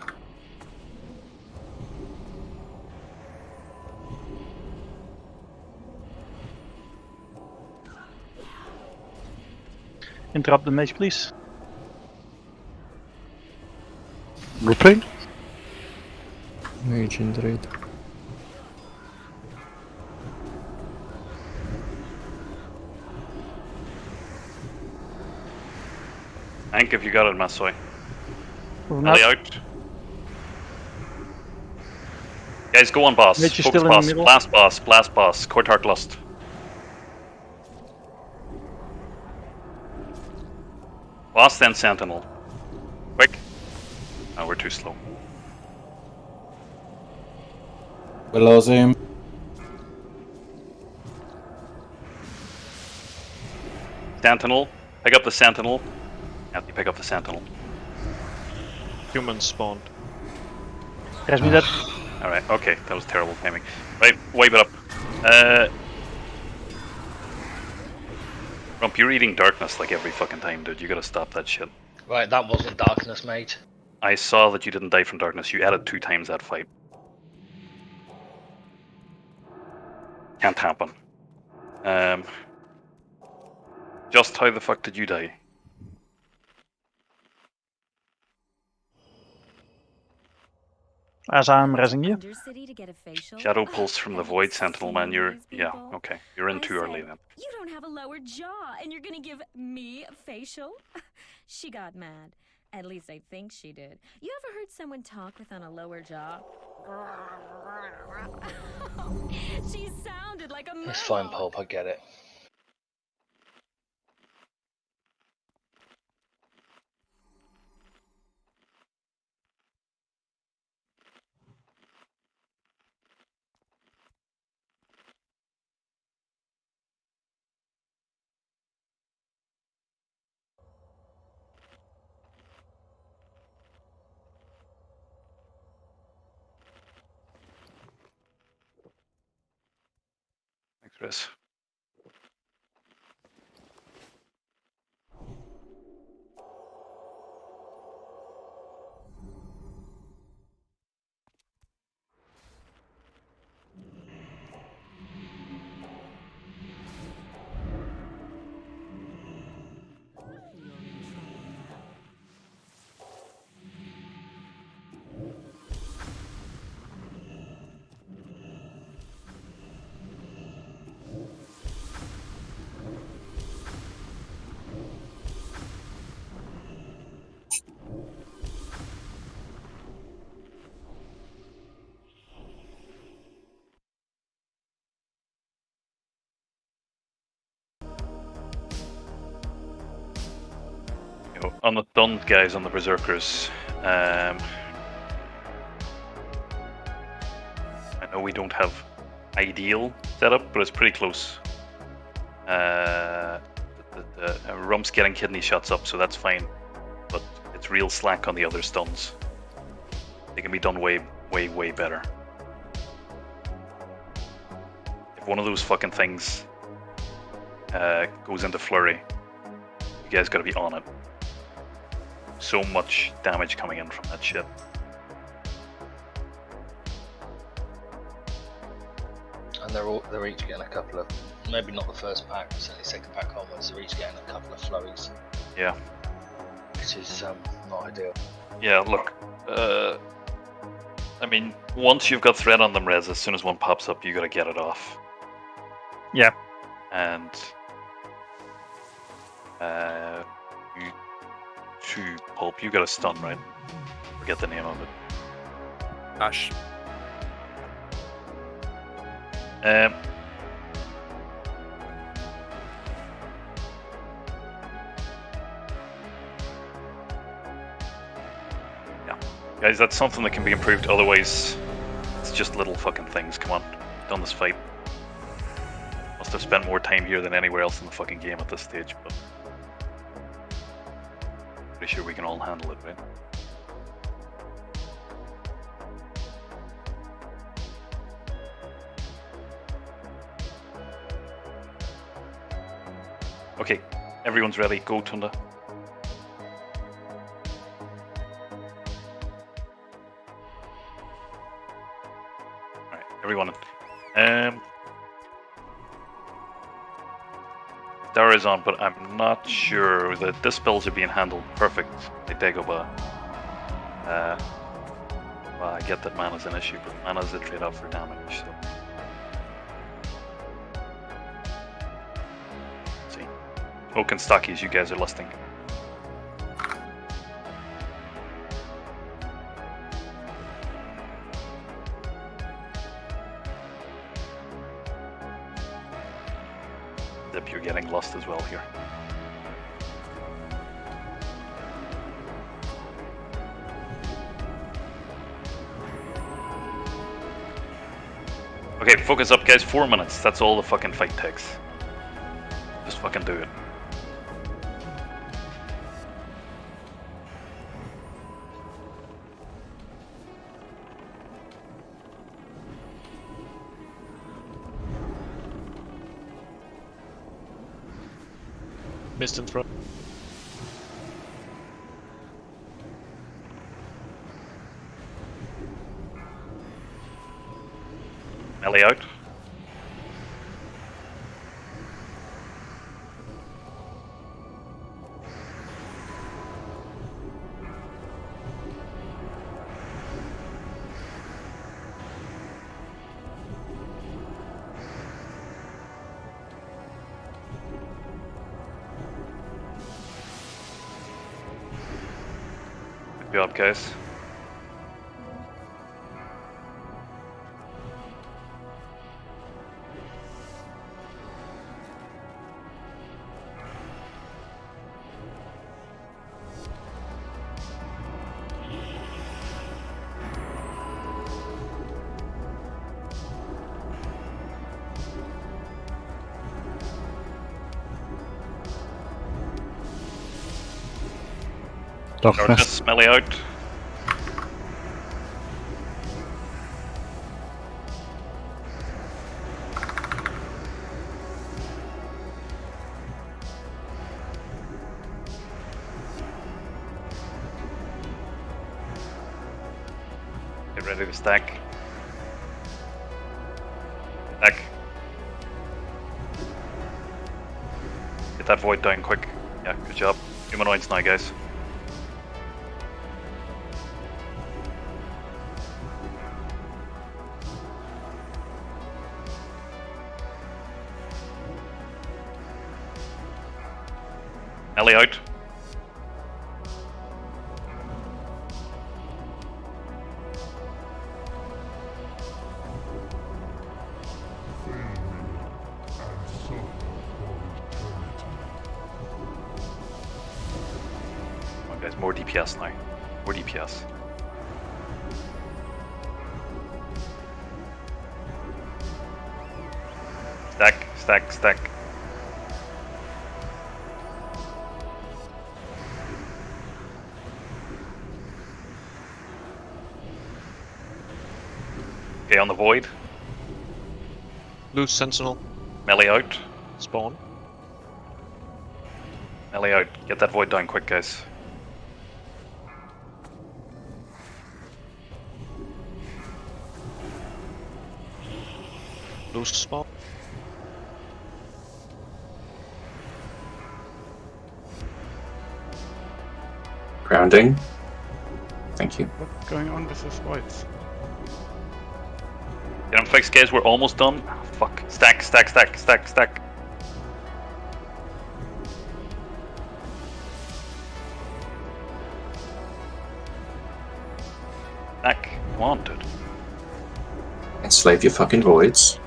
Interrupt the mage, please. Replay? Mage in the raid. Hank, if you got it, Masoi. Melee out. Guys, go on boss. Mage is Focus still in the boss. middle. Blast boss. Court Heart Lust. Boss, then Sentinel. Quick. Oh, we're too slow. Below him. Sentinel. Pick up the Sentinel. Anthony, pick up the Sentinel. Humans spawned. Res me that. Alright, okay, that was terrible timing. Right, wipe it up. Rump, you're eating darkness like every fucking time, dude. You gotta stop that shit. Right, that wasn't darkness, mate. I saw that you didn't die from darkness. You added 2 times that fight. Can't happen. Just how the fuck did you die? As I'm resing you. Shadow pulse from the Void Sentinel, man. Yeah, okay. You're in too early then. You don't have a lower jaw, and you're gonna give me a facial? She got mad. At least I think she did. You ever heard someone talk with on a lower jaw? She sounded like a It's fine, Pulp, I get it. Thanks, Chris. On the stunned guys, on the Berserkers, I know we don't have ideal setup, but it's pretty close. Rump's getting kidney shots up, so that's fine. But it's real slack on the other stuns. They can be done way better. If one of those fucking things goes into flurry, you guys gotta be on it. So much damage coming in from that shit. And they're each getting a couple of, maybe not the first pack, but certainly second pack onwards, they're each getting a couple of flurries. Yeah. Which is not ideal. Yeah, look, I mean, once you've got thread on them, Rez, as soon as one pops up, you gotta get it off. Yeah. And you two Pulp, you got a stun, right? Forget the name of it. Ash. Yeah. Guys, that's something that can be improved, otherwise it's just little fucking things. Come on, done this fight. Must have spent more time here than anywhere else in the fucking game at this stage, but pretty sure we can all handle it, right? Okay, everyone's ready. Go, Tunda. Alright, everyone. Dara is on, but I'm not sure that the spells are being handled perfect by Dagobah. Well, I get that mana's an issue, but mana's a trade-off for damage, so. Let's see. Smoke and stockies, you guys are listing. Zip, you're getting lost as well here. Okay, focus up, guys. 4 minutes. That's all the fucking fight takes. Just fucking do it. Mist and throw. Melee out. Good job, guys. Darkness, melee out. Get ready to stack. Stack. Get that void down quick. Yeah, good job. Humanoids now, guys. Melee out. Come on, guys, more DPS now. More DPS. Stack, stack, stack. Okay, on the void. Loose sentinel. Melee out. Spawn. Melee out. Get that void down quick, guys. Loose spawn. Grounding. Thank you. What's going on with these voids? Get them fixed, guys. We're almost done. Oh, fuck. Stack, stack, stack, stack, stack. Stack. Come on, dude. Enslave your fucking voids.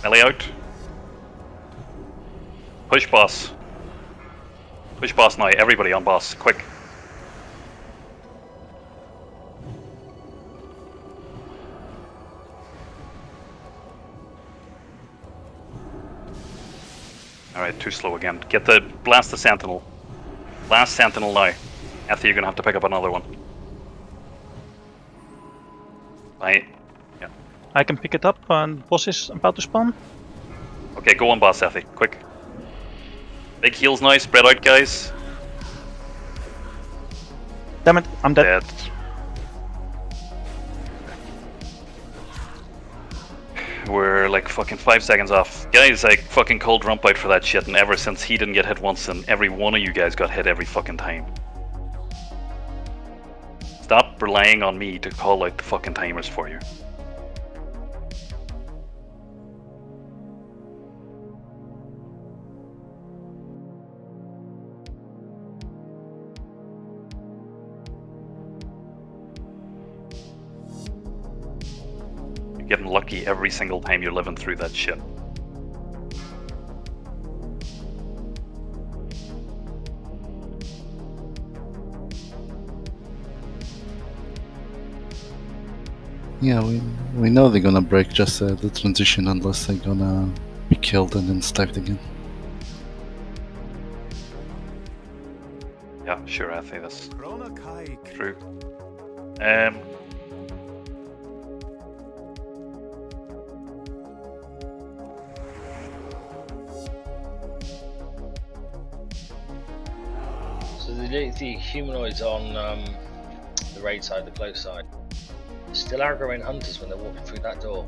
Melee out. Push boss. Push boss now. Everybody on boss. Quick. Alright, too slow again. Get the blast the sentinel. Blast sentinel now. After you're gonna have to pick up another one. Right. Yeah. I can pick it up and boss is about to spawn. Okay, go on boss, Effie. Quick. Big heals now, spread out, guys. Damn it, I'm dead. We're like fucking 5 seconds off. Guys, I fucking called Rump out for that shit, and ever since he didn't get hit once, and every one of you guys got hit every fucking time. Stop relying on me to call out the fucking timers for you. You're getting lucky every single time you're living through that shit. Yeah, we know they're gonna break just the transition unless they're gonna be killed and then stacked again. Yeah, sure, I think that's true. the humanoids on the raid side, the close side, still aggroing hunters when they're walking through that door.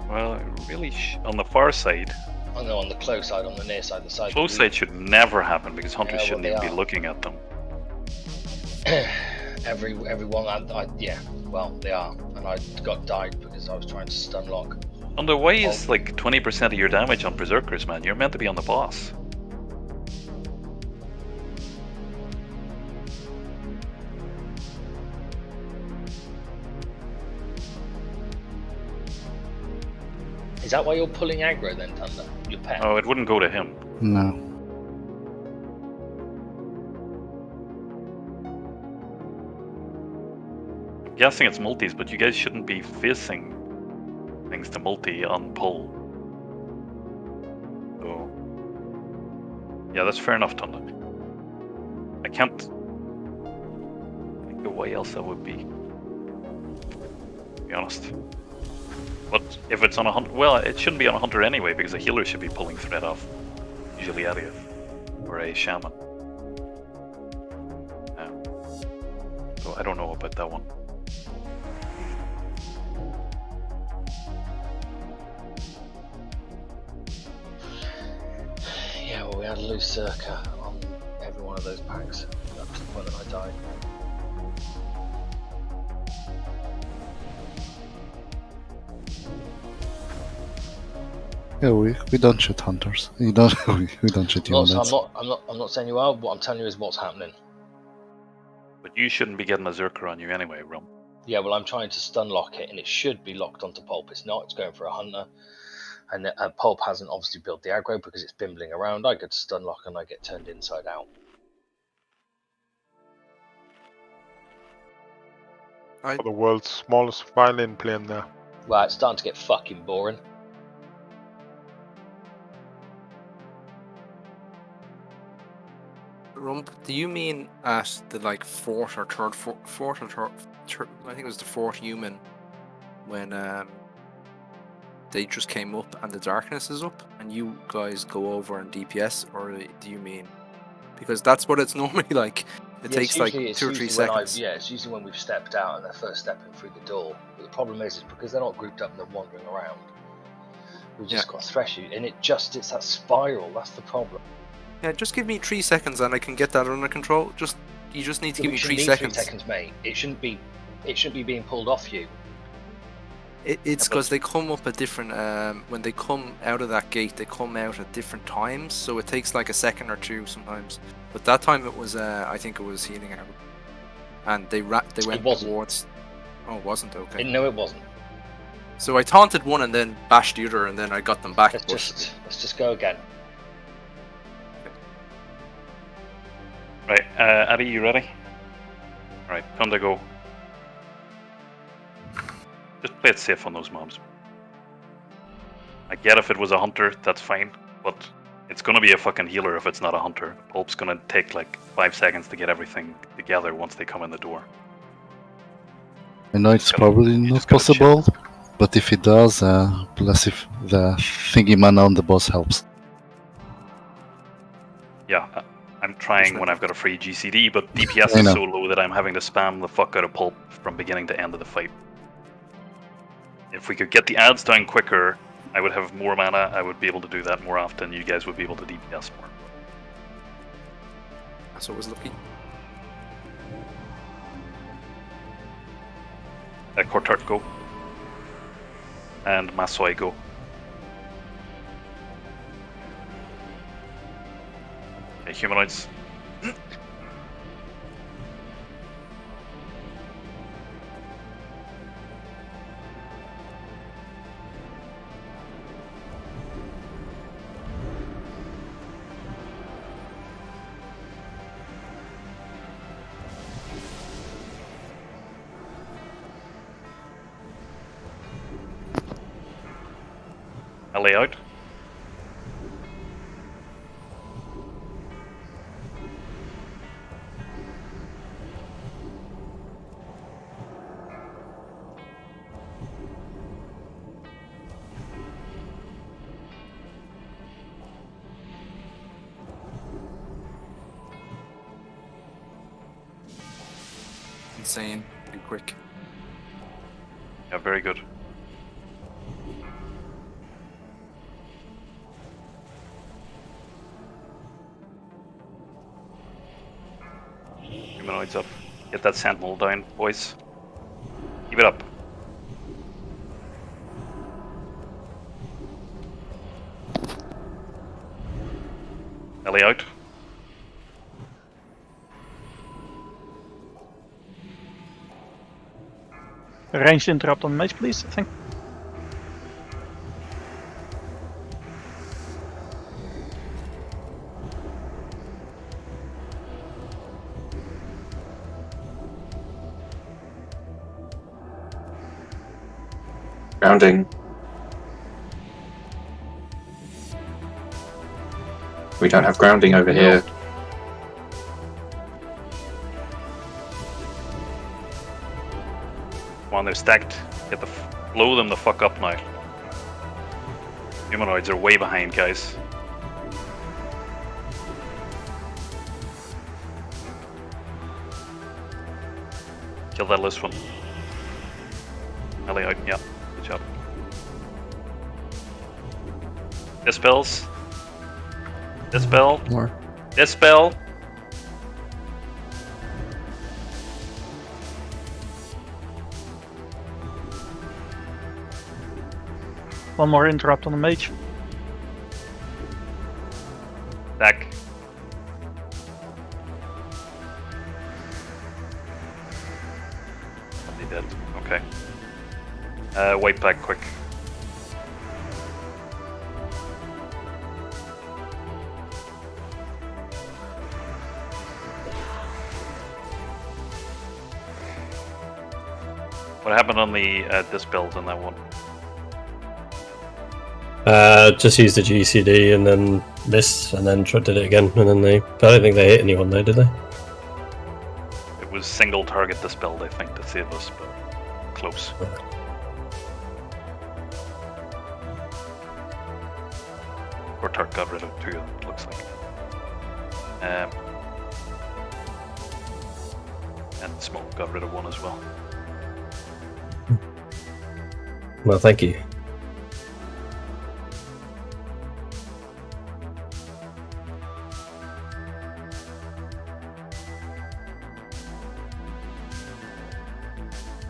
Well, really, on the far side. Oh no, on the close side, on the near side, the side. Close side should never happen because hunters well, shouldn't even be looking at them. Everyone, yeah, well, they are, and I got died because I was trying to stun lock. On the way is like 20% of your damage on berserkers, man. You're meant to be on the boss. Is that why you're pulling aggro then, Thunder? Your pet? Oh, it wouldn't go to him. No. I'm guessing it's multis, but you guys shouldn't be facing things to multi on pull. So, yeah, that's fair enough, Thunder. I can't think of why else that would be. To be honest. But if it's on a hunter, well, it shouldn't be on a hunter anyway because a healer should be pulling thread off. Usually Aria or a shaman. So I don't know about that one. Yeah, well, we had loose circa on every one of those packs up to the point that I died. Yeah, we don't shoot hunters. We don't shoot humanoids. I'm not saying you are. What I'm telling you is what's happening. But you shouldn't be getting a Zerker on you anyway, Rum. Yeah, well, I'm trying to stun lock it, and it should be locked onto Pulp. It's not. It's going for a hunter, and Pulp hasn't obviously built the aggro because it's bimbling around. I get stun lock, and I get turned inside out. The world's smallest violin playing there. Well, it's starting to get fucking boring. Rump, do you mean at the like fourth or third, I think it was the fourth human when they just came up and the darkness is up and you guys go over and DPS, or do you mean, because that's what it's normally like? It takes like 2 or 3 seconds. It's usually when we've stepped out and they're first stepping through the door. But the problem is because they're not grouped up and they're wandering around. We've just got thresh you, and it's that spiral. That's the problem. Yeah, just give me 3 seconds and I can get that under control. You just need to give me 3 seconds. 3 seconds, mate. It shouldn't be being pulled off you. It's because they come up at different. When they come out of that gate, they come out at different times. So it takes like a second or two sometimes. But that time it was, I think it was healing out, and they went towards. Oh, it wasn't okay. No, it wasn't. So I taunted one and then bashed the other, and then I got them back. Let's just go again. Right, Addy, you ready? Alright, time to go. Just play it safe on those mobs. I get if it was a hunter, that's fine, but it's gonna be a fucking healer if it's not a hunter. Pulp's gonna take like 5 seconds to get everything together once they come in the door. I know it's probably not possible, but if it does, plus if the thingy mana on the boss helps. Yeah, I'm trying when I've got a free GCD, but DPS is so low that I'm having to spam the fuck out of Pulp from beginning to end of the fight. If we could get the ads down quicker, I would have more mana, I would be able to do that more often, you guys would be able to DPS more. That's always lucky. Cortart, go. And Masoi, go. Okay, humanoids. A layout. insane and quick. Yeah, very good. Humanoids up. Get that sentinel down, boys. Keep it up. Ellie out. Ranged interrupt on the mage, please, I think. Grounding. We don't have grounding over here. Come on, they're stacked. Blow them the fuck up now. Humanoids are way behind, guys. Kill that last one. Ellie out, yeah. Good job. Dispels. Dispel. More. Dispel. One more interrupt on the mage. Back. They dead. Okay. Wipe back quick. What happened on the dispels on that one? Just used the GCD and then missed, and then did it again, and then I don't think they hit anyone though, did they? It was single target dispelled, I think, to save us, but close. Or Tark got rid of two, it looks like. And Smoke got rid of one as well. Well, thank you.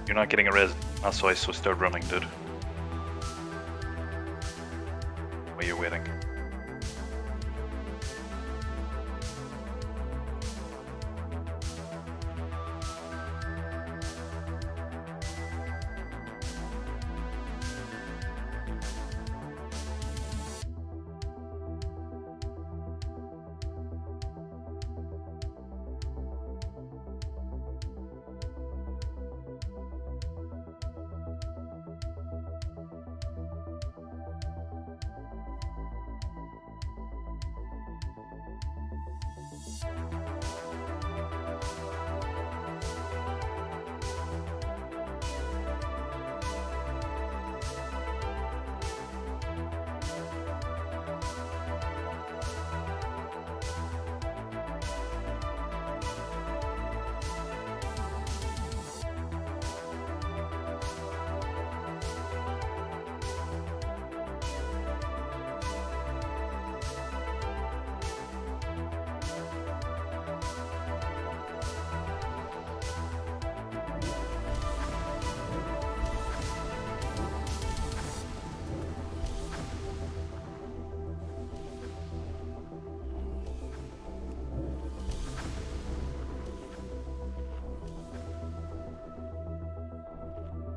You're not getting a res. That's why, so start running, dude. While you're waiting.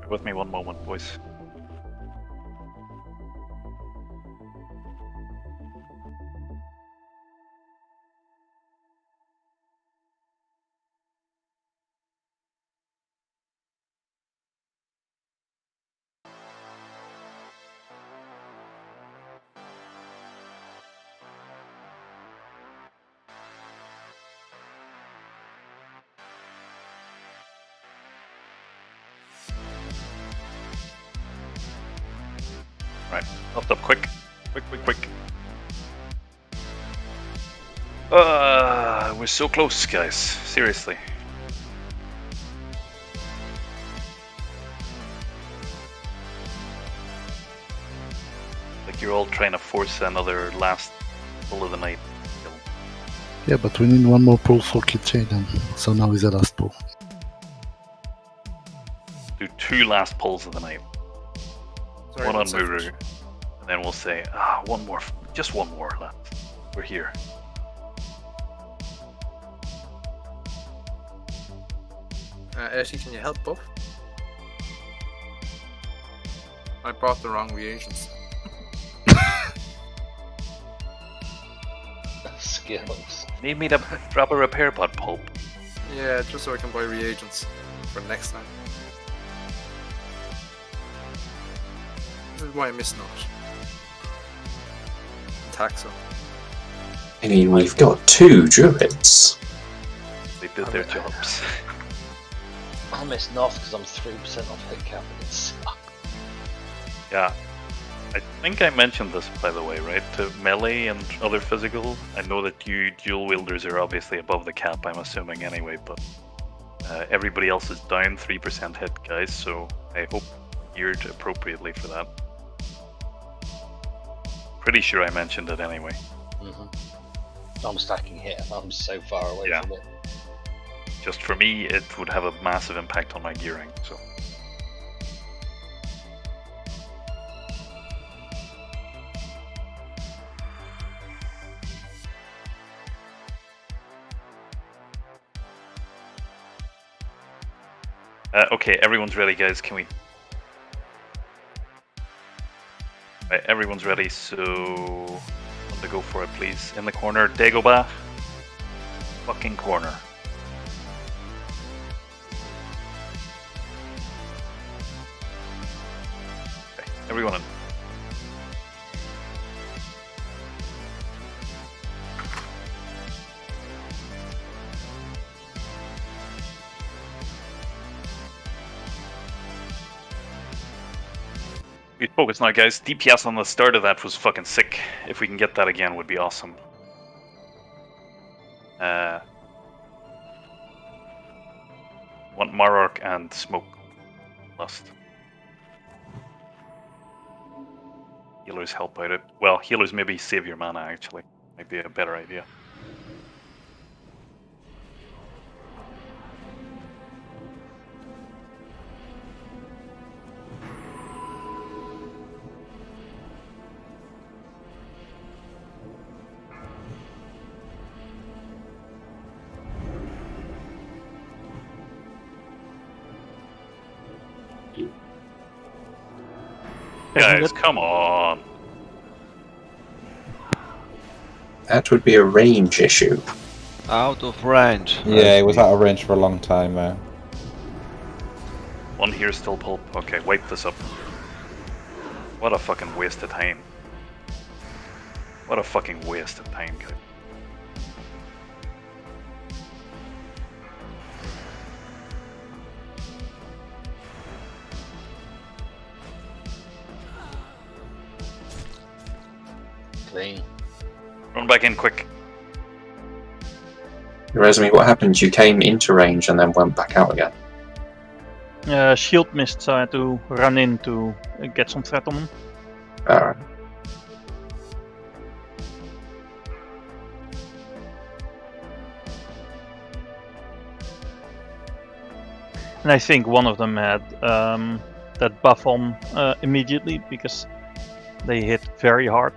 Bear with me one moment, boys. Right, up, quick. Quick. We're so close, guys. Seriously. you're all trying to force another last pull of the night. Yeah, but we need one more pull for Kid Jaden. So now is the last pull. Do 2 last pulls of the night. Sorry, one on what's that Muru, first? and then we'll say, one more, just one more, lads. We're here. Etty, can you help Buff? I brought the wrong reagents. Skills. Need me to drop a repair pod pulp? Yeah, just so I can buy reagents for next time. This is why I miss note. Taxo. I mean, we've got 2 druids. They did their jobs. I missed Noth because I'm 3% off hit cap and it sucks. Yeah. I think I mentioned this, by the way, right? To melee and other physical. I know that you dual wielders are obviously above the cap, I'm assuming anyway, but everybody else is down 3% hit, guys, so I hope geared appropriately for that. Pretty sure I mentioned it anyway. I'm stacking here. I'm so far away from it. Just for me, it would have a massive impact on my gearing, so. Okay, everyone's ready, guys. Can we? Right, everyone's ready, so want to go for it, please. In the corner, Dagobah. Fucking corner. Okay, everyone in. Good focus now, guys. DPS on the start of that was fucking sick. If we can get that again, would be awesome. Want Marark and Smoke Lust. Healers help out it. Well, healers maybe save your mana, actually. Might be a better idea. Guys, come on. That would be a range issue. Out of range. Yeah, it was out of range for a long time. One here still pulp. Okay, wipe this up. What a fucking waste of time. What a fucking waste of time, guys. Clean. Run back in quick. Resmi, what happened? You came into range and then went back out again. Shield missed, so I had to run in to get some threat on him. Alright. And I think one of them had that buff on immediately because they hit very hard.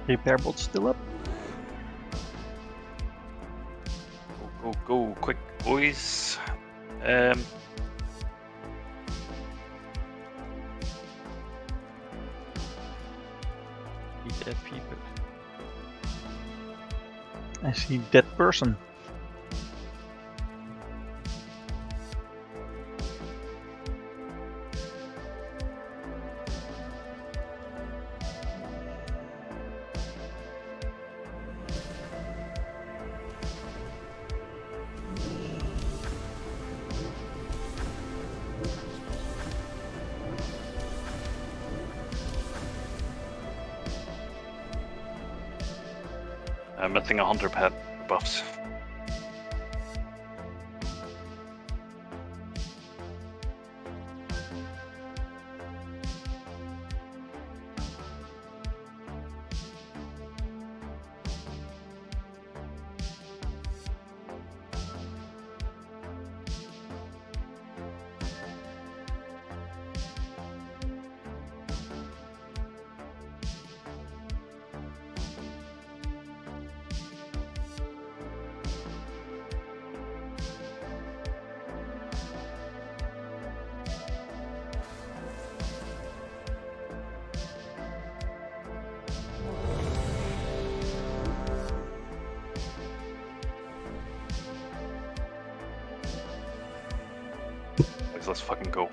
Repair bot still up. Go, quick, boys. Dead people. I see dead person. I'm missing a hunter pet buffs. Let's fucking go.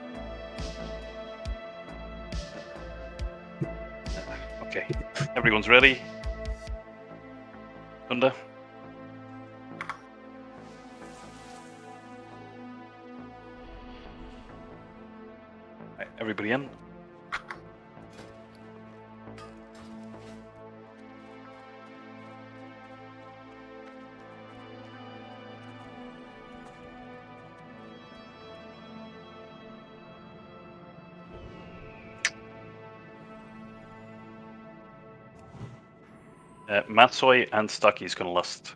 Okay, everyone's ready. Thunder. Right, everybody in. Matsoi and Stucky's gonna lust.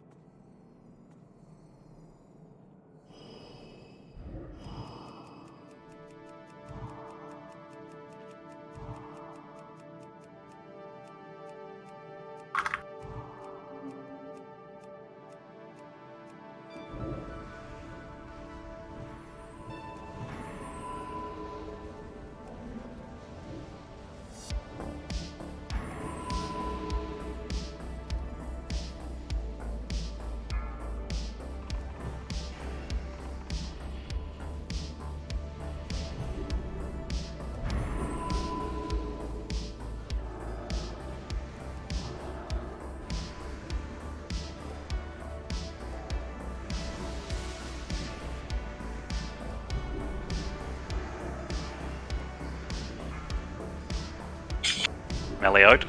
Melee out.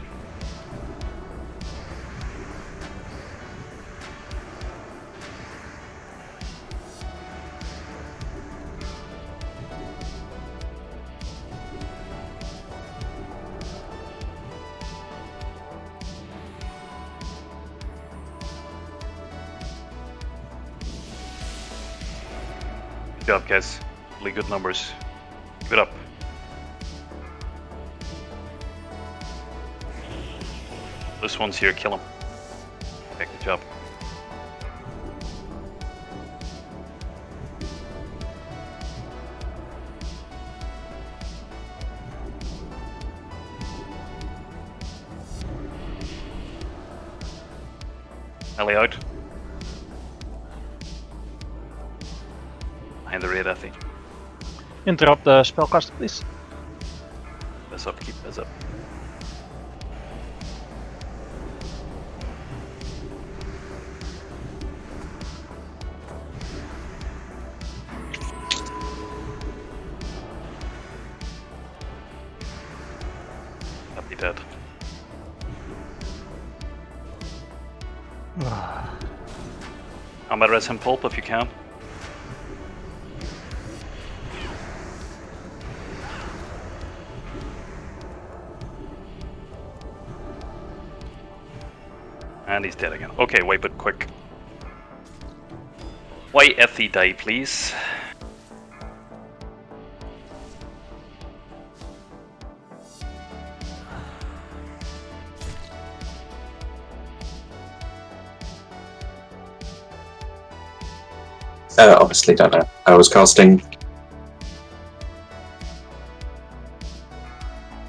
Good job, guys. Really good numbers. Keep it up. This one's here, kill him. Okay, good job. Ellie out. Behind the raid, I think. Interrupt the spellcaster, please. This up, keep this up. I'll be dead. Combat res him pulp if you can. And he's dead again. Okay, wipe it quick. Why Effie die, please? Obviously don't know. I was casting.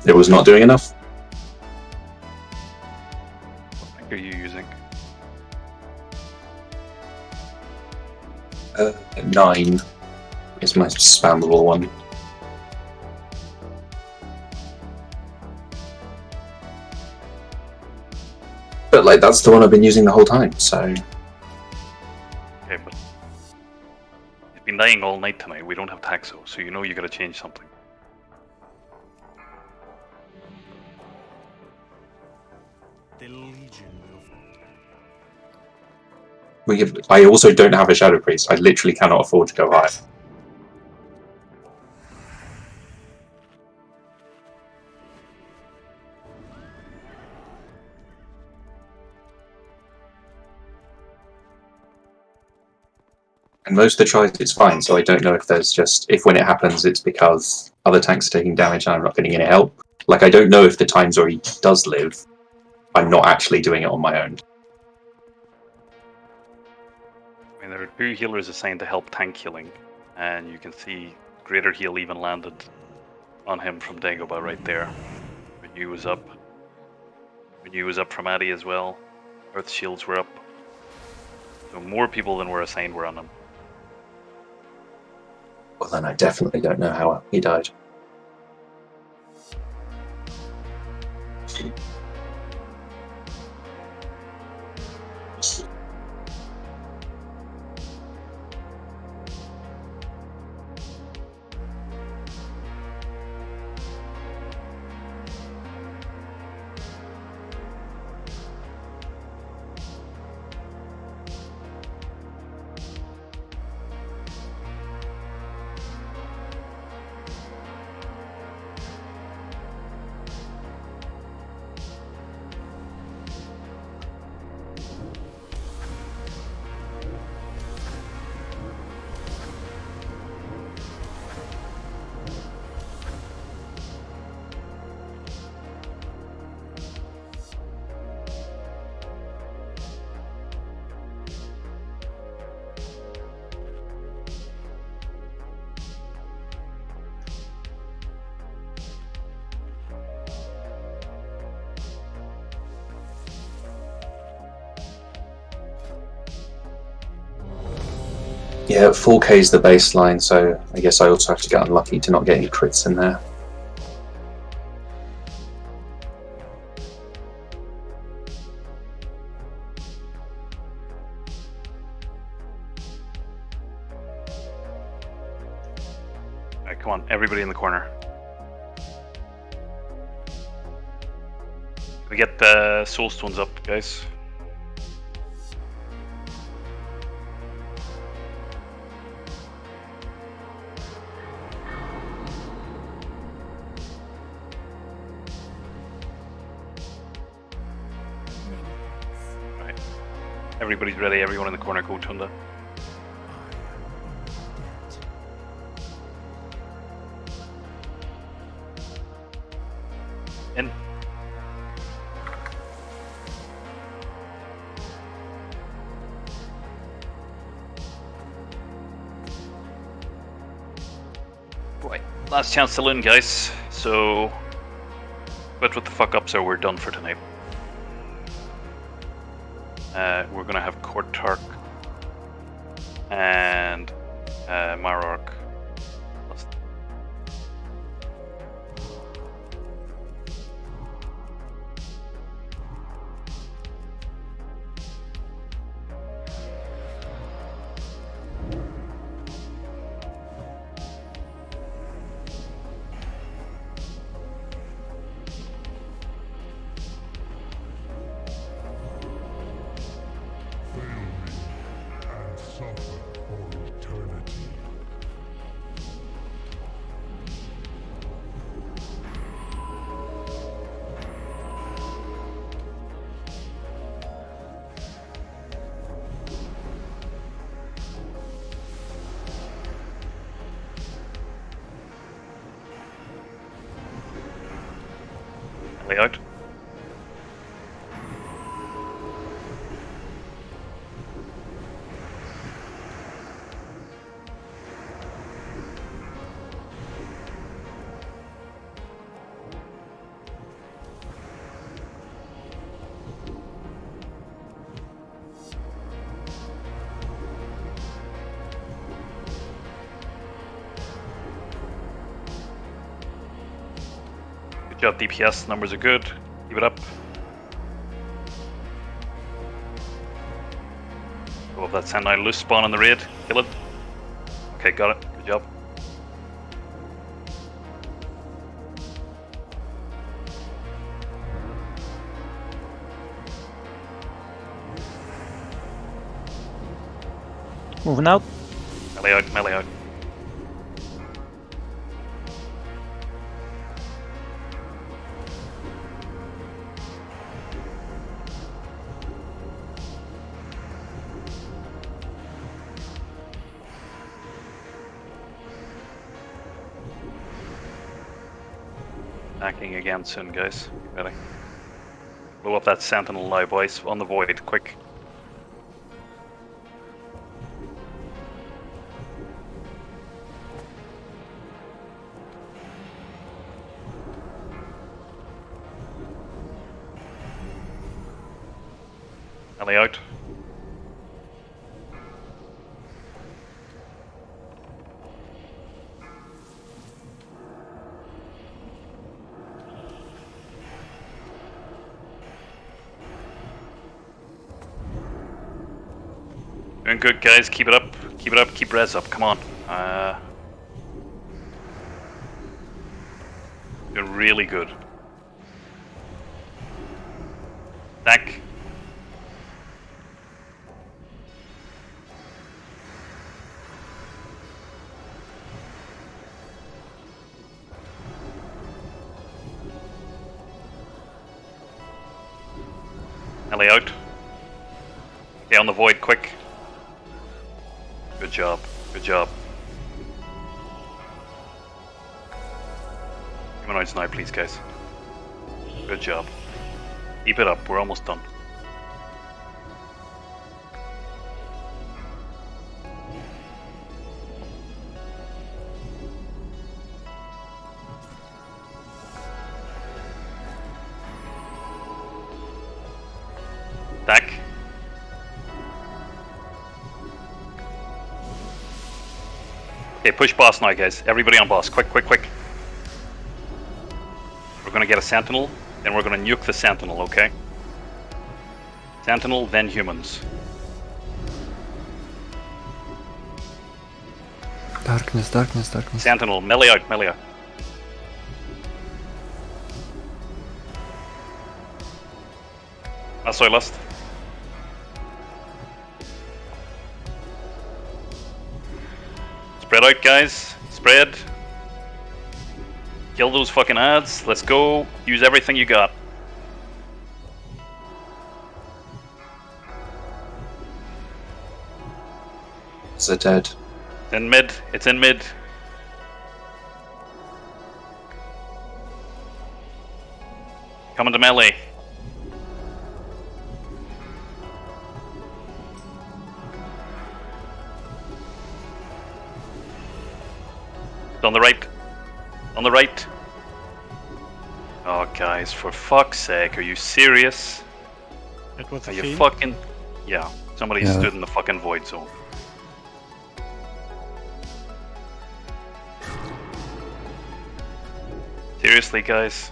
It was not doing enough. What rank are you using? 9 is my spammable one. But like that's the one I've been using the whole time, so. Okay, but he's been dying all night tonight. We don't have Taxo, so you know you gotta change something. The Legion will. I also don't have a Shadow Priest. I literally cannot afford to go higher. And most of the tries it's fine, so I don't know if there's just, if when it happens it's because other tanks are taking damage and I'm not getting any help. Like, I don't know if the times where he does live, I'm not actually doing it on my own. I mean, there are 2 healers assigned to help tank healing, and you can see Greater Heal even landed on him from Dagobah right there. Renew was up. Renew was up from Addy as well. Earth Shields were up. So more people than were assigned were on him. Well, then I definitely don't know how he died. Yeah, 4K is the baseline, so I guess I also have to get unlucky to not get any crits in there. Alright, come on, everybody in the corner. We get the soul stones up, guys. Right. Everybody's ready, everyone in the corner, go Tunda. In. Right, last chance to learn, guys. So, quit with the fuck ups or we're done for tonight. We're gonna have Court Tark and Marark. And suffer for eternity. Layout. Good job, DPS. Numbers are good. Keep it up. Go up that Sandine loose spawn on the raid. Kill it. Okay, got it. Good job. Moving out. Melee out, melee out. Hacking again soon, guys. Ready? Blow up that sentinel now, boys. On the void, quick. Melee out. Doing good, guys. Keep it up. Keep it up. Keep res up. Come on. Doing really good. Back. Melee out. Stay on the void, quick. Good job. Good job. Humanoids now, please, guys. Good job. Keep it up. We're almost done. Back. Okay, push boss now, guys. Everybody on boss. Quick, quick, quick. We're gonna get a sentinel, then we're gonna nuke the sentinel, okay? Sentinel, then humans. Darkness, darkness, darkness. Sentinel, melee out, melee out. That's lost. Spread out, guys. Spread. Kill those fucking ads. Let's go. Use everything you got. Is it dead? It's in mid. It's in mid. Coming to melee. On the right. On the right. Oh, guys, for fuck's sake, are you serious? It was a Are you fiend? fucking... Yeah, somebody Yeah. stood in the fucking void zone. Seriously, guys?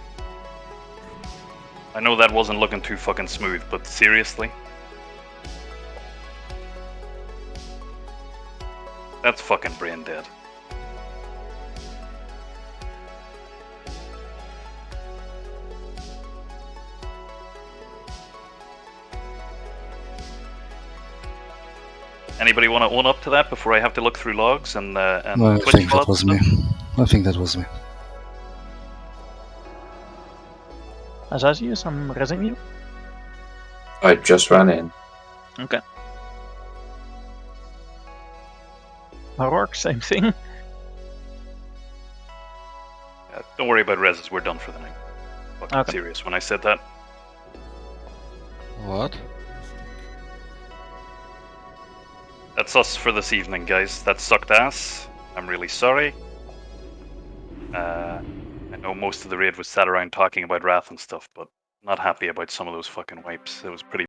I know that wasn't looking too fucking smooth, but seriously? That's fucking brain dead. Anybody want to own up to that before I have to look through logs and I Twitch think that VODs was and me. stuff? I think that was me. Azasius, I'm resing you. I just ran in. Okay. Marork, same thing. Don't worry about reses, we're done for the night. Fucking Okay. serious when I said that. What? That's us for this evening, guys. That sucked ass. I'm really sorry. I know most of the raid was sat around talking about Wrath and stuff, but not happy about some of those fucking wipes. It was pretty